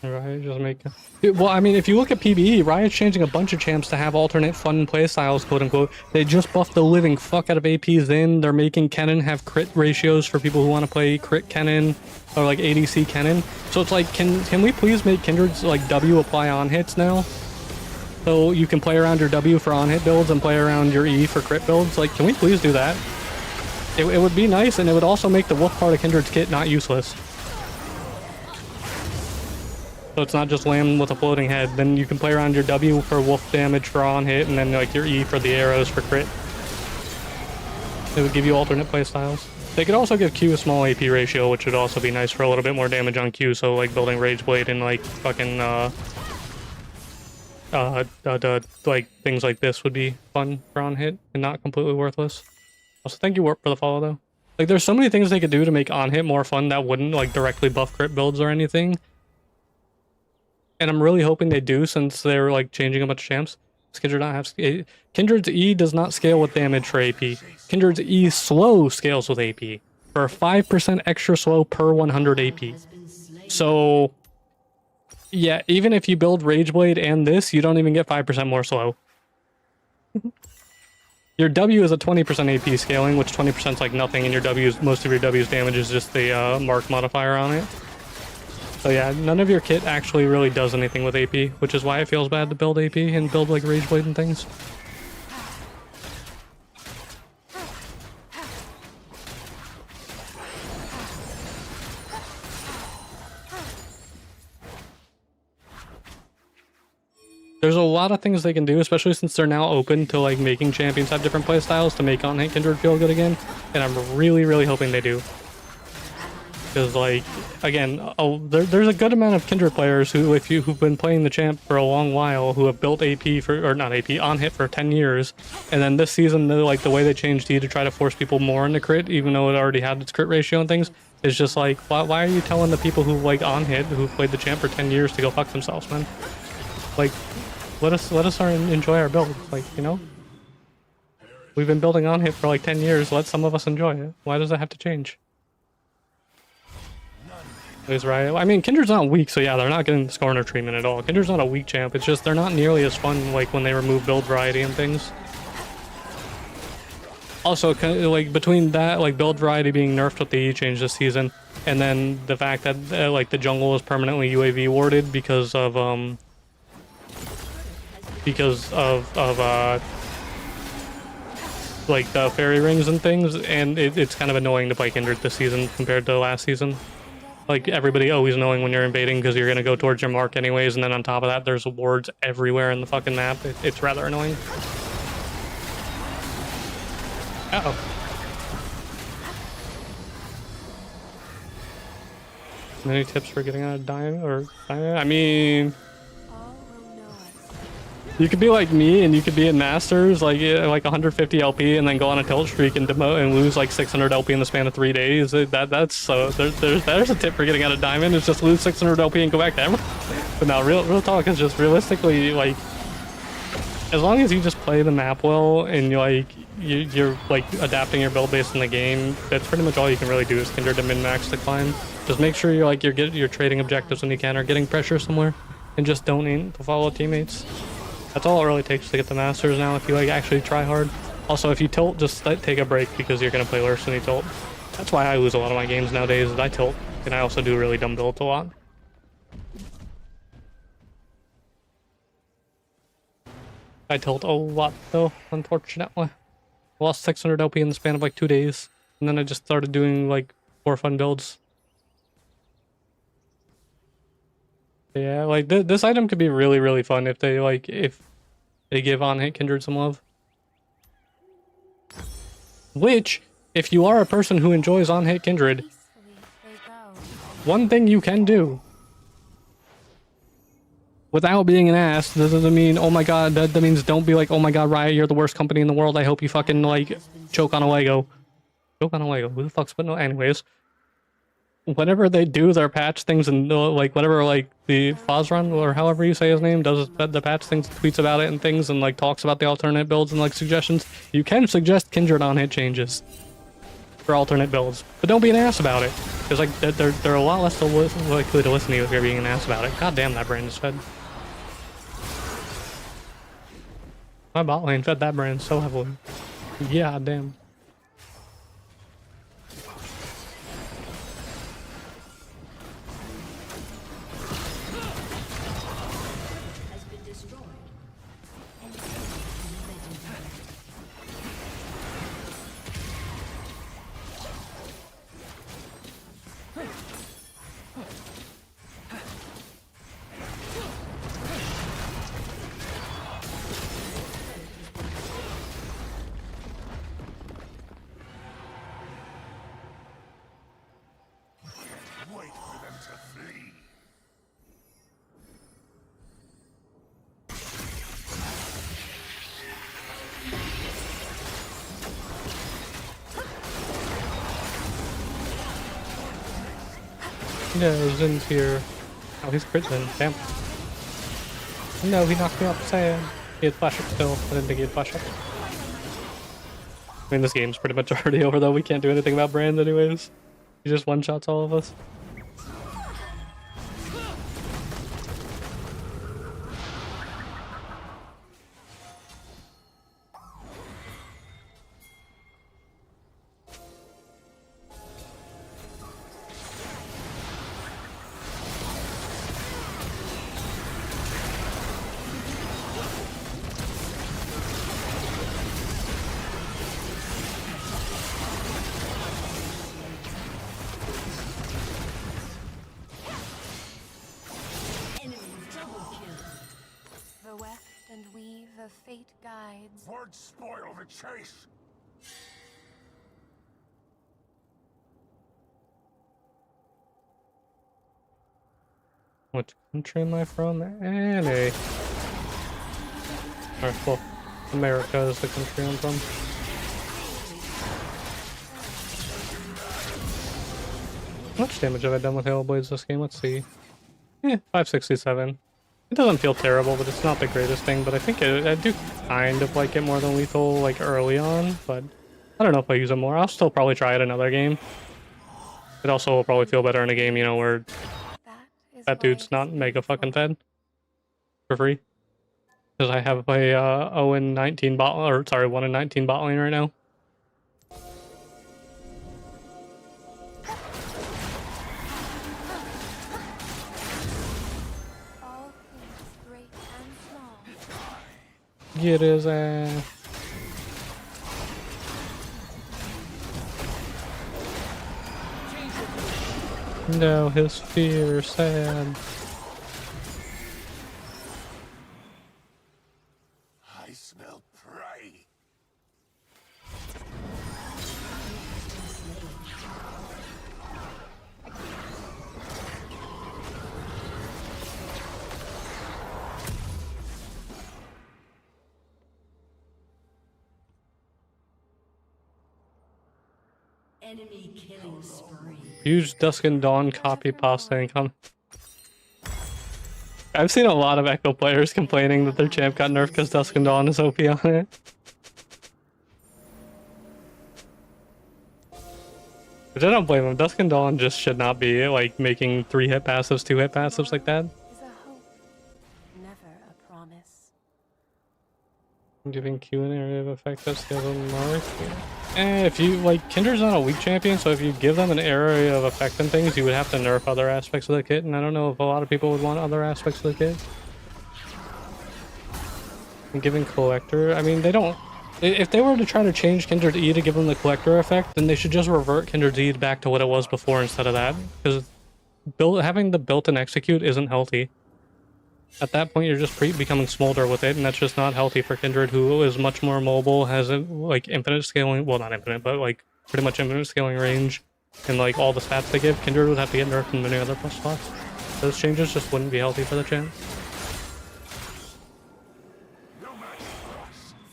Riot just make. Well, I mean, if you look at PvE, Riot's changing a bunch of champs to have alternate fun playstyles, quote unquote. They just buffed the living fuck out of APs in. They're making Kennen have crit ratios for people who want to play crit Kennen or like ADC Kennen. So it's like, can we please make Kindred's like W apply on hits now? So you can play around your W for on hit builds and play around your E for crit builds. Like, can we please do that? It would be nice, and it would also make the wolf part of Kindred's kit not useless. So it's not just land with a floating head. Then you can play around your W for wolf damage for on hit, and then like your E for the arrows for crit. It would give you alternate playstyles. They could also give Q a small AP ratio, which would also be nice for a little bit more damage on Q. So like building Rage Blade and like fucking like things like this would be fun for on hit and not completely worthless. Also, thank you Warp for the follow though. Like there's so many things they could do to make on hit more fun that wouldn't like directly buff crit builds or anything. And I'm really hoping they do, since they're like changing a bunch of champs. Kindred not have Kindred's E does not scale with damage for AP. Kindred's E slow scales with AP for 5% extra slow per 100 AP. So yeah, even if you build Rageblade and this, you don't even get 5% more slow. Your W is a 20% AP scaling, which 20% is like nothing, and your W's, most of your W's damage is just the mark modifier on it. So yeah, none of your kit actually really does anything with AP, which is why it feels bad to build AP and build like Rageblade and things. There's a lot of things they can do, especially since they're now open to like making champions have different playstyles to make on-hit Kindred feel good again, and I'm really, really hoping they do. Because like, again, there's a good amount of Kindred players who've been playing the champ for a long while, who have built AP for, or not AP, on hit for 10 years, and then this season, like the way they changed E to try to force people more into crit, even though it already had its crit ratio and things, is just like, why are you telling the people who like on hit, who played the champ for 10 years to go fuck themselves, man? Like, let us enjoy our build, like, you know? We've been building on hit for like 10 years, let some of us enjoy it. Why does that have to change? Right. I mean, Kindred's not weak, so yeah, they're not getting Scorner treatment at all. Kindred's not a weak champ, it's just they're not nearly as fun like when they remove build variety and things. Also, like between that, like build variety being nerfed with the E change this season, and then the fact that like the jungle is permanently UAV warded because of like the fairy rings and things, and it's kind of annoying to play Kindred this season compared to last season. Like, everybody always knowing when you're invading because you're gonna go towards your mark anyways, and then on top of that, there's wards everywhere in the fucking map. It's rather annoying. Uh-oh. Any tips for getting out of diamond or diamond? I mean, all will know us. you could be like me, and you could be in Masters, like 150 LP, and then go on a tilt streak and demote and lose like 600 LP in the span of 3 days. That's so. There's a tip for getting out of Diamond. It's just lose 600 LP and go back to Emerald. But now, real talk is just realistically, like, as long as you just play the map well and you're like adapting your build based on the game, that's pretty much all you can really do is Kindred to min-max to climb. Just make sure you're trading objectives when you can, or getting pressure somewhere, and just don't aim to follow teammates. That's all it really takes to get the Masters now if you like actually try hard. Also, if you tilt, just take a break because you're gonna play worse when you tilt. That's why I lose a lot of my games nowadays, is I tilt, and I also do really dumb builds a lot. I tilt a lot though, unfortunately. I lost 600 LP in the span of like 2 days, and then I just started doing like 4 fun builds. Yeah, like this item could be really, really fun if they give on-hit Kindred some love. Which, if you are a person who enjoys on-hit Kindred, Peacefully they go. one thing you can do without being an ass. That doesn't mean, oh my god, that means don't be like, oh my god, Riot, you're the worst company in the world. I hope you fucking, like, choke on a Lego. Choke on a Lego. Who the fuck's putting on? Anyways. Whenever they do their patch things and, like, whatever, like, the Fazran, or however you say his name, does the patch things, tweets about it and things, and, like, talks about the alternate builds and, like, suggestions, you can suggest Kindred on hit changes for alternate builds. But don't be an ass about it. Because, like, they're a lot less likely to listen to you if you're being an ass about it. God damn, that brand is fed. My bot lane fed that brand so heavily. Yeah, damn. Has been destroyed. Wait for them to flee. No, Zin's here. Oh, he's crit Zin. Damn. No, he knocked me off the sand. He had flash up still. I didn't think he had flash up. I mean, this game's pretty much already over, though. We can't do anything about Brand anyways. He just one-shots all of us. The weft and weave of fate guides. Words spoil the chase. Which country am I from? NA. Alright, well, America is the country I'm from. How much damage have I done with Hail Blades this game? Let's see. 567. It doesn't feel terrible, but it's not the greatest thing. But I think I do kind of like it more than lethal, like, early on. But I don't know if I use it more. I'll still probably try it another game. It also will probably feel better in a game, you know, where that dude's not mega fucking fed for free. Because I have a 0-19 bot, or sorry, 1-19 bot lane right now. All things great and small. Get his ass. No, his fear sad. I smell prey. Enemy killing spree. Huge Dusk and Dawn copy pasta income. I've seen a lot of Echo players complaining that their champ got nerfed because Dusk and Dawn is OP on it. Which I don't blame them. Dusk and Dawn just should not be like making 3-hit passives, 2-hit passives like that. Is a hope, never a promise. Giving Q an area of effect that scales on mark. If you like, Kindred's not a weak champion, so if you give them an area of effect and things, you would have to nerf other aspects of the kit, and I don't know if a lot of people would want other aspects of the kit. And giving Collector, I mean, they don't. If they were to try to change Kindred E to give them the Collector effect, then they should just revert Kindred E back to what it was before instead of that, because having the built and execute isn't healthy. At that point, you're just becoming Smolder with it, and that's just not healthy for Kindred, who is much more mobile, has like infinite scaling, well, not infinite, but like pretty much infinite scaling range, and like all the stats they give, Kindred would have to get nerfed in many other plus spots. Those changes just wouldn't be healthy for the champ.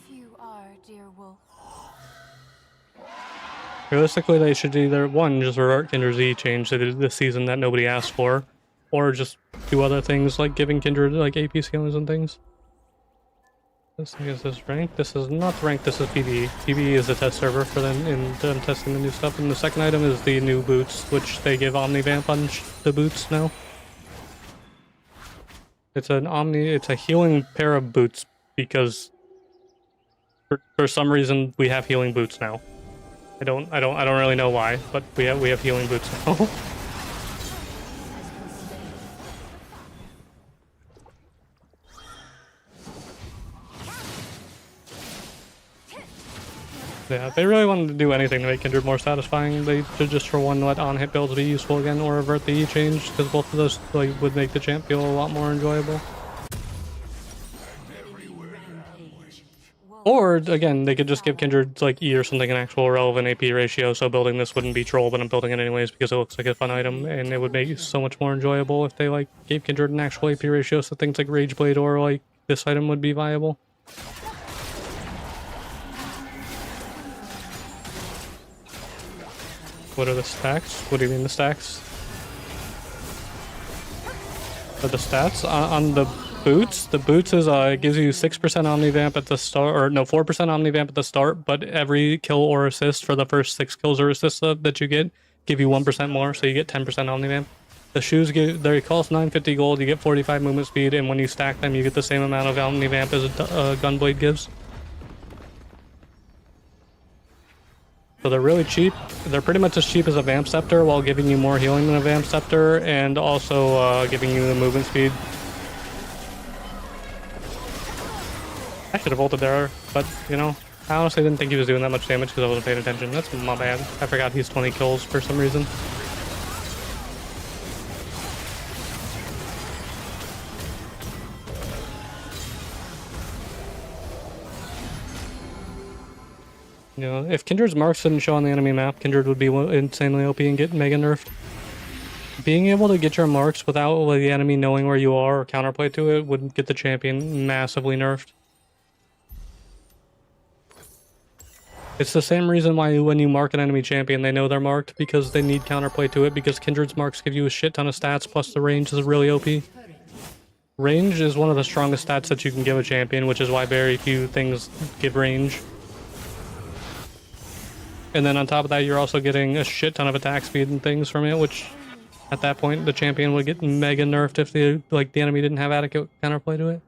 Few are, dear wolf. Realistically, they should either, one, just revert Kindred's E change they did this season that nobody asked for, or just do other things like giving Kindred like AP skills and things. This thing is this rank. This is not rank, this is PvE. PvE is a test server for them in them testing the new stuff. And the second item is the new boots, which they give Omnivamp on the boots now. It's a healing pair of boots because for some reason we have healing boots now. I don't really know why, but we have healing boots now. Yeah, if they really wanted to do anything to make Kindred more satisfying, they should just for one let on-hit builds be useful again, or revert the E change, because both of those like would make the champ feel a lot more enjoyable. Or again, they could just give Kindred like E or something an actual relevant AP ratio, so building this wouldn't be troll, but I'm building it anyways because it looks like a fun item, and it would make it so much more enjoyable if they like gave Kindred an actual AP ratio, so things like Rageblade or like this item would be viable. What are the stacks? What do you mean the stacks? Are the stats on the boots? The boots is it gives you 6% Omnivamp at the start, or no, 4% Omnivamp at the start, but every kill or assist for the first 6 kills or assists that you get give you 1% more, so you get 10% Omnivamp. The shoes they cost 950 gold, you get 45 movement speed, and when you stack them, you get the same amount of Omnivamp as a Gunblade gives. So they're really cheap. They're pretty much as cheap as a Vamp Scepter while giving you more healing than a Vamp Scepter and also giving you the movement speed. I should have ulted there, but you know, I honestly didn't think he was doing that much damage because I wasn't paying attention. That's my bad. I forgot he's 20 kills for some reason. You know, if Kindred's marks didn't show on the enemy map, Kindred would be insanely OP and get mega nerfed. Being able to get your marks without the enemy knowing where you are or counterplay to it would get the champion massively nerfed. It's the same reason why when you mark an enemy champion, they know they're marked, because they need counterplay to it, because Kindred's marks give you a shit ton of stats, plus the range is really OP. Range is one of the strongest stats that you can give a champion, which is why very few things give range. And then on top of that, you're also getting a shit ton of attack speed and things from it, which at that point the champion would get mega nerfed if the enemy didn't have adequate counterplay to it.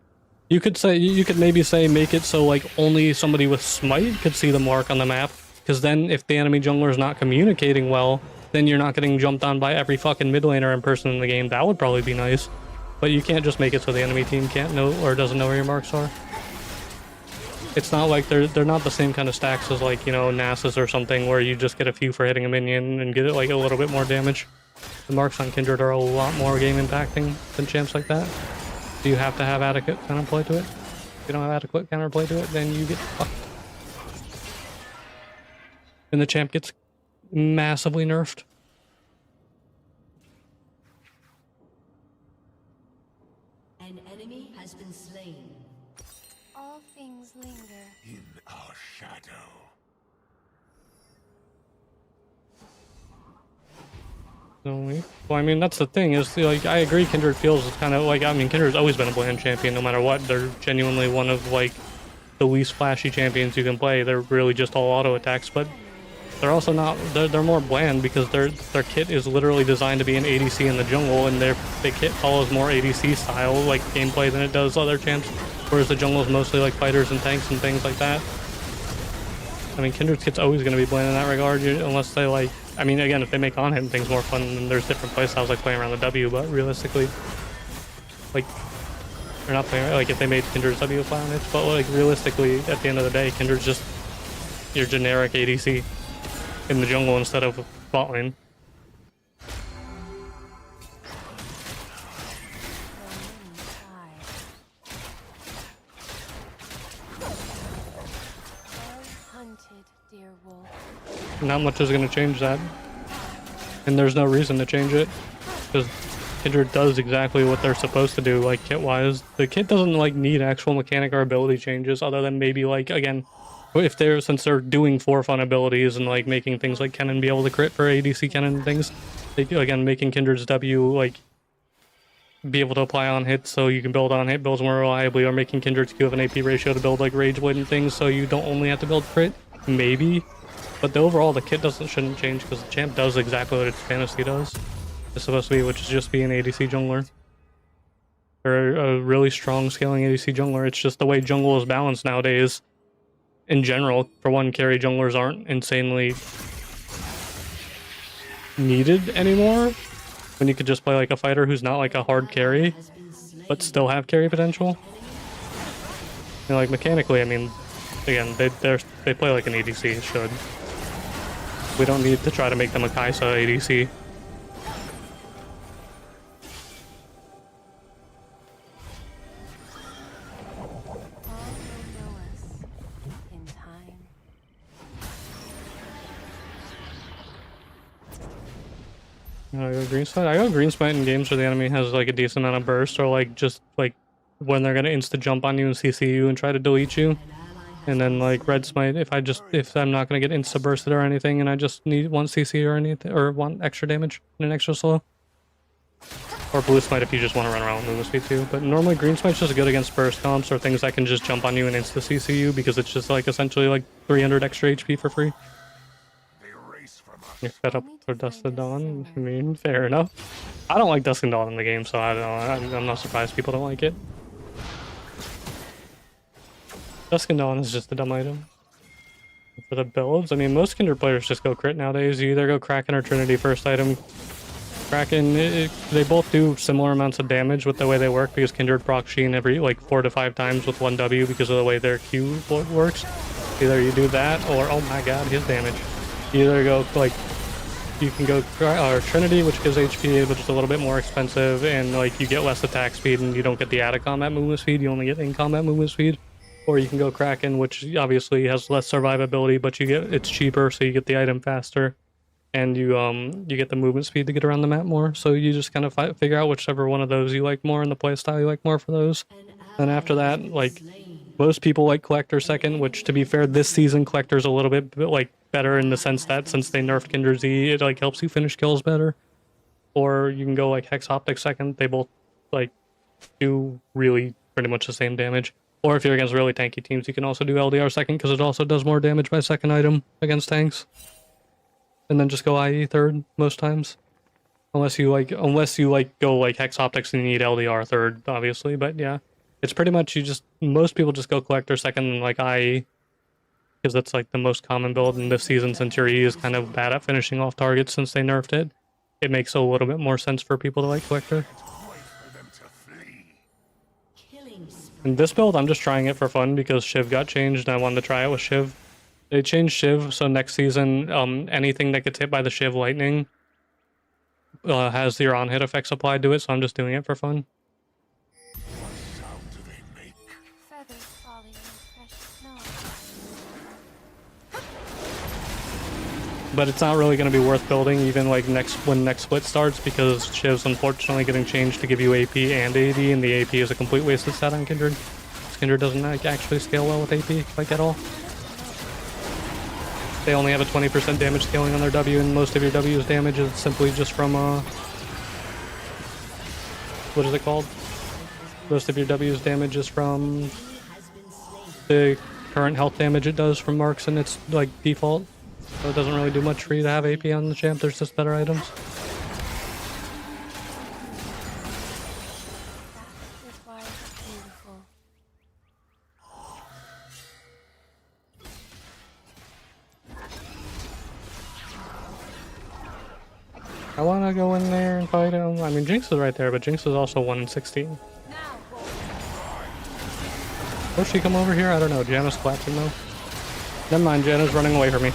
You could maybe say make it so like only somebody with smite could see the mark on the map, because then if the enemy jungler is not communicating well, then you're not getting jumped on by every fucking mid laner and person in the game. That would probably be nice. But you can't just make it so the enemy team can't know or doesn't know where your marks are. It's not like they're not the same kind of stacks as like, you know, Nasus or something where you just get a few for hitting a minion and get it like a little bit more damage. The marks on Kindred are a lot more game impacting than champs like that. So you have to have adequate counterplay to it. If you don't have adequate counterplay to it, then you get fucked. And the champ gets massively nerfed. An enemy has been slain. All things linger. In our shadow. Well, I mean, that's the thing, is like, I agree Kindred feels kind of like, I mean, Kindred's always been a bland champion no matter what. They're genuinely one of like the least flashy champions you can play. They're really just all auto attacks, but they're also not, they're more bland because their kit is literally designed to be an ADC in the jungle, and their kit follows more ADC style like gameplay than it does other champs, whereas the jungle is mostly like fighters and tanks and things like that. I mean, Kindred's kit's always going to be bland in that regard, unless they like, I mean, again, if they make on-hit things more fun, then there's different playstyles like playing around the W, but realistically, like, they're not playing, like, if they made Kindred's W play on it, but like, realistically, at the end of the day, Kindred's just your generic ADC in the jungle instead of bot lane. Hunted, dear wolf. Not much is going to change that. and there's no reason to change it because Kindred does exactly what they're supposed to do, like kit-wise. The kit doesn't like need actual mechanic or ability changes, other than maybe like again, if they're since they're doing for fun abilities and like making things like Kennen be able to crit for ADC Kennen and things. Like, again, making Kindred's W like be able to apply on hits so you can build on hit builds more reliably, or making Kindred's Q have an AP ratio to build like Rage Blade and things so you don't only have to build crit. Maybe. But the kit shouldn't change because the champ does exactly what its fantasy does. It's supposed to be, which is just be an ADC jungler. Or a really strong scaling ADC jungler. It's just the way jungle is balanced nowadays. In general, for one, carry junglers aren't insanely needed anymore. When you could just play like a fighter who's not like a hard carry, but still have carry potential. And like mechanically, I mean, again, they play like an ADC, it should. We don't need to try to make them a Kaisa ADC. In time. I go green smite. I go green smite in games where the enemy has like a decent amount of burst, or like just like when they're gonna insta jump on you and CC you and try to delete you. And then like red smite if I'm not gonna get insta bursted or anything, and I just need one CC or anything, or one extra damage and an extra slow. Or blue smite if you just want to run around with movement speed too. But normally green smite's just good against burst comps or things that can just jump on you and insta CC you, because it's just like essentially like 300 extra HP for free. You're fed up for Dusk to Dawn? I mean, fair enough. I don't like Dusk and Dawn in the game, so I don't know. I'm not surprised people don't like it. Dusk and Dawn is just a dumb item. For the builds, I mean, most Kindred players just go crit nowadays. You either go Kraken or Trinity first item. Kraken, they both do similar amounts of damage with the way they work, because Kindred proc Sheen every like 4 to 5 times with 1 W because of the way their Q works. Either you do that, or oh my god, his damage. You either go like, you can go Trinity, which gives HP, which is a little bit more expensive, and like you get less attack speed and you don't get the out of combat movement speed, you only get in combat movement speed. Or you can go Kraken, which obviously has less survivability, but it's cheaper, so you get the item faster, and you get the movement speed to get around the map more. So you just kind of figure out whichever one of those you like more and the playstyle you like more for those. And after that, like most people like Collector second, which to be fair, this season Collector's a little bit like better in the sense that since they nerfed Kindred Z, it like helps you finish kills better. Or you can go like Hex Optic second. They both like do really pretty much the same damage. Or if you're against really tanky teams, you can also do LDR second, because it also does more damage by second item against tanks. And then just go IE third most times. Unless you go like Hex Optics and you need LDR third, obviously. But yeah, it's pretty much most people just go Collector second and like IE. Because that's like the most common build in this season, since your E is kind of bad at finishing off targets since they nerfed it. It makes a little bit more sense for people to like Collector. In this build, I'm just trying it for fun because Shiv got changed and I wanted to try it with Shiv. They changed Shiv, so next season, anything that gets hit by the Shiv lightning has your on-hit effects applied to it, so I'm just doing it for fun. What sound do they make? Feathers falling in fresh snow. But it's not really going to be worth building even like when next split starts, because Shiv's unfortunately getting changed to give you AP and AD, and the AP is a complete wasted stat on Kindred. Kindred doesn't like actually scale well with AP like at all. They only have a 20% damage scaling on their W, and most of your W's damage is simply just from what is it called? Most of your W's damage is from the current health damage it does from marks, and it's like default. So it doesn't really do much for you to have AP on the champ. There's just better items. That is why it's beautiful. I want to go in there and fight him. I mean, Jinx is right there, but Jinx is also 1 in 16. Now, boy. Will she come over here? I don't know. Janna's collapsing though. Never mind, Janna's running away from me.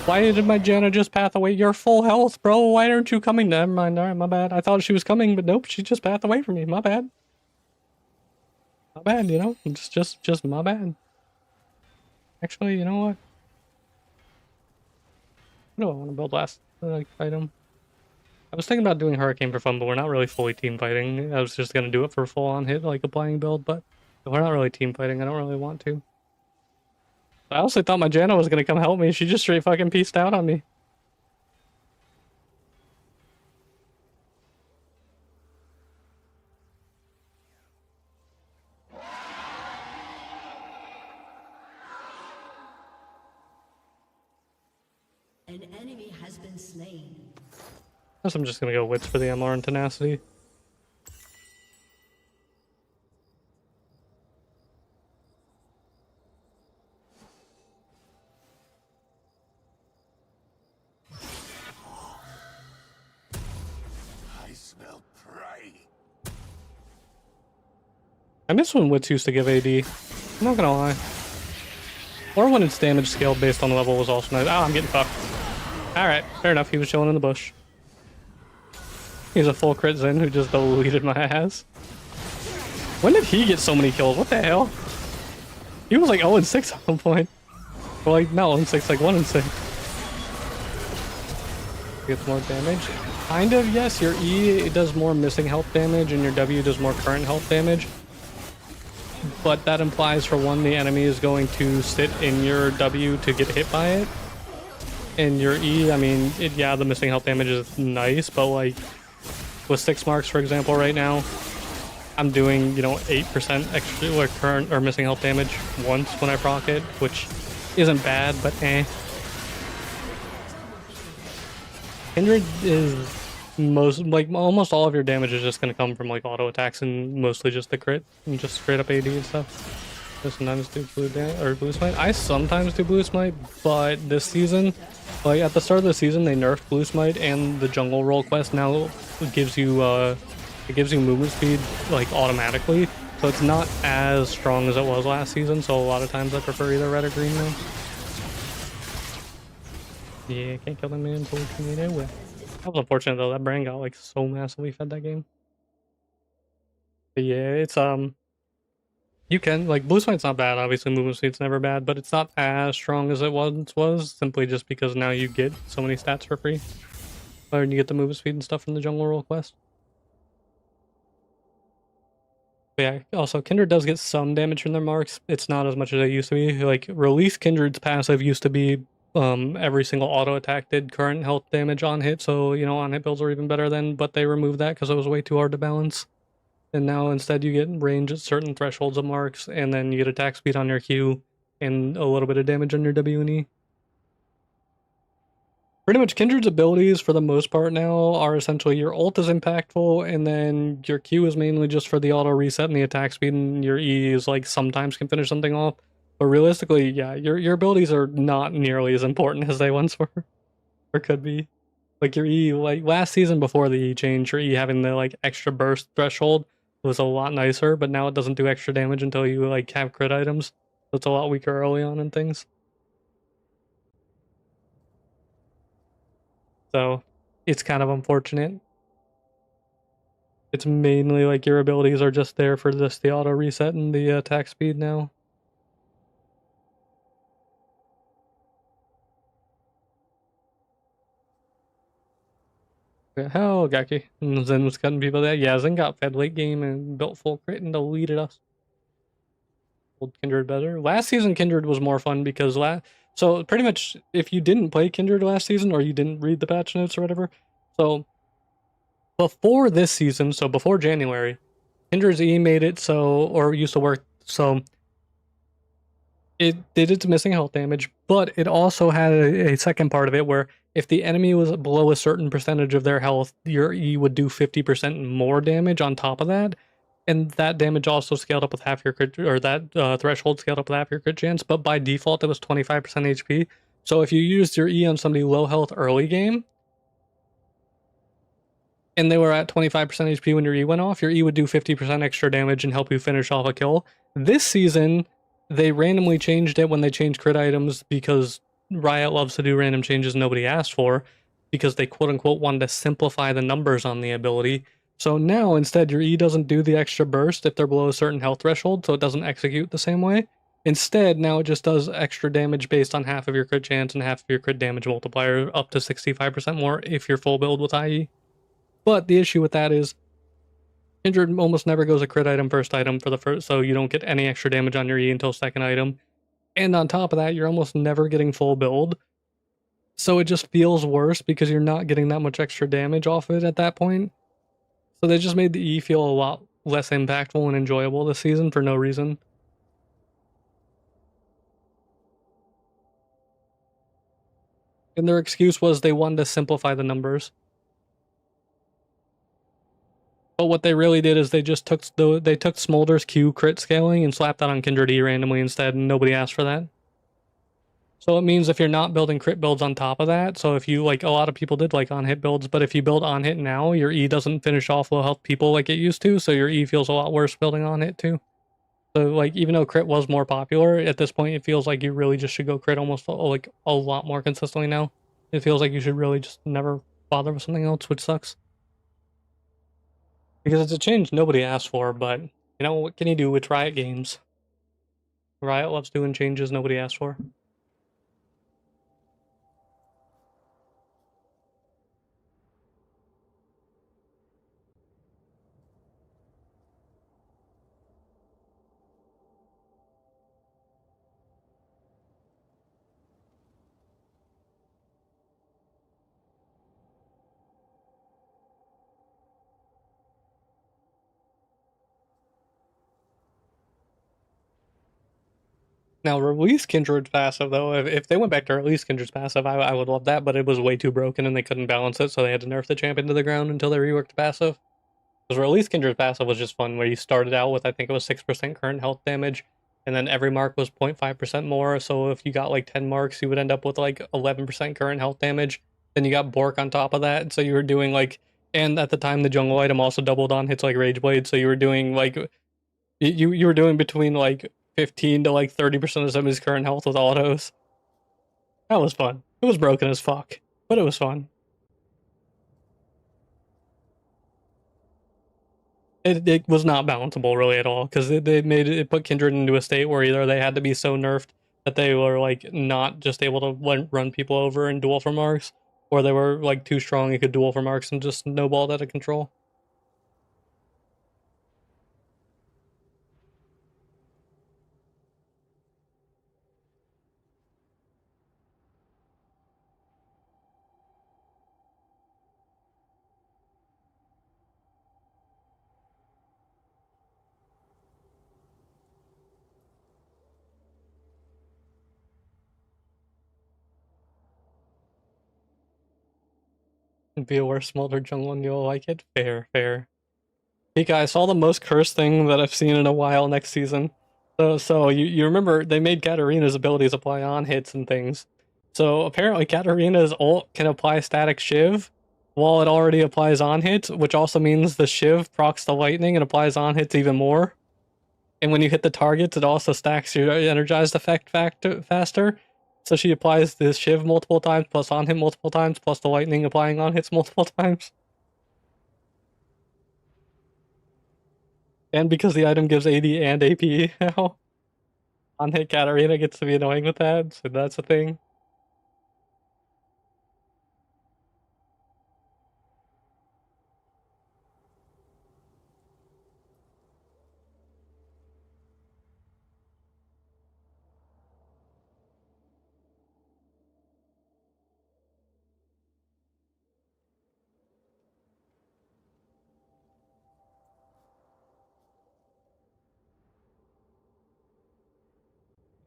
Why did my Janna just path away? You're full health, bro. Why aren't you coming? Never mind. Alright, my bad. I thought she was coming, but nope. She just pathed away from me. My bad. My bad, you know? It's just my bad. Actually, you know what? What do I want to build last item? I was thinking about doing Hurricane for fun, but we're not really fully team fighting. I was just gonna do it for a full-on hit, like applying build, but if we're not really team fighting, I don't really want to. I also thought my Janna was gonna come help me. She just straight fucking pieced out on me. An enemy has been slain. Guess I'm just gonna go Wits for the MR and Tenacity. I smell prey. I miss when Wits used to give AD. I'm not gonna lie. Or when its damage scaled based on the level was also nice. Ah, I'm getting fucked. Alright, fair enough. He was chilling in the bush. He's a full crit Zen who just deleted my ass. When did he get so many kills? What the hell? He was like 0-6 at one point. Or like, not 0-6, like 1-6. Gets more damage. Kind of, yes. Your E, it does more missing health damage, and your W does more current health damage. But that implies, for one, the enemy is going to sit in your W to get hit by it. And your E, I mean, yeah, the missing health damage is nice, but like, with 6 marks, for example, right now, I'm doing, you know, 8% extra or current or missing health damage once when I proc it, which isn't bad, but eh. Kindred is almost all of your damage is just going to come from like auto attacks and mostly just the crit and just straight up AD and stuff. I sometimes do blue smite. I sometimes do blue smite, but this season, like at the start of the season, they nerfed blue smite, and the jungle roll quest now gives you movement speed like automatically, so it's not as strong as it was last season. So a lot of times I prefer either red or green now. Yeah, can't kill them in unfortunately. That was unfortunate though. That brand got like so massively fed that game. But yeah, it's you can like blue smite's not bad. Obviously, movement speed's never bad, but it's not as strong as it once was. Simply just because now you get so many stats for free, or you get the movement speed and stuff from the jungle roll quest. But yeah, also Kindred does get some damage from their marks. It's not as much as it used to be. Like Release Kindred's passive used to be every single auto attack did current health damage on hit, so you know on hit builds were even better then, but they removed that because it was way too hard to balance. And now instead you get range at certain thresholds of marks, and then you get attack speed on your Q and a little bit of damage on your W and E. Pretty much Kindred's abilities for the most part now are essentially your ult is impactful, and then your Q is mainly just for the auto reset and the attack speed, and your E is like sometimes can finish something off. But realistically, yeah, your abilities are not nearly as important as they once were, or could be. Like your E, like last season before the E change, your E having the like extra burst threshold was a lot nicer, but now it doesn't do extra damage until you like have crit items. So it's a lot weaker early on and things. So it's kind of unfortunate. It's mainly like your abilities are just there for just the auto reset and the attack speed now. Hell, Gaki. And Zen was cutting people there. Yeah, Zen got fed late game and built full crit and deleted us. Old Kindred better. Last season, Kindred was more fun because so pretty much if you didn't play Kindred last season or you didn't read the patch notes or whatever, so before this season, so before January, Kindred's E made it so, or used to work, so it did its missing health damage, but it also had a second part of it where if the enemy was below a certain percentage of their health, your E would do 50% more damage on top of that. And that damage also scaled up with half your crit, or that threshold scaled up with half your crit chance, but by default it was 25% HP. So if you used your E on somebody low health early game, and they were at 25% HP when your E went off, your E would do 50% extra damage and help you finish off a kill. This season, they randomly changed it when they changed crit items because Riot loves to do random changes nobody asked for, because they quote-unquote wanted to simplify the numbers on the ability. So now, instead, your E doesn't do the extra burst if they're below a certain health threshold, so it doesn't execute the same way. Instead, now it just does extra damage based on half of your crit chance and half of your crit damage multiplier, up to 65% more if you're full build with IE. But the issue with that is Kindred almost never goes a crit item first item for the first, so you don't get any extra damage on your E until second item. And on top of that, you're almost never getting full build. So it just feels worse because you're not getting that much extra damage off it at that point. So they just made the E feel a lot less impactful and enjoyable this season for no reason. And their excuse was they wanted to simplify the numbers. But what they really did is they just took Smolder's Q crit scaling and slapped that on Kindred E randomly instead, and nobody asked for that. So it means if you're not building crit builds on top of that, so if you, like, a lot of people did like on-hit builds, but if you build on-hit now, your E doesn't finish off low health people like it used to, so your E feels a lot worse building on-hit too. So, like, even though crit was more popular, at this point it feels like you really just should go crit almost, like, a lot more consistently now. It feels like you should really just never bother with something else, which sucks. Because it's a change nobody asked for, but, you know, what can you do? It's Riot Games. Riot loves doing changes nobody asked for. Now, release Kindred's passive, though. If they went back to release Kindred's passive, I would love that, but it was way too broken and they couldn't balance it, so they had to nerf the champion to the ground until they reworked passive. Because release Kindred's passive was just fun, where you started out with, I think it was 6% current health damage, and then every mark was 0.5% more, so if you got like 10 marks, you would end up with like 11% current health damage. Then you got Bork on top of that, so you were doing like, and at the time the jungle item also doubled on hits like Rage Blade, so you were doing like, you were doing between like 15 to like 30% of somebody's current health with autos. That was fun. It was broken as fuck, but it was fun. It was not balanceable really at all, because they made it put Kindred into a state where either they had to be so nerfed that they were like not just able to run people over and duel for marks, or they were like too strong and could duel for marks and just snowballed out of control. It'd be a worse Smolder jungle and you'll like it. Fair, fair. Hey guys, I saw the most cursed thing that I've seen in a while next season. So you remember they made Katarina's abilities apply on hits and things. So apparently Katarina's ult can apply static shiv while it already applies on hits, which also means the shiv procs the lightning and applies on hits even more. And when you hit the targets, it also stacks your energized effect faster. So she applies this shiv multiple times, plus on hit multiple times, plus the lightning applying on hits multiple times. And because the item gives AD and AP now, on hit Katarina gets to be annoying with that, so that's a thing.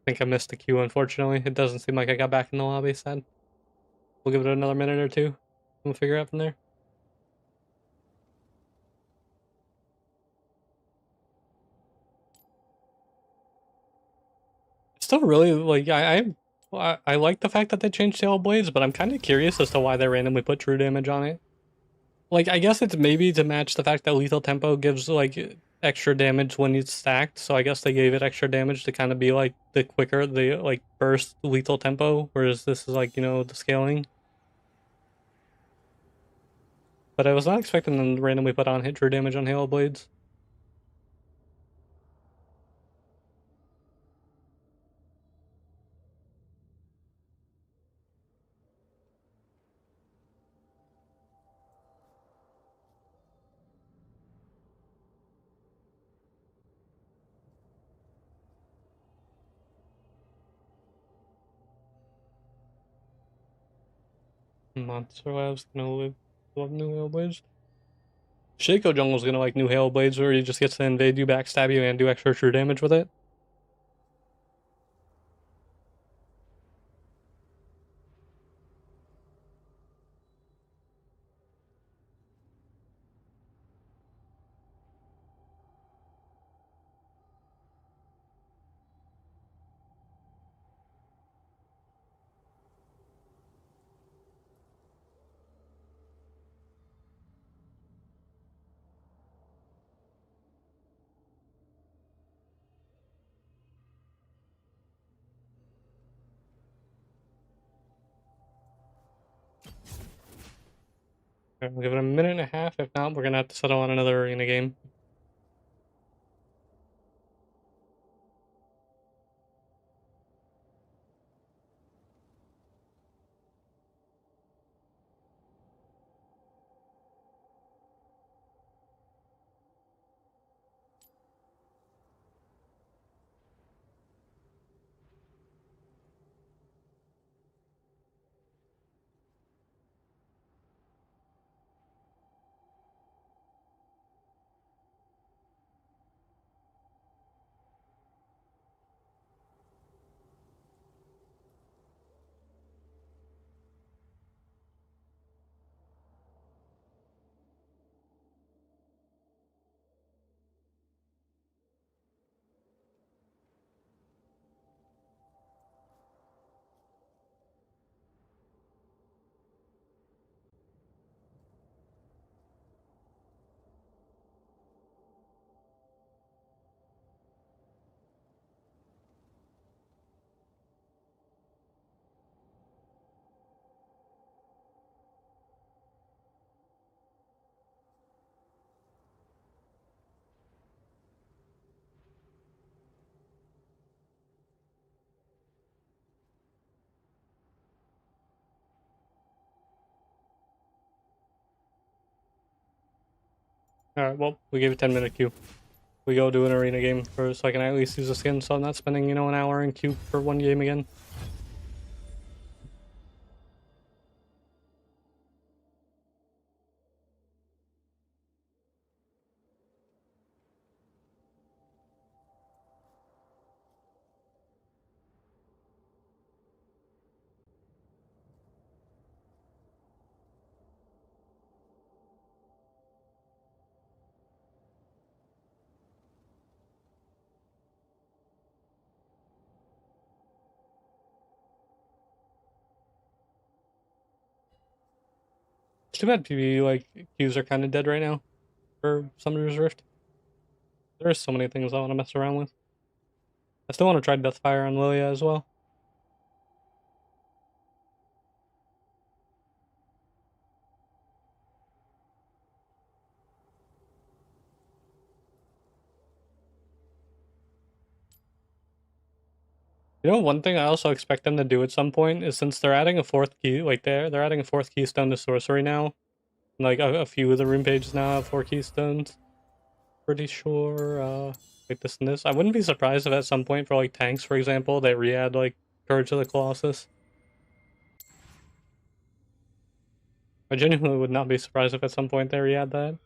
I think I missed the queue, unfortunately. It doesn't seem like I got back in the lobby, sad. We'll give it another minute or two. We'll figure it out from there. Still really, like, I like the fact that they changed Tail Blades, but I'm kind of curious as to why they randomly put true damage on it. Like, I guess it's maybe to match the fact that lethal tempo gives, like, extra damage when it's stacked, so I guess they gave it extra damage to kind of be, like, the quicker, the, like, burst lethal tempo, whereas this is, like, you know, the scaling. But I was not expecting them to randomly put on hit true damage on Halo Blades. Monster Lab's gonna love new Hail Blades. Shaco Jungle's gonna like new Hail Blades where he just gets to invade you, backstab you, and do extra true damage with it. Alright, we'll give it a minute and a half. If not, we're gonna have to settle on another arena game. Alright, well, we gave a 10-minute queue. We go do an arena game first so I can at least use the skin so I'm not spending, an hour in queue for one game again. It's too bad PvE, like, queues are kind of dead right now for Summoner's Rift. There's so many things I want to mess around with. I still want to try Deathfire on Lilia as well. One thing I also expect them to do at some point is since they're adding a fourth key, like they're adding a fourth keystone to sorcery now. Like a few of the rune pages now have 4 keystones. Pretty sure, like this and this. I wouldn't be surprised if at some point for like tanks, for example, they re-add like Courage of the Colossus. I genuinely would not be surprised if at some point they re-add that.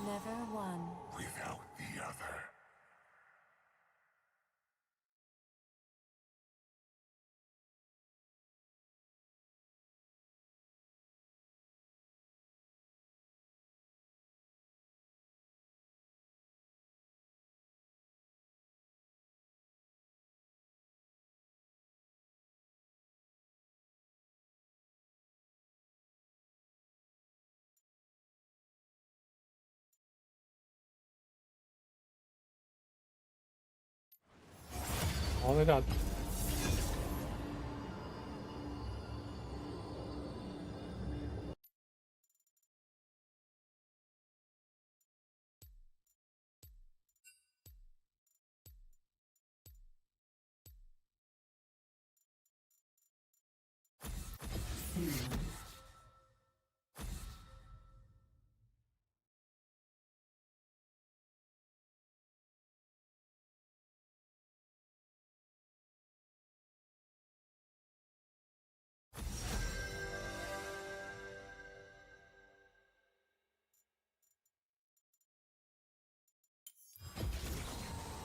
Never one. Without the other. my god.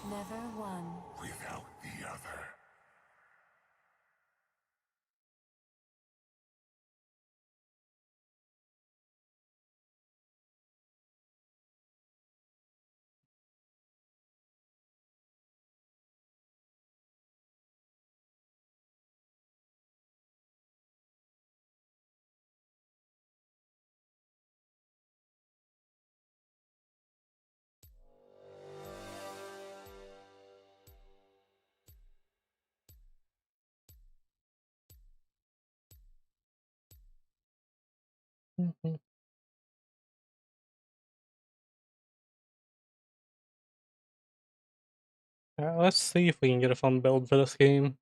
Never one. without the other. Mhm. Let's see if we can get a fun build for this game.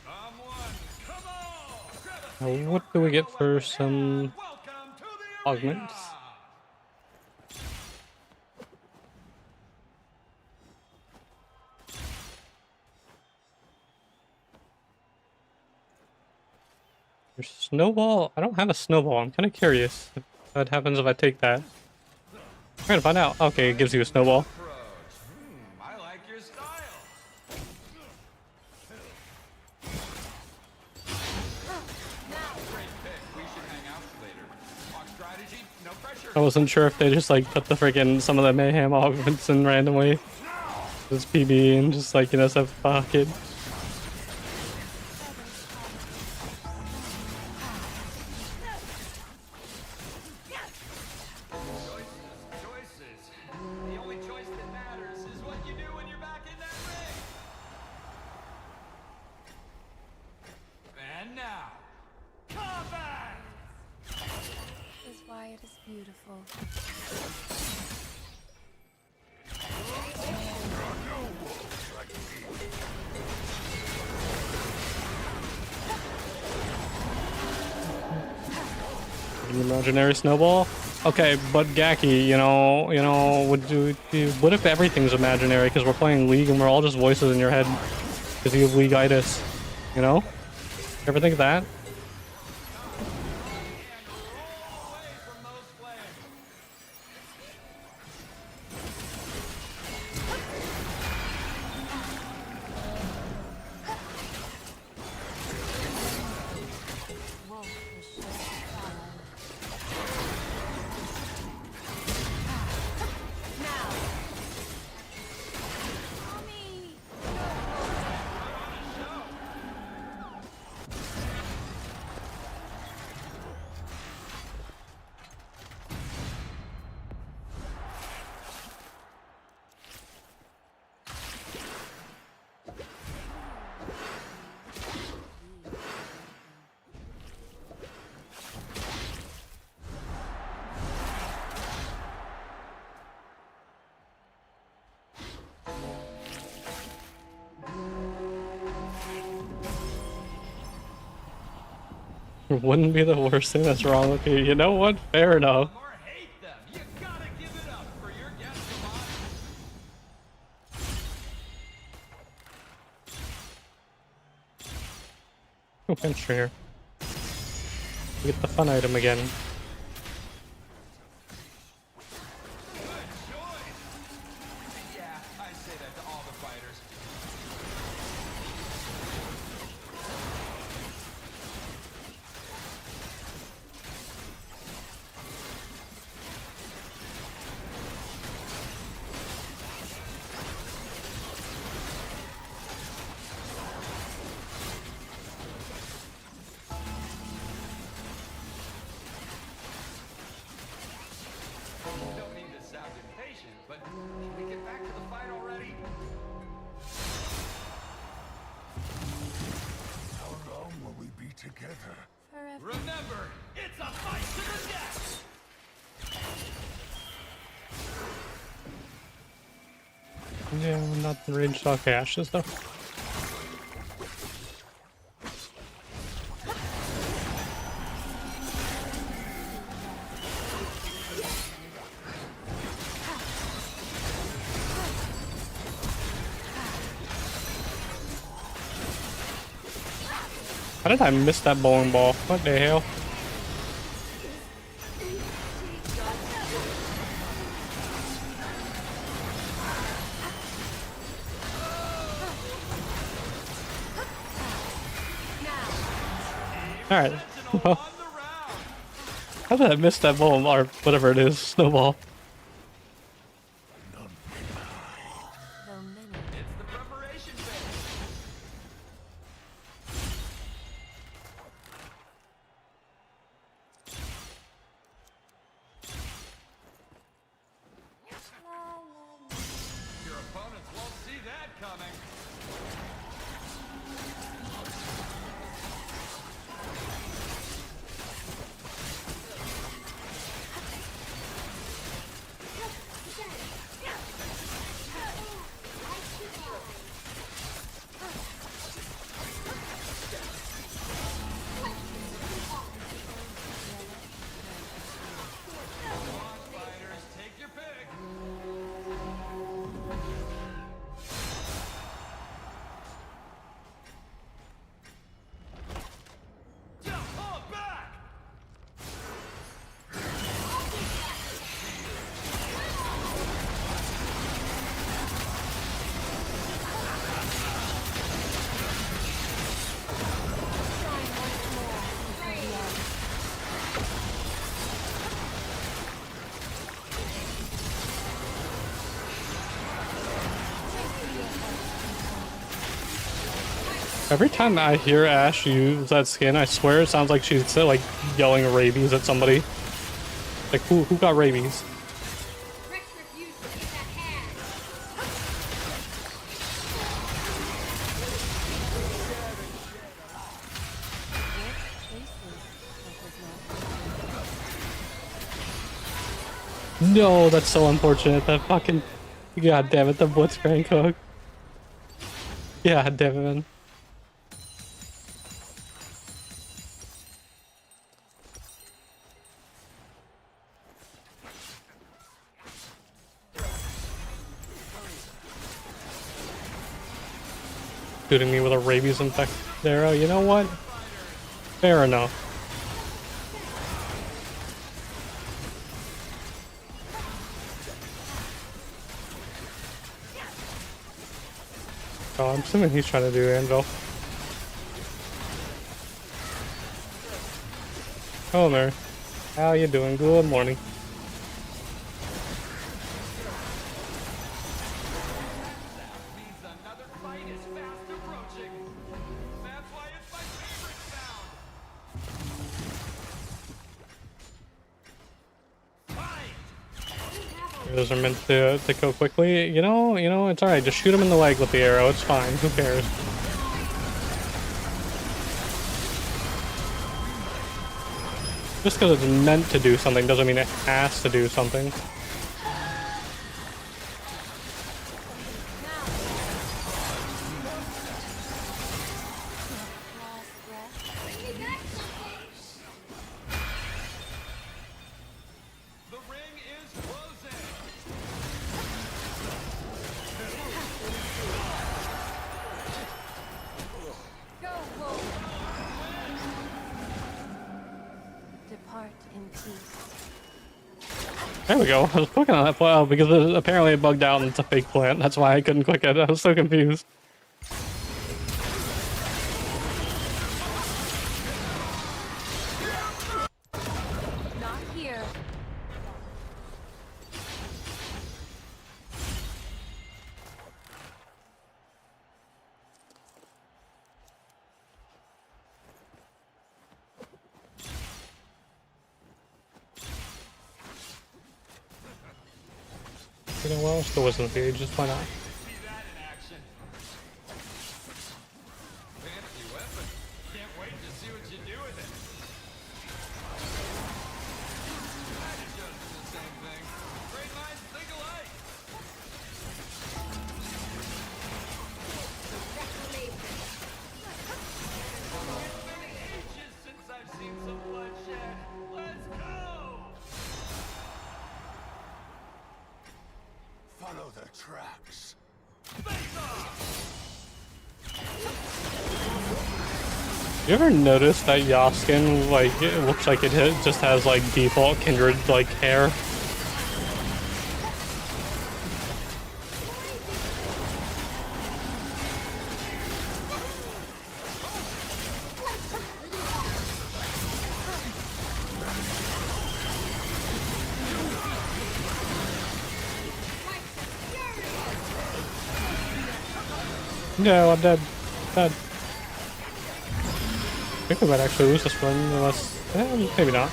I'm one. Come on! Grab a Now, seat or what do we grab get a for weapon, some and welcome to the arena! augments? There's snowball. I don't have a snowball. I'm kind of curious what happens if I take that. I'm gonna find out. Okay, it gives you a snowball. Approach. I like your style. Great pick. We should hang out later. Talk strategy, no pressure. I wasn't sure if they just like put the freaking some of the mayhem augments in randomly. Just PB and just like, you know, stuff pocket. Choices. The only choice that matters is what you do when you're back in that ring. And now, combat! Is why it is beautiful. An imaginary snowball. Okay, but Gaki, what if everything's imaginary because we're playing League and we're all just voices in your head because you have League-itis, you know? Ever think of that? Roll away from those flames. Wolf is sure to follow. Now. Mommy! It wouldn't be the worst thing that's wrong with you. You know what? Fair enough. Or hate them. You gotta give it up for your guest of honor. Pinch here. We get the fun item again. Yeah, not in range to okay, ashes though. How did I miss that bowling ball? What the hell? Alright. Well, On the round. how did I miss that ball or whatever it is? Snowball. Though many It's the preparation phase. Your opponents won't see that coming. Fighters, take your pick. Jump, pull it back. Every time I hear Ash use that skin, I swear it sounds like she's like yelling rabies at somebody. Like who got rabies? Rex refused to get that hand. No, that's so unfortunate. That fucking god damn it, the Blitzcrank hook. Yeah, damn it, man. Shooting me with a rabies infected arrow. You know what? Fair enough. Oh, I'm assuming he's trying to do Anvil. Hello there. How you doing? Good morning. Means another fight is fast approaching. That's why it's my favorite sound. Fight! Those are meant to go quickly. You know, it's alright. Just shoot him in the leg with the arrow. It's fine. Who cares? Just because it's meant to do something doesn't mean it has to do something. The ring is closing. go, Wolf. Depart in peace. There we go. I was clicking on that file because apparently it bugged out and it's a fake plant. That's why I couldn't click it. I was so confused. Not here. You know what? Still wasn't the ages. Why not? See that in action. Fancy weapon. Can't wait to see what you do with it. That is just the same thing. Great minds think alike. You ever notice that Yaskin, like, it looks like just has, like, default Kindred, like, hair? No, I'm dead. Dead. I think we might actually lose this one, unless... maybe not.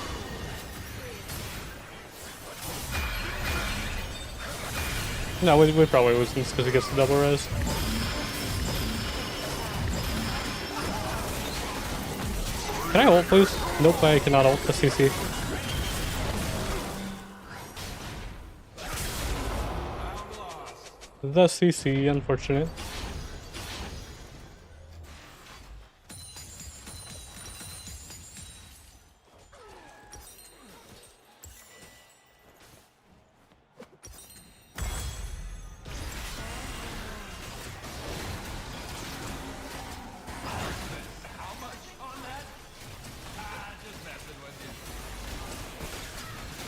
No, we probably lose this because he gets the double res. Can I ult, please? Nope, I cannot ult the CC. The CC, unfortunate.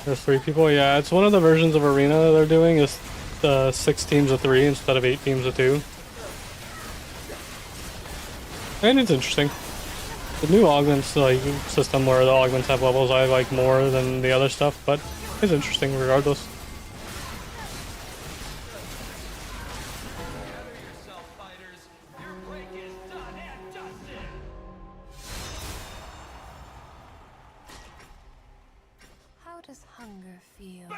There's 3 people. Yeah, it's one of the versions of Arena they're doing is 6 teams of 3 instead of 8 teams of 2. And it's interesting. The new augments like system where the augments have levels I like more than the other stuff, but it's interesting regardless. How does hunger feel?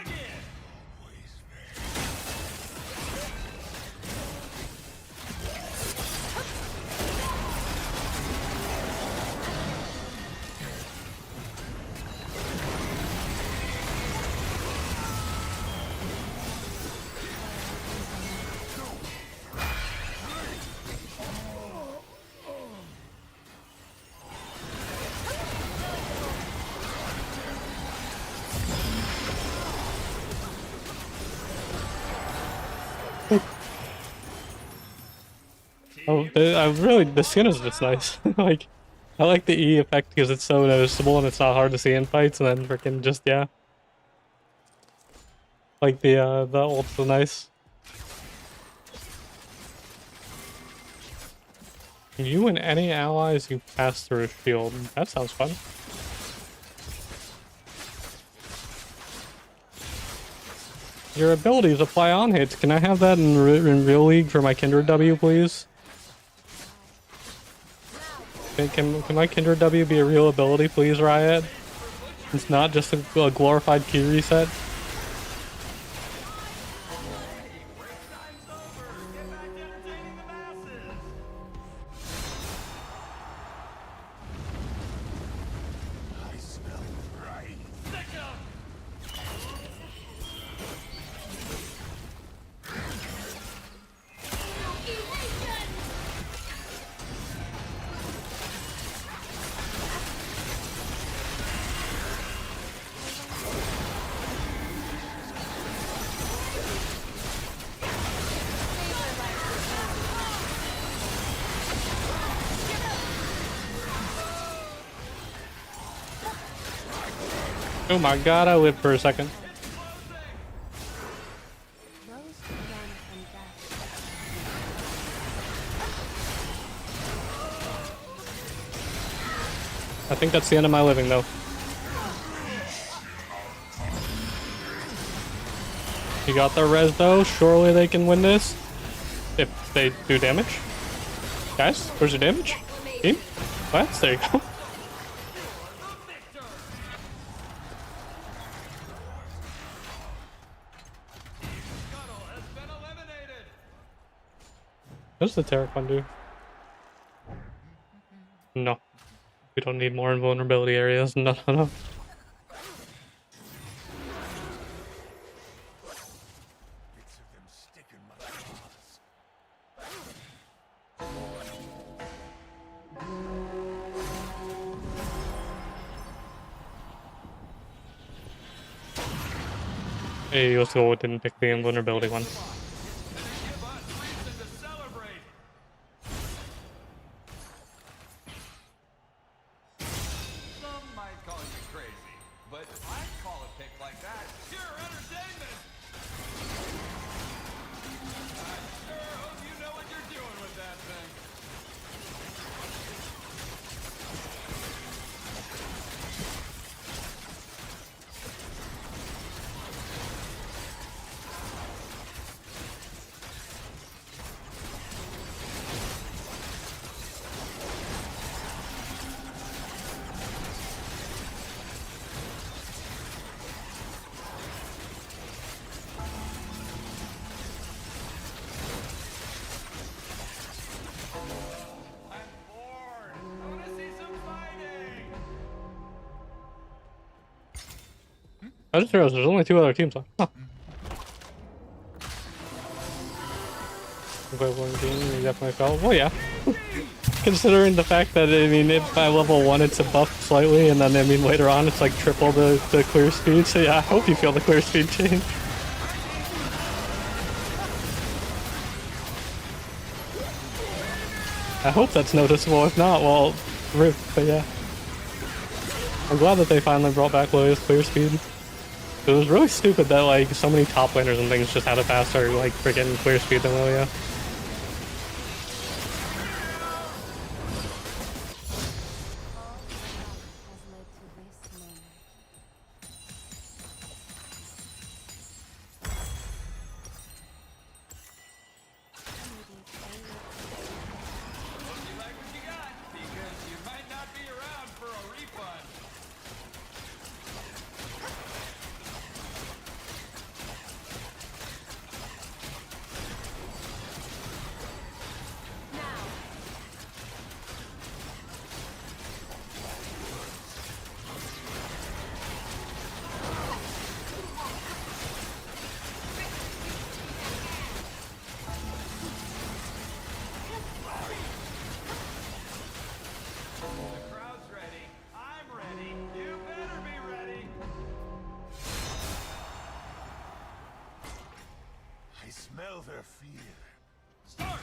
Oh, the skin is just nice. Like, I like the E effect because it's so noticeable and it's not hard to see in fights, and then freaking just, yeah. Like the ult's so nice. You and any allies you pass through a shield. That sounds fun. Your abilities apply on hits. Can I have that in Real League for my Kindred W, please? Can my Kindred W be a real ability, please, Riot? It's not just a glorified key reset. Oh my god, I lived for a second. Those who run from death. I think that's the end of my living, though. You got the res, though. Surely they can win this. If they do damage. Guys, where's your damage? Team? What? There you go. What does the Terracon do? No. We don't need more invulnerability areas. No, no, no. Bits of them stick in my claws. Hey, let's go. Didn't pick the invulnerability one. but I'd call a pick like that pure entertainment. I sure hope you know what you're doing with that thing. I'm bored. I want to see some fighting. I just realized there's only 2 other teams left. Huh. Okay, one team, you definitely fell. Well, yeah. Considering the fact that, I mean, if by level 1 it's a buff slightly, and then, I mean, later on it's like triple the clear speed, so yeah, I hope you feel the clear speed change. I hope that's noticeable, if not, well, rip, but yeah. I'm glad that they finally brought back Lilia's clear speed. It was really stupid that, like, so many top laners and things just had a faster, like, freaking clear speed than Lilia. Hope you like what you got, because you might not be around for a refund. The crowd's ready. I'm ready. You better be ready. I smell their fear. Start!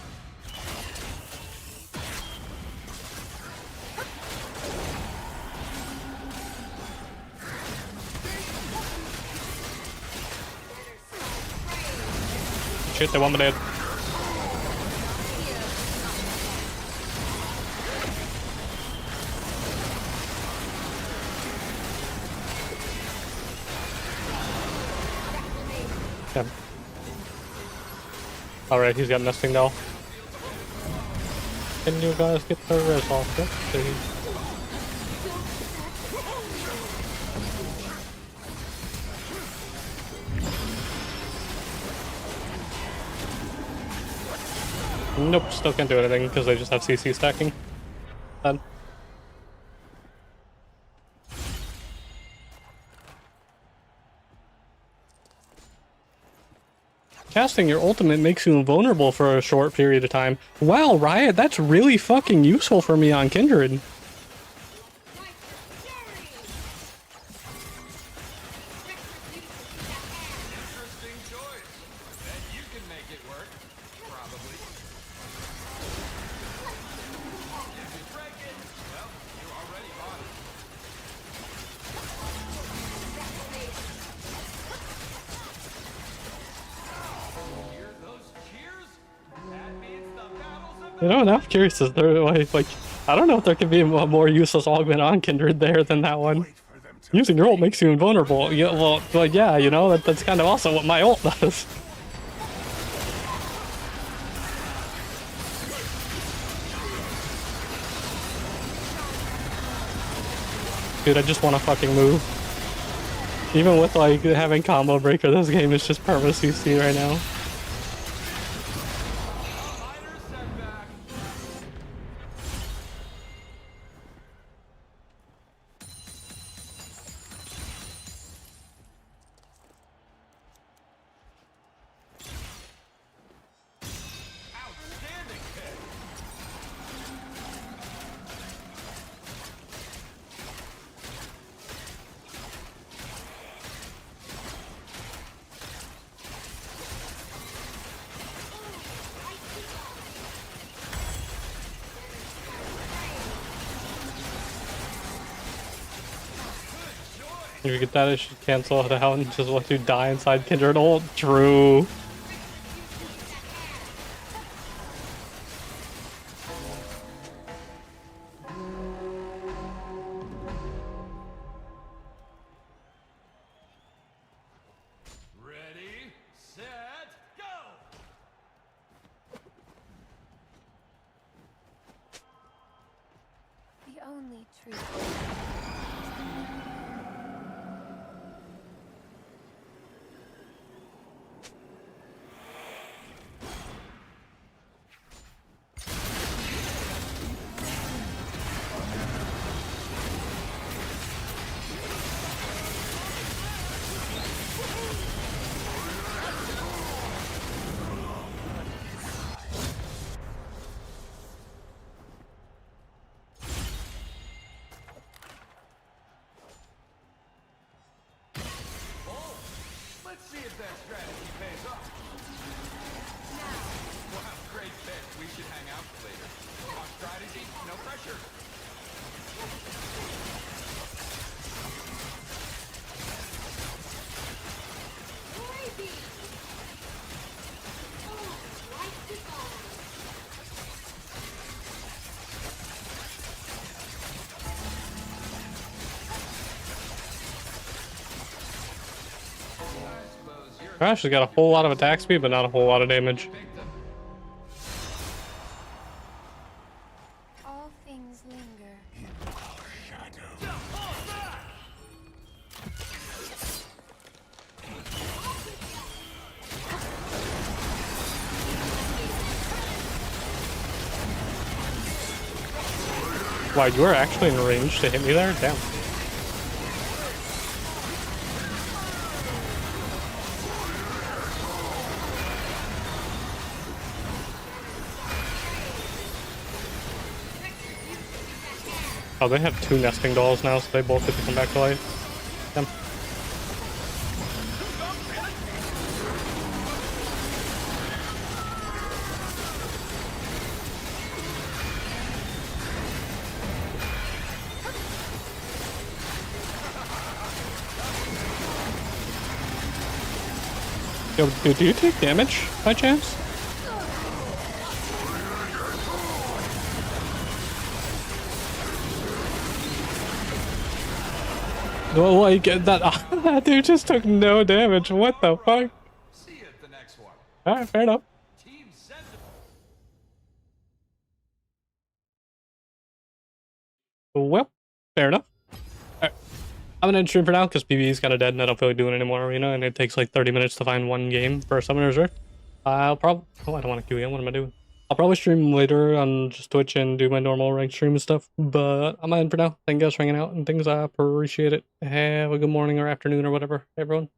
Shit, they want me dead. Yeah. Alright, he's got nesting doll. Can you guys get the res off that, please? Nope, still can't do anything because they just have CC stacking. Done. Casting your ultimate makes you invulnerable for a short period of time. Wow, Riot, that's really fucking useful for me on Kindred. Interesting choice. Bet you can make it work. Probably. If you break it, well, you already bought it. Hear those cheers? That means the battle's about. You know, now I'm curious, is there like I don't know if there could be a more useless augment on Kindred there than that one. Wait for them to Using your ult makes you invulnerable. Yeah, well, yeah, you know, that's kind of also what my ult does. Dude, I just want to fucking move. Even with, like, having combo breaker, this game is just perma CC right now. Minor setback. Outstanding pick. If you get that, it should cancel it out and just let you die inside Kindred. Oh, true. Ready, set, go! The only truth. Let's see if that strategy pays off. Wow, great pick. We should hang out later. Talk strategy, no pressure. I suppose you're Crash has got a whole lot of attack speed, but not a whole lot of damage. victim. All things linger. Shadow. Wow, you were actually in range to hit me there? Damn. Oh, they have two nesting dolls now, so they both get to come back to life. Damn. Yo, dude, do you take damage by chance? Oh, like that. That dude just took no damage. What the fuck? See you at the next one. Alright, fair enough. Team Sentinel. Well, fair enough. Alright. I'm gonna end stream for now because PvE's kind of dead and I don't feel like doing it anymore, you know, and it takes like 30 minutes to find one game for Summoner's Rift. I'll probably... Oh, I don't want to QE. What am I doing? I'll probably stream later on just Twitch and do my normal ranked stream and stuff, but I'm gonna end for now. Thank you guys for hanging out and things. I appreciate it. Have a good morning or afternoon or whatever, everyone.